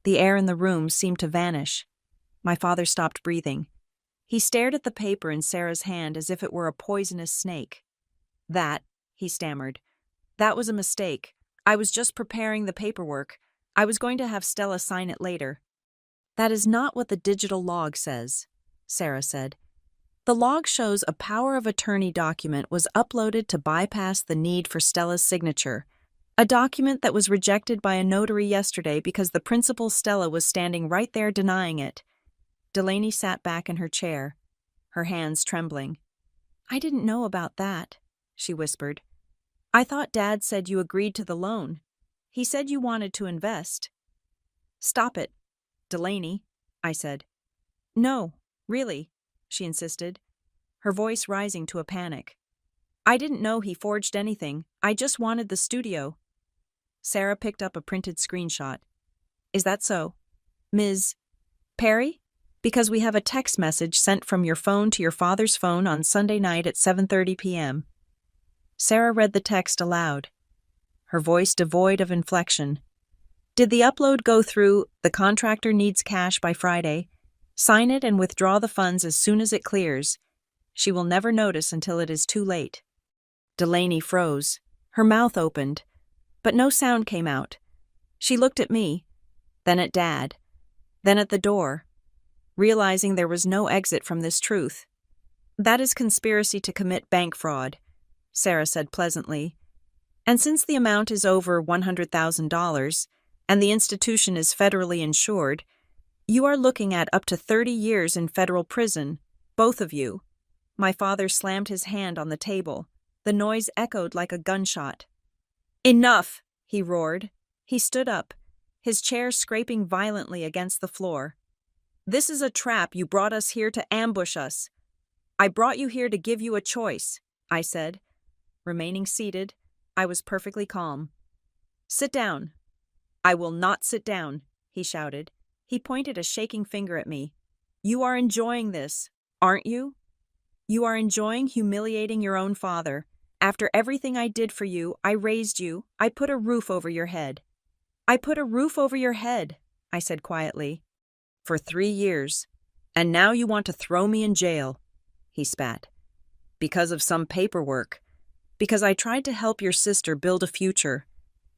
The air in the room seemed to vanish. My father stopped breathing. He stared at the paper in Sarah's hand as if it were a poisonous snake. That, he stammered, that was a mistake. I was just preparing the paperwork. I was going to have Stella sign it later. That is not what the digital log says, Sarah said. The log shows a power of attorney document was uploaded to bypass the need for Stella's signature, a document that was rejected by a notary yesterday because the principal Stella was standing right there denying it. Delaney sat back in her chair, her hands trembling. I didn't know about that, she whispered. I thought Dad said you agreed to the loan. He said you wanted to invest. Stop it, Delaney, I said. No, really, she insisted, her voice rising to a panic. I didn't know he forged anything. I just wanted the studio. Sarah picked up a printed screenshot. Is that so, Ms. Perry? Because we have a text message sent from your phone to your father's phone on Sunday night at 7:30 p.m. Sarah read the text aloud, her voice devoid of inflection. Did the upload go through? The contractor needs cash by Friday. Sign it and withdraw the funds as soon as it clears. She will never notice until it is too late. Delaney froze. Her mouth opened, but no sound came out. She looked at me, then at Dad, then at the door, realizing there was no exit from this truth. That is conspiracy to commit bank fraud, Sarah said pleasantly. And since the amount is over $100,000 and the institution is federally insured, you are looking at up to 30 years in federal prison, both of you. My father slammed his hand on the table. The noise echoed like a gunshot. Enough, he roared. He stood up, his chair scraping violently against the floor. This is a trap. You brought us here to ambush us. I brought you here to give you a choice, I said. Remaining seated, I was perfectly calm. Sit down. I will not sit down, he shouted. He pointed a shaking finger at me. You are enjoying this, aren't you? You are enjoying humiliating your own father. After everything I did for you, I raised you, I put a roof over your head. I put a roof over your head, I said quietly. For 3 years. And now you want to throw me in jail, he spat. Because of some paperwork. Because I tried to help your sister build a future.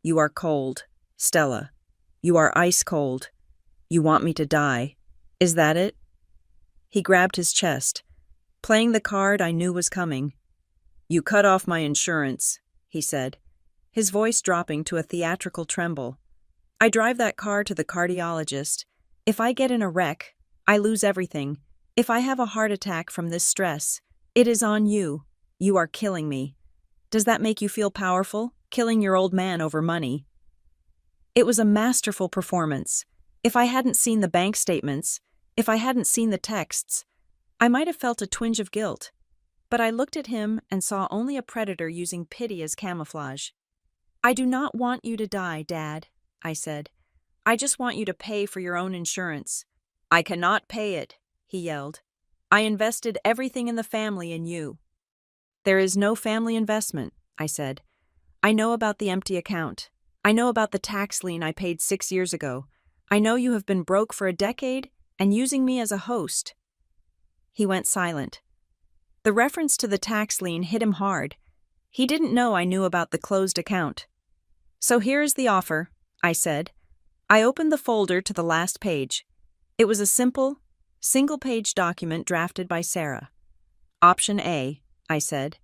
You are cold, Stella. You are ice cold. You want me to die. Is that it? He grabbed his chest, playing the card I knew was coming. You cut off my insurance, he said, his voice dropping to a theatrical tremble. I drive that car to the cardiologist. If I get in a wreck, I lose everything. If I have a heart attack from this stress, it is on you. You are killing me. Does that make you feel powerful, killing your old man over money? It was a masterful performance. If I hadn't seen the bank statements, if I hadn't seen the texts, I might have felt a twinge of guilt. But I looked at him and saw only a predator using pity as camouflage. I do not want you to die, Dad, I said. I just want you to pay for your own insurance. I cannot pay it, he yelled. I invested everything in the family in you. There is no family investment, I said. I know about the empty account. I know about the tax lien I paid 6 years ago. I know you have been broke for a decade and using me as a host." He went silent. The reference to the tax lien hit him hard. He didn't know I knew about the closed account. "So here is the offer," I said. I opened the folder to the last page. It was a simple, single-page document drafted by Sarah. "Option A," I said.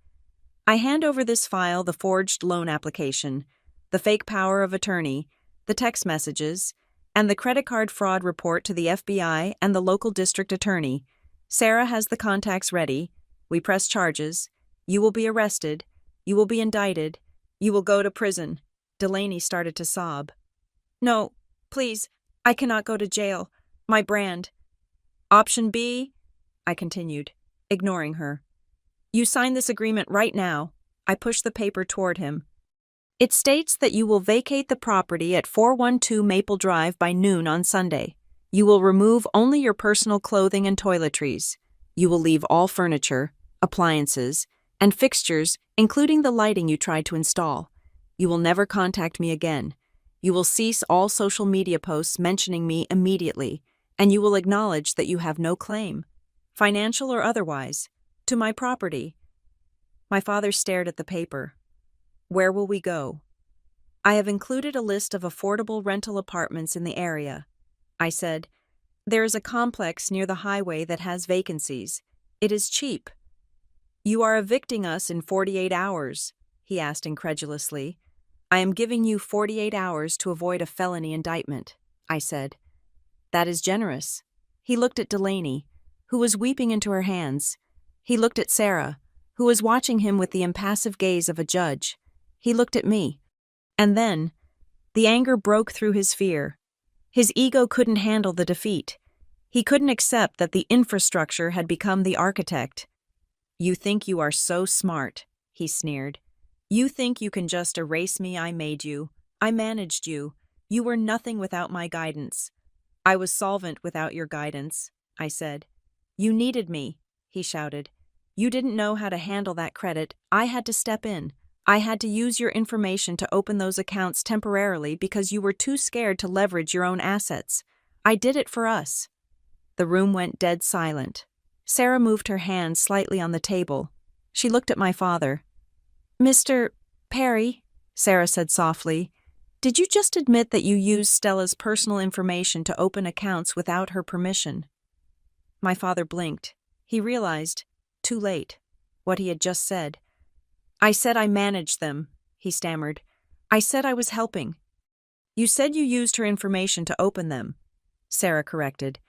"I hand over this file the forged loan application, the fake power of attorney, the text messages, and the credit card fraud report to the FBI and the local district attorney. Sarah has the contacts ready. We press charges. You will be arrested. You will be indicted. You will go to prison." Delaney started to sob. "No, please, I cannot go to jail. My brand." "Option B," I continued, ignoring her. "You sign this agreement right now." I pushed the paper toward him. "It states that you will vacate the property at 412 Maple Drive by noon on Sunday. You will remove only your personal clothing and toiletries. You will leave all furniture, appliances, and fixtures, including the lighting you tried to install. You will never contact me again. You will cease all social media posts mentioning me immediately, and you will acknowledge that you have no claim, financial or otherwise, to my property." My father stared at the paper. "Where will we go?" "I have included a list of affordable rental apartments in the area." I said, "There is a complex near the highway that has vacancies. It is cheap." "You are evicting us in 48 hours, he asked incredulously. "I am giving you 48 hours to avoid a felony indictment," I said. "That is generous." He looked at Delaney, who was weeping into her hands. He looked at Sarah, who was watching him with the impassive gaze of a judge. He looked at me. And then, the anger broke through his fear. His ego couldn't handle the defeat. He couldn't accept that the infrastructure had become the architect. "You think you are so smart," he sneered. "You think you can just erase me. I made you. I managed you. You were nothing without my guidance." "I was solvent without your guidance," I said. "You needed me," he shouted. "You didn't know how to handle that credit. I had to step in. I had to use your information to open those accounts temporarily because you were too scared to leverage your own assets. I did it for us." The room went dead silent. Sarah moved her hand slightly on the table. She looked at my father. "Mr. Perry," Sarah said softly, "did you just admit that you used Stella's personal information to open accounts without her permission?" My father blinked. He realized, too late, what he had just said. "I said I managed them," he stammered. "I said I was helping." "You said you used her information to open them," Sarah corrected.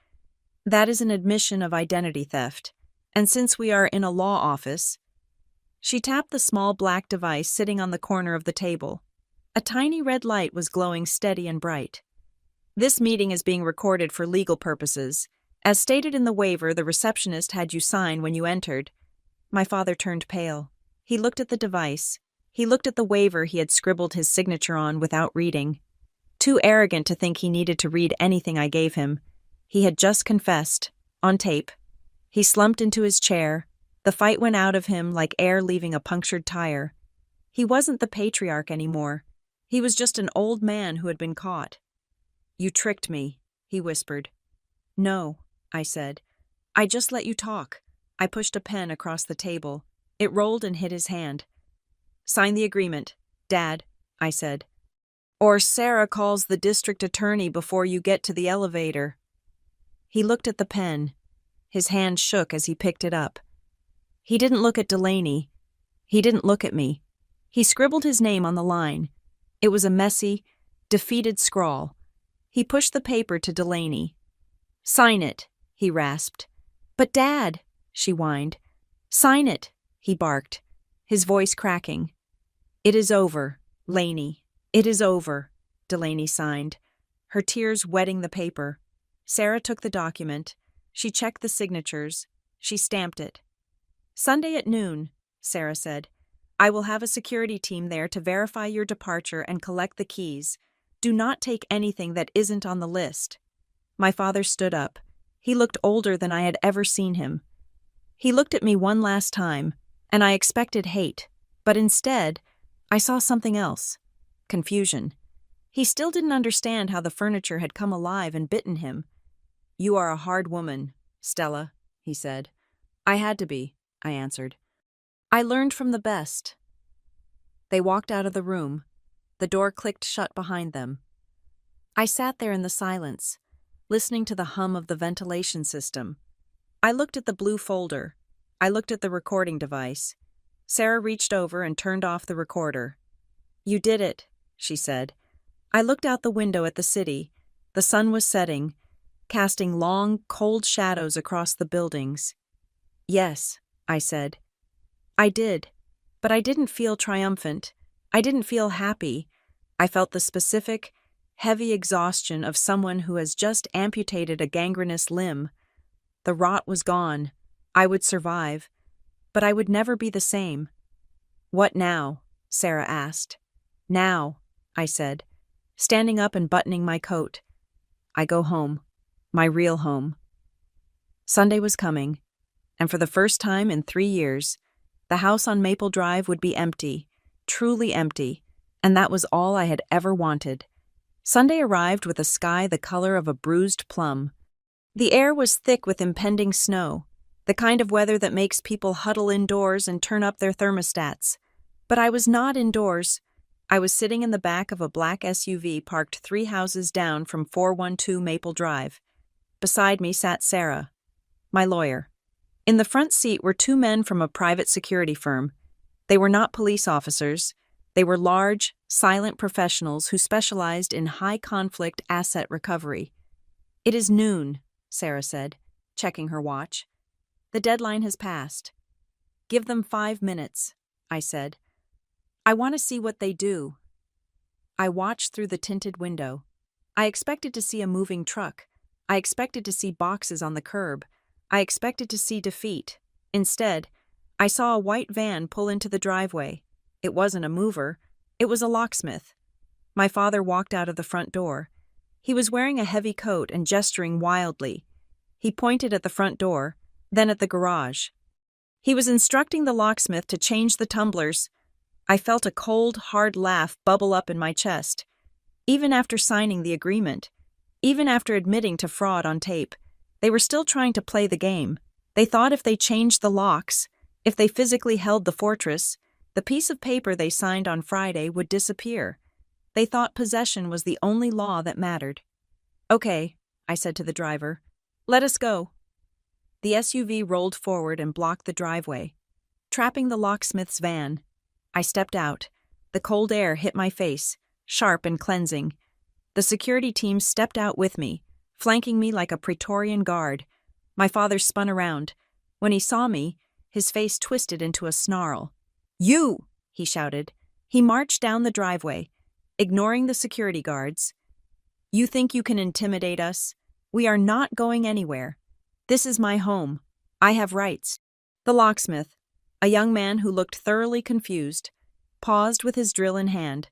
"That is an admission of identity theft, and since we are in a law office—" She tapped the small black device sitting on the corner of the table. A tiny red light was glowing steady and bright. "This meeting is being recorded for legal purposes. As stated in the waiver the receptionist had you sign when you entered." My father turned pale. He looked at the device. He looked at the waiver he had scribbled his signature on without reading. Too arrogant to think he needed to read anything I gave him. He had just confessed, on tape. He slumped into his chair. The fight went out of him like air leaving a punctured tire. He wasn't the patriarch anymore. He was just an old man who had been caught. "You tricked me," he whispered. "No," I said. "I just let you talk." I pushed a pen across the table. It rolled and hit his hand. "Sign the agreement, Dad," I said. "Or Sarah calls the district attorney before you get to the elevator." He looked at the pen. His hand shook as he picked it up. He didn't look at Delaney. He didn't look at me. He scribbled his name on the line. It was a messy, defeated scrawl. He pushed the paper to Delaney. "Sign it," he rasped. "But Dad," she whined. "Sign it," he barked, his voice cracking. "It is over, Laney. It is over," Delaney signed, her tears wetting the paper. Sarah took the document. She checked the signatures. She stamped it. "Sunday at noon," Sarah said. "I will have a security team there to verify your departure and collect the keys. Do not take anything that isn't on the list." My father stood up. He looked older than I had ever seen him. He looked at me one last time, and I expected hate, but instead, I saw something else. Confusion. He still didn't understand how the furniture had come alive and bitten him. "You are a hard woman, Stella," he said. "I had to be," I answered. "I learned from the best." They walked out of the room. The door clicked shut behind them. I sat there in the silence, listening to the hum of the ventilation system. I looked at the blue folder. I looked at the recording device. Sarah reached over and turned off the recorder. "You did it," she said. I looked out the window at the city. The sun was setting, casting long, cold shadows across the buildings. "Yes," I said. "I did, but I didn't feel triumphant. I didn't feel happy. I felt the specific, heavy exhaustion of someone who has just amputated a gangrenous limb. The rot was gone. I would survive, but I would never be the same." "What now?" Sarah asked. "Now," I said, standing up and buttoning my coat. "I go home. My real home." Sunday was coming, and for the first time in 3 years, the house on Maple Drive would be empty, truly empty, and that was all I had ever wanted. Sunday arrived with a sky the color of a bruised plum. The air was thick with impending snow, the kind of weather that makes people huddle indoors and turn up their thermostats. But I was not indoors. I was sitting in the back of a black SUV parked 3 houses down from 412 Maple Drive. Beside me sat Sarah, my lawyer. In the front seat were 2 men from a private security firm. They were not police officers. They were large, silent professionals who specialized in high-conflict asset recovery. "It is noon," Sarah said, checking her watch. "The deadline has passed." "Give them 5 minutes," I said. "I want to see what they do." I watched through the tinted window. I expected to see a moving truck. I expected to see boxes on the curb. I expected to see defeat. Instead, I saw a white van pull into the driveway. It wasn't a mover. It was a locksmith. My father walked out of the front door. He was wearing a heavy coat and gesturing wildly. He pointed at the front door, then at the garage. He was instructing the locksmith to change the tumblers. I felt a cold, hard laugh bubble up in my chest. Even after signing the agreement, even after admitting to fraud on tape, they were still trying to play the game. They thought if they changed the locks, if they physically held the fortress, the piece of paper they signed on Friday would disappear. They thought possession was the only law that mattered. "Okay," I said to the driver. "Let us go." The SUV rolled forward and blocked the driveway, trapping the locksmith's van. I stepped out. The cold air hit my face, sharp and cleansing. The security team stepped out with me, flanking me like a Praetorian guard. My father spun around. When he saw me, his face twisted into a snarl. "You!" he shouted. He marched down the driveway, ignoring the security guards. "You think you can intimidate us? We are not going anywhere. This is my home. I have rights." The locksmith, a young man who looked thoroughly confused, paused with his drill in hand.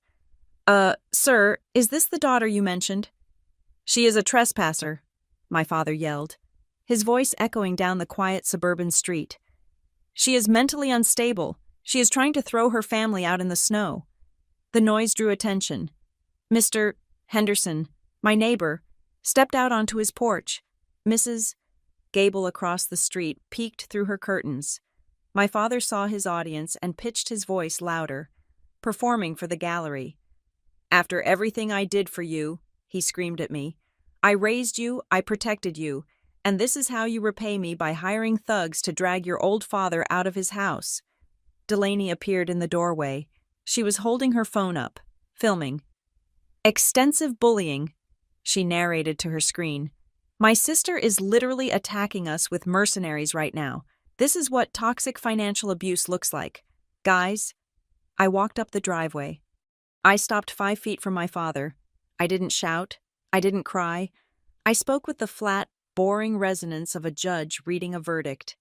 Sir, is this the daughter you mentioned?" "She is a trespasser," my father yelled, his voice echoing down the quiet suburban street. "She is mentally unstable. She is trying to throw her family out in the snow." The noise drew attention. Mr. Henderson, my neighbor, stepped out onto his porch. Mrs. Gable across the street peeked through her curtains. My father saw his audience and pitched his voice louder, performing for the gallery. "After everything I did for you," he screamed at me, "I raised you, I protected you, and this is how you repay me by hiring thugs to drag your old father out of his house." Delaney appeared in the doorway. She was holding her phone up, filming. "Extensive bullying," she narrated to her screen. "My sister is literally attacking us with mercenaries right now. This is what toxic financial abuse looks like. Guys." I walked up the driveway. I stopped 5 feet from my father. I didn't shout. I didn't cry. I spoke with the flat, boring resonance of a judge reading a verdict.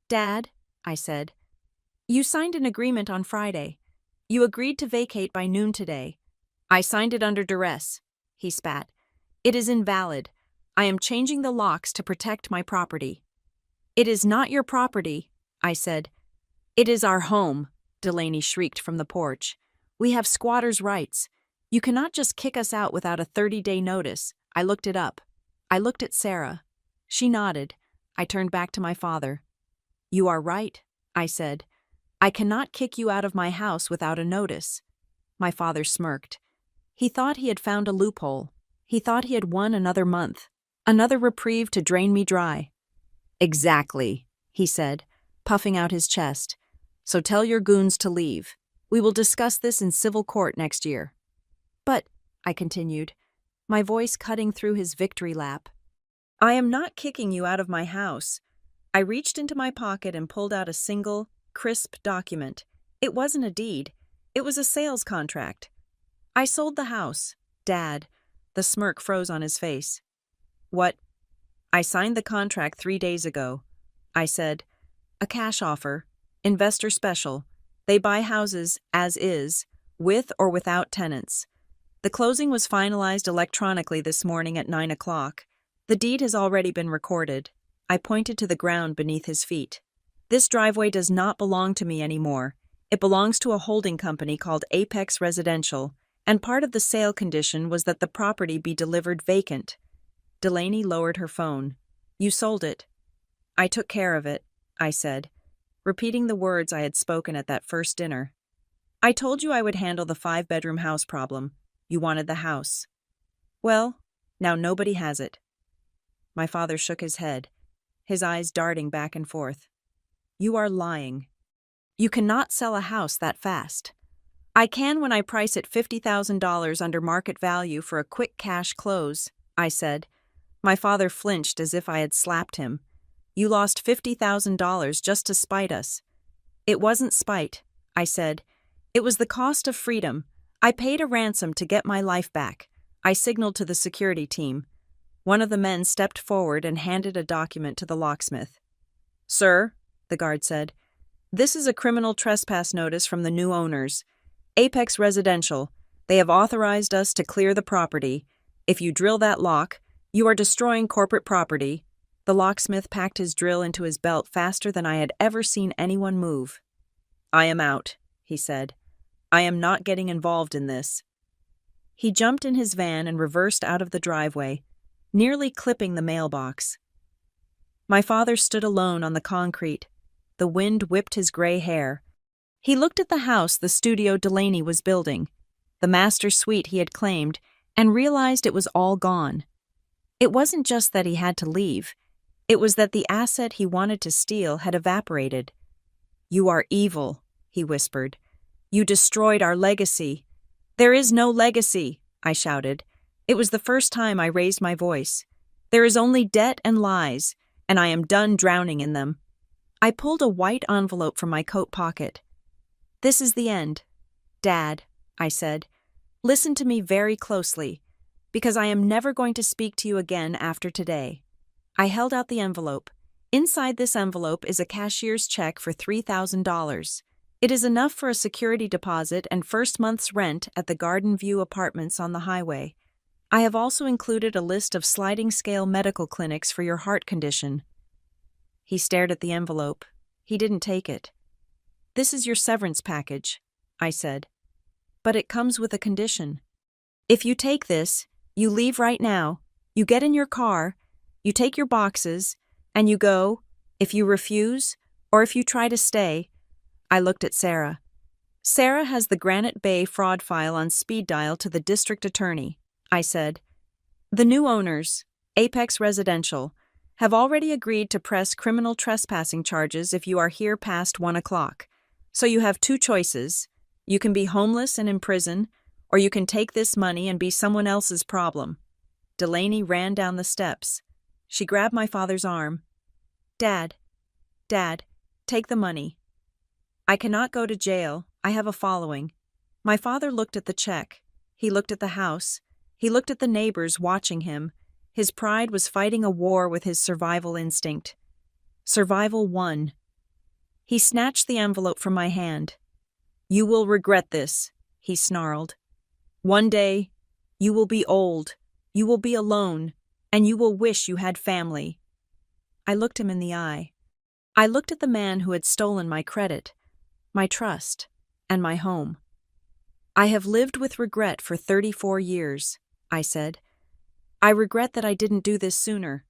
"Dad," I said, "you signed an agreement on Friday. You agreed to vacate by noon today." "I signed it under duress," he spat. "It is invalid. I am changing the locks to protect my property." "It is not your property," I said. "It is our home," Delaney shrieked from the porch. "We have squatters' rights. You cannot just kick us out without a 30-day notice. I looked it up. I looked at Sarah. She nodded. I turned back to my father. You are right, I said. I cannot kick you out of my house without a notice. My father smirked. He thought he had found a loophole. He thought he had won another month, another reprieve to drain me dry. Exactly, he said, puffing out his chest. So tell your goons to leave. We will discuss this in civil court next year. But, I continued, my voice cutting through his victory lap, I am not kicking you out of my house. I reached into my pocket and pulled out a single, crisp document. It wasn't a deed. It was a sales contract. I sold the house. Dad. The smirk froze on his face. What? I signed the contract 3 days ago. I said, a cash offer, investor special. They buy houses as is, with or without tenants. The closing was finalized electronically this morning at 9 o'clock. The deed has already been recorded. I pointed to the ground beneath his feet. This driveway does not belong to me anymore. It belongs to a holding company called Apex Residential, and part of the sale condition was that the property be delivered vacant. Delaney lowered her phone. You sold it. I took care of it, I said, repeating the words I had spoken at that first dinner. I told you I would handle the 5-bedroom house problem. You wanted the house. Well, now nobody has it. My father shook his head, his eyes darting back and forth. You are lying. You cannot sell a house that fast. I can when I price it $50,000 under market value for a quick cash close, I said. My father flinched as if I had slapped him. You lost $50,000 just to spite us. It wasn't spite, I said. It was the cost of freedom. I paid a ransom to get my life back. I signaled to the security team. One of the men stepped forward and handed a document to the locksmith. Sir, the guard said, this is a criminal trespass notice from the new owners. Apex Residential. They have authorized us to clear the property. If you drill that lock, you are destroying corporate property. The locksmith packed his drill into his belt faster than I had ever seen anyone move. I am out, he said. I am not getting involved in this. He jumped in his van and reversed out of the driveway, nearly clipping the mailbox. My father stood alone on the concrete. The wind whipped his gray hair. He looked at the house the studio Delaney was building, the master suite he had claimed, and realized it was all gone. It wasn't just that he had to leave. It was that the asset he wanted to steal had evaporated. You are evil, he whispered. You destroyed our legacy. There is no legacy, I shouted. It was the first time I raised my voice. There is only debt and lies, and I am done drowning in them. I pulled a white envelope from my coat pocket. This is the end. Dad, I said, listen to me very closely, because I am never going to speak to you again after today. I held out the envelope. Inside this envelope is a cashier's check for $3,000. It is enough for a security deposit and first month's rent at the Garden View Apartments on the highway. I have also included a list of sliding-scale medical clinics for your heart condition. He stared at the envelope. He didn't take it. This is your severance package, I said. But it comes with a condition. If you take this, you leave right now, you get in your car, you take your boxes, and you go. If you refuse, or if you try to stay, I looked at Sarah. Sarah has the Granite Bay fraud file on speed dial to the district attorney, I said. The new owners, Apex Residential, have already agreed to press criminal trespassing charges if you are here past 1 o'clock. So you have 2 choices. You can be homeless and in prison, or you can take this money and be someone else's problem. Delaney ran down the steps. She grabbed my father's arm. Dad, take the money. I cannot go to jail. I have a following. My father looked at the check. He looked at the house. He looked at the neighbors watching him. His pride was fighting a war with his survival instinct. Survival won. He snatched the envelope from my hand. You will regret this, he snarled. One day, you will be old, you will be alone, and you will wish you had family. I looked him in the eye. I looked at the man who had stolen my credit, my trust, and my home. I have lived with regret for 34 years, I said. I regret that I didn't do this sooner.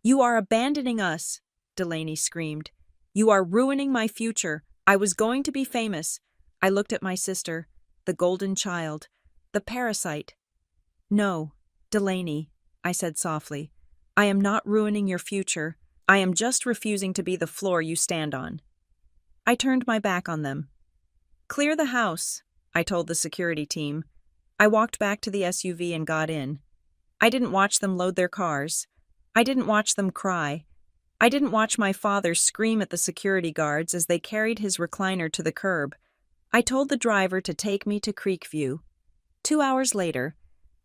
You are abandoning us, Delaney screamed. You are ruining my future. I was going to be famous. I looked at my sister, the golden child, the parasite. No, Delaney, I said softly. I am not ruining your future. I am just refusing to be the floor you stand on. I turned my back on them. Clear the house, I told the security team. I walked back to the SUV and got in. I didn't watch them load their cars. I didn't watch them cry. I didn't watch my father scream at the security guards as they carried his recliner to the curb. I told the driver to take me to Creekview. 2 hours later,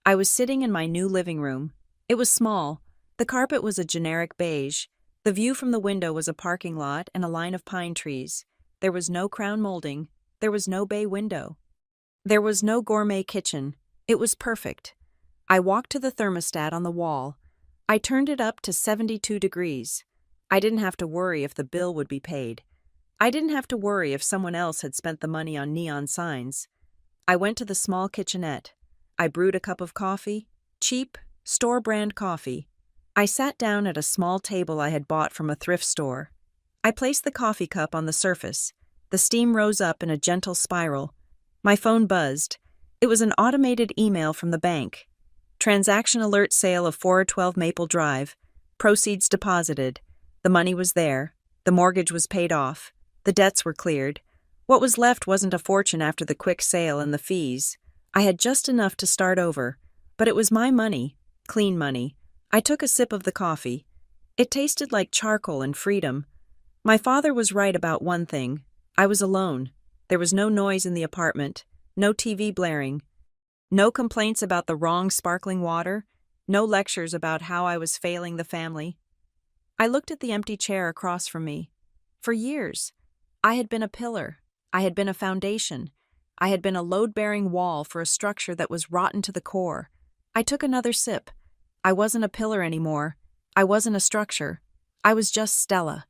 I was sitting in my new living room. It was small. The carpet was a generic beige. The view from the window was a parking lot and a line of pine trees. There was no crown molding. There was no bay window. There was no gourmet kitchen. It was perfect. I walked to the thermostat on the wall. I turned it up to 72 degrees. I didn't have to worry if the bill would be paid. I didn't have to worry if someone else had spent the money on neon signs. I went to the small kitchenette. I brewed a cup of coffee, cheap, store-brand coffee. I sat down at a small table I had bought from a thrift store. I placed the coffee cup on the surface. The steam rose up in a gentle spiral. My phone buzzed. It was an automated email from the bank. Transaction alert, sale of 412 Maple Drive. Proceeds deposited. The money was there. The mortgage was paid off. The debts were cleared. What was left wasn't a fortune after the quick sale and the fees. I had just enough to start over. But it was my money. Clean money. I took a sip of the coffee. It tasted like charcoal and freedom. My father was right about one thing. I was alone. There was no noise in the apartment. No TV blaring. No complaints about the wrong sparkling water. No lectures about how I was failing the family. I looked at the empty chair across from me. For years, I had been a pillar. I had been a foundation. I had been a load-bearing wall for a structure that was rotten to the core. I took another sip. I wasn't a pillar anymore. I wasn't a structure. I was just Stella.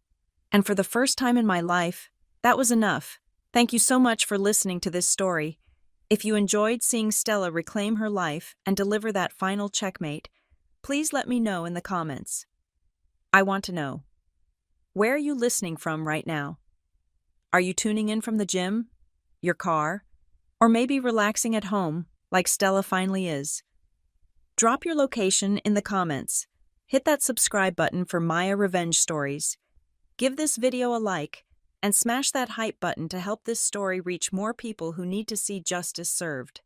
And for the first time in my life, that was enough. Thank you so much for listening to this story. If you enjoyed seeing Stella reclaim her life and deliver that final checkmate, please let me know in the comments. I want to know. Where are you listening from right now? Are you tuning in from the gym, your car, or maybe relaxing at home like Stella finally is? Drop your location in the comments. Hit that subscribe button for Maya revenge stories. Give this video a like and smash that hype button to help this story reach more people who need to see justice served.